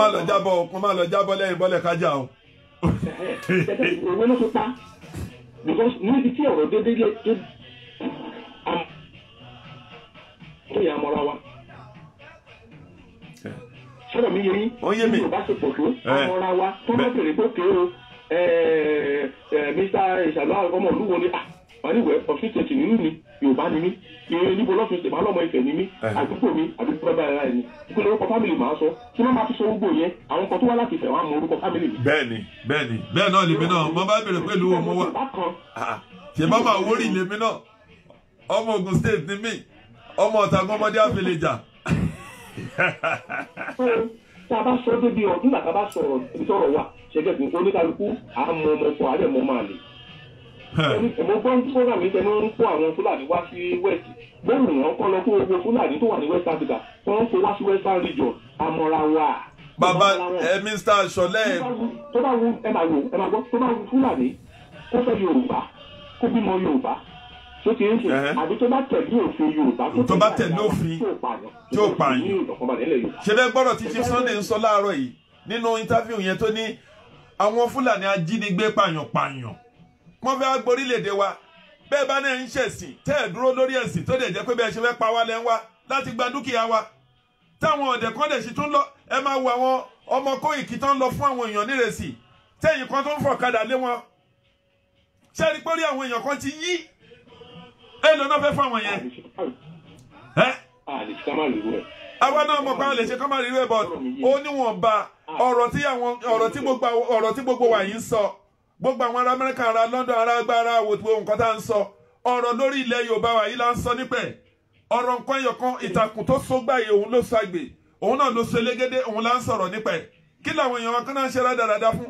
máa lọ jábọ́ lẹ́yìn bọ́lẹ̀ kájà o. Òwe ló ti pa because níbi tí ọ̀rọ̀ dédé tó yà mọ́ra wa. Sọ́dọ̀ mi yẹ yín ní Yorùbá ṣe pọ̀ tó àmọ́ra wa tó bá bèrè tó ké o Mr. Ìṣàlọ́ ọmọ olúwo ni wọ́n ní wẹ̀ ọ̀fíìsì tẹ̀sí nínú mi Yorùbá ni mí ìrìn níbo lọ́fíìsì máa lọ́mọ Ifẹ̀ ni mí àdúgbò mi àdúgbò bàbá ẹ̀rá ẹni ìpínlẹ̀ orúkọ fámìlì máa sọ tí wọ́n máa fi sọ gbogbo yẹn àwọn kan tó wá láti Ifẹ̀ wọn á mọ orúkọ fámìlì mi. Bẹ́ẹ̀ni bẹ́ẹ̀ náà lèmi náà mo bá bèrè pẹ̀lú ọmọ wa ṣe bá máa wórì lèmi náà ọmọ Ògùn state ni mí ọmọ Ọ̀tàgọ́mọdé àfẹlẹjà. Tá a bá sọ débi ọ nígbà tá a bá sọ̀rọ̀ wa ṣẹgẹ fún oníkálukú àmọ́ ọmọ ọkọ àdẹ mọ máa lè. Mo gbọ́ program yìí tẹnu ń kó àwọn Fúlàní wá sí West gbóhùn wọn kọ́ lọ kó gbogbo Fúlàní tó wà ní West Africa wọ́n ń kó wá sí Western region àmọ́ra wa. Bàbá Mr. Ṣọlẹ. Tó bá wù ẹ máa gbọ́ tó bá wù Fúlàní kó fẹ́ Yorùbá kó bímọ Yorùbá tó ti ń ṣe àbí tó bá tẹ̀lé òfin Yorùbá tó bá tẹ̀lé òfin tí ó pààyàn. Ṣé bẹ́ẹ̀ gbọ́dọ̀ tí Chief Sunday ń sọ láàárọ̀ yìí nínú interview yẹn tó ní àwọn Fúlàní ajínigbé pààyàn wọ́n fẹ́ gborílẹ̀-èdè wa bẹ́ẹ̀ bá náà ń ṣẹ̀sìn tẹ́ ẹ̀ dúró lórí ẹ̀sìn tó dẹ̀ jẹ́ pé bẹ́ẹ̀ ṣe fẹ́ pa wá lẹ́ ń wá láti gba dúkìá wa táwọn ọ̀dẹ̀ kan dẹ̀ sì tún lọ ẹ máa wo àwọn ọmọ Kóìkì tó ń lọ fún àwọn èèyàn nírèsì tẹ́yìn kan tó ń fọ̀kadà lé wọn ṣẹ́ni pé rí àwọn èèyàn kan ti yí èlò náà fẹ́ fún àwọn yẹn. Àwa náà mọ̀ pé a lè ṣe kọ́ máa rí rẹ̀ bọ̀ ó níwọ̀nba ọ̀rọ̀ tí gbogbo wa yìí ń sọ gbogbo àwọn ará Amẹ́ríkà ará London ará agbára wo nǹkan tá à ń sọ ọ̀rọ̀ lórí ilẹ̀ Yorùbá wa yìí là ń sọ nípẹ̀ ọ̀rọ̀ nǹkan ẹyọkan ìtàkùn tó so gbàyè òun ló so àgbè òun náà ló so elégédé òun là ń sọ̀rọ̀ nípẹ̀ kí làwọn èèyàn kan náà ń ṣe rádaràda fún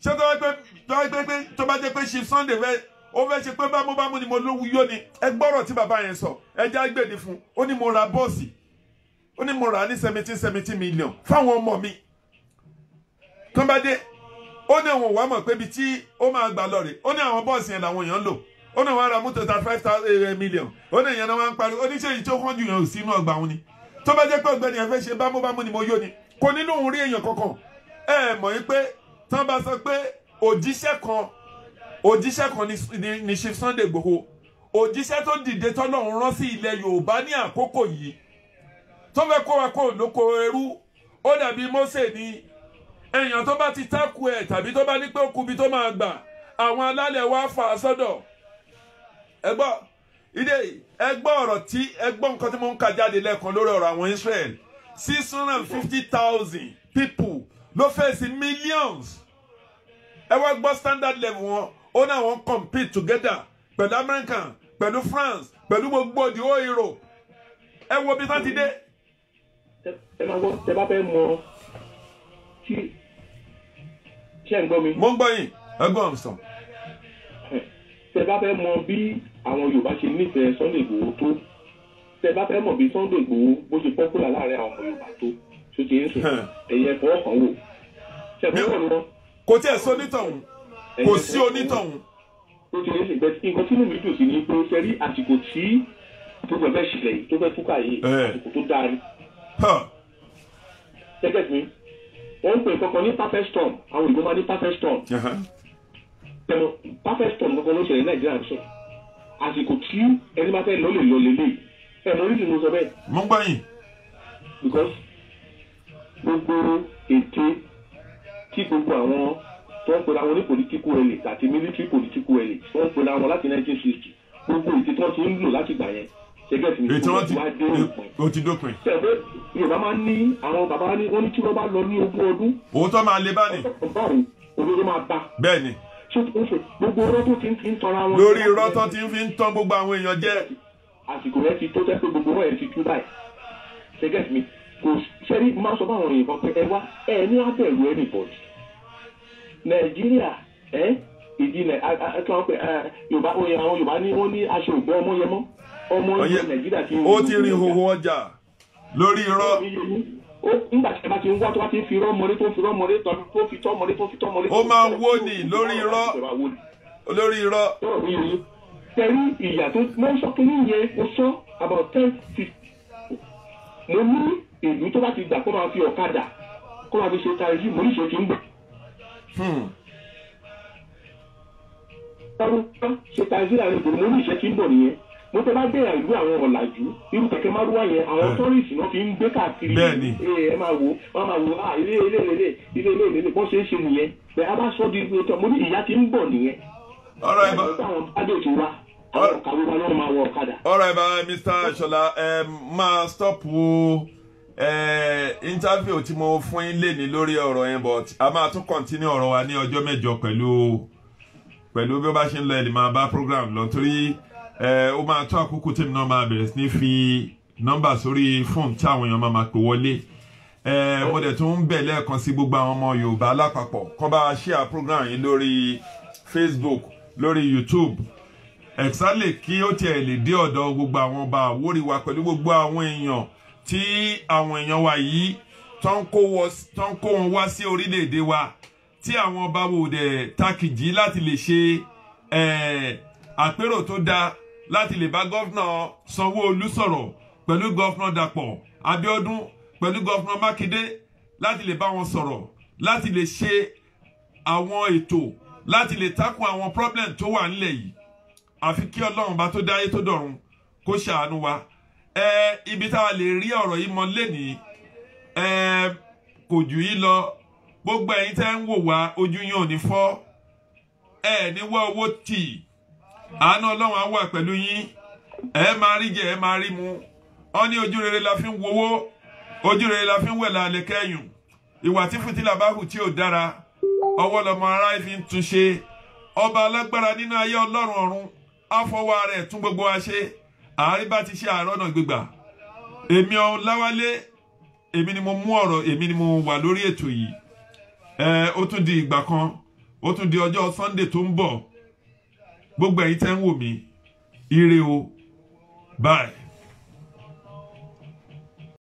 ṣé tó bá jẹ́ pé Chief Sunday ó fẹ́ ṣe pé bámúbámú ni mo lówó yó ni ẹ gbọ́rọ̀ tí bàbá yẹn sọ ẹ já gbèdé fún ó ní mo ra bọ́ọ̀sì ó ní mo rà ní 17 million fáwọn ọmọ mi tó bá dé ó ní àwọn òwà mọ̀ pé ibi tí ó máa gbà lọ rè ó ní àwọn bọ́ọ̀sì yẹn làwọn èèyàn ń lò ó ní wọ́n ra mọ́tò 35 million ó ní èèyàn náà wọ́n ń parí ó ní ṣé èyí tó kán jù yàn ò sí inú ọgbà wọn ni tó bá jẹ́ pé ọ̀gbẹ́ni ẹ fẹ́ ṣe bámúbámú ni mo yó ni kò nínú òun rí èèyàn kankan ẹ mọ̀ yín pé tí wọ́n bá sọ pé òjíṣẹ́ kan ni Chief Sunday Igboho òjíṣẹ́ tó dìde tọ́lọ́run rán sí ilẹ̀ Yorùbá ní àkókò yìí tó fẹ́ kó wa kó lóko ẹrú ó dàbí Mósè ní èèyàn tó bá ti tákù ẹ̀ tàbí tó bá ní pé ó kubi tó máa gbà àwọn alálẹ̀ wa fà á sọ́dọ̀ ẹgbọ́ ọ̀rọ̀ tí ẹgbọ́ nǹkan tí mo ń kà jáde lẹ́ẹ̀kan lórí ọ̀rọ̀ àwọn Israel 650,000 people ló fèsì millions ẹ wá gbọ́ standard level wọn ó náà wọ́n compete together pẹ̀lú America pẹ̀lú France pẹ̀lú gbogbo the whole Europe ẹ wo bí wọ́n ti dé. ẹ máa gbọ́ tẹ bá fẹ́ mọ tí ṣe ń gbọ́ mi. mo ń gbọ́ yín ẹgbọ́n mi sàn. tẹ bá fẹ́ mọ bí àwọn Yorùbá ṣe nífẹ̀ẹ́ Sunday Igboho tó tẹ bá fẹ́ mọ bí Sunday Igboho bó ṣe pọ́pùlà láàrin àwọn ọmọ Yorùbá tó ṣe ti ń sùn ẹ̀yẹ fọwọ́ kan wò. ṣe fẹ́ wọ̀ lọ. kò tí ẹ̀ sọ onítọ̀hún kò sí onítọ̀hún. ó ti ń sìn bẹ́ẹ̀ nǹkan tí mi dùn sí ni pé ṣe rí àsìkò tí tó fẹ́ fẹ́ ṣẹlẹ̀ yìí tó fẹ́ túkà yìí àsìkò tó dáa ni. gẹ́gẹ́ bí wọ́n ń pè kankan ní perfect storm àwọn òyìnbó máa ní perfect storm. tẹmọ perfect storm kankan ló ṣẹlẹ̀ Nàìjíríà ń sọ àsìkò tí ẹni máa fẹ́ lọ lè lọ lélẹ̀ ẹ̀ mọ oríṣi mo sọ bẹ́ẹ̀. mo ń gbọ́ yín. because gbogbo ète tí gbogbo àwọn tó ń pera wọn ní political elite àti military political elite tó ń pera wọn láti 1960 gbogbo ìdí tí wọ́n ti ń lò láti gbà yẹn ṣẹ́gẹ́ sí ní ìfowópamọ́ wá dé òpin. ó ti dópin. ṣẹ́gbẹ́ Yorùbá máa ń ní àwọn bàbá wọn ní tí wọ́n bá lọ ní 20 ọdún. òótọ́ máa le bá ní. báwo òdodo máa bá. bẹ́ẹ̀ ni. gbogbo irọ́ tó ti ń fi ń tọ́ra wọn. lórí irọ́ tó ti ń fi ń tán gbogbo àwọn èèyàn jẹ́. àsìkò rẹ ti tó tẹ́ pé gbogbo wọn ẹ̀ ti tú báyìí ṣẹ́gẹ́ sí mi kò sẹ́rí máa sọ fáwọn èèyàn kan pé ẹ wá ẹ ní abẹ́rù anybody. Nàìjíríà ìdí Yorùbá àwọn Yorùbá ní wọ́n ní aṣọ ògbẹ́ ọmọ yẹmọ́ ọmọ Nàìjíríà ti ó ti rin ìhòòhò ọjà lórí irọ́. nígbà tí ẹ bá ti ń wá tó bá ti ń fi irọ́ mọ́lé tó ń fi irọ́ mọ́lé tó fi tọ́ mọ́lé tó fi tọ́ mọ́lé. ó máa wó ni lórí irọ́ lórí irọ́. tẹ̀rí ìyà tó mọ́ sọ kí ní yẹn ó sọ about 10-15 mo ní ìlú tó bá ti gbà kó máa fi ọ̀kadà kó máa fi ṣe taxi mo ní ìṣe ti ń gbà. ṣe taxi láàrin ìgboro mo ní ìṣe ti ń bọ̀ nìyẹn mo tẹ́ bá bẹ̀rẹ̀ ìlú àwọn ọ̀làjú irú kẹ̀kẹ́ márúwá yẹn àwọn tọ́rìsì náà fi ń gbé káàkiri ẹ máa wò ilé bọ́n ṣe ń ṣe nìyẹn bẹ́ẹ̀ a bá sọ di ìgbésẹ̀ mo ní ìyá ti ń bọ̀ nìyẹn. ọ̀rọ̀ ẹ̀ bá àwọn adé ti wá àwọn kàwé wa náà máa wọ ọ̀kadà. ọ̀rọ̀ ẹ̀ bá Mr. Ṣọlá máa stop wo interview tí mo fún yín lé ní lórí ọ̀rọ̀ yẹn but a máa tún continue ọ̀rọ̀ wa ní ọjọ́ mẹ́jọ pẹ̀lú bí ó bá ṣe ń lọ ẹ̀ lè máa bá program lọ torí ó máa tó àkókò tí mi náà máa bẹ̀rẹ̀ sí ní fi nọ́mbà sórí fóònù tí àwọn èèyàn máa pè wọlé mo dẹ̀ tún ń bẹ̀ lẹ́ẹ̀kan sí gbogbo àwọn ọmọ Yorùbá lápapọ̀ kó bá share program yìí lórí Facebook lórí YouTube exactly kí ó tiẹ̀ lè dé ọ̀dọ̀ gbogbo àwọn ọba Àwórì wa pẹ̀lú gbogbo àwọn èèyàn tí àwọn èèyàn wa yìí tó ń kó wọn wá sí orílẹ̀-èdè wa tí àwọn ọba wò dẹ̀ takìjì láti lè ṣe àpérò tó dáa láti lè bá gọ́fúnà Sanwó-Olú sọ̀rọ̀ pẹ̀lú gọ́fúnà Dàpọ̀ Abíọ́dún pẹ̀lú gọ́fúnà Mákindé láti lè bá wọn sọ̀rọ̀ láti lè ṣe àwọn ètò láti lè takùn àwọn problem tó wà nílẹ̀ yìí àfi kí Ọlọ́run bá tó dáyé tó dọ̀run kó ṣàánú wa ibi tá a lè rí ọ̀rọ̀ yìí mọ lénìí kò jù yí lọ gbogbo ẹ̀yin tẹ́ ń wò wá ojú yín ò ní fọ́ ní wá owó tì àánú Ọlọ́run á wà pẹ̀lú yín máa rí jẹ máa rí mu ọ ní ojú rere la fi ń wowó ojú rere la fi ń wẹ̀ lálẹ́ kẹ́yùn ìwà tí fìtílà bá hù tí ò dára ọwọ́ lọmọ ara fi ń túnṣe ọba alágbára nínú ayé Ọlọ́run ọ̀run àfọwọ́ rẹ̀ tún gbogbo wa ṣe àárí bá ti ṣe àárọ̀nà gbígbà èmi Ọláwálé èmi ni mo mú ọ̀rọ̀ èmi ni mo wà lórí ètò yìí ó tún di ìgbà kan ó tún di ọjọ́ Sunday tó ń bọ̀ gbogbo ẹ̀yin tẹ́ ń wò mí ire o bye.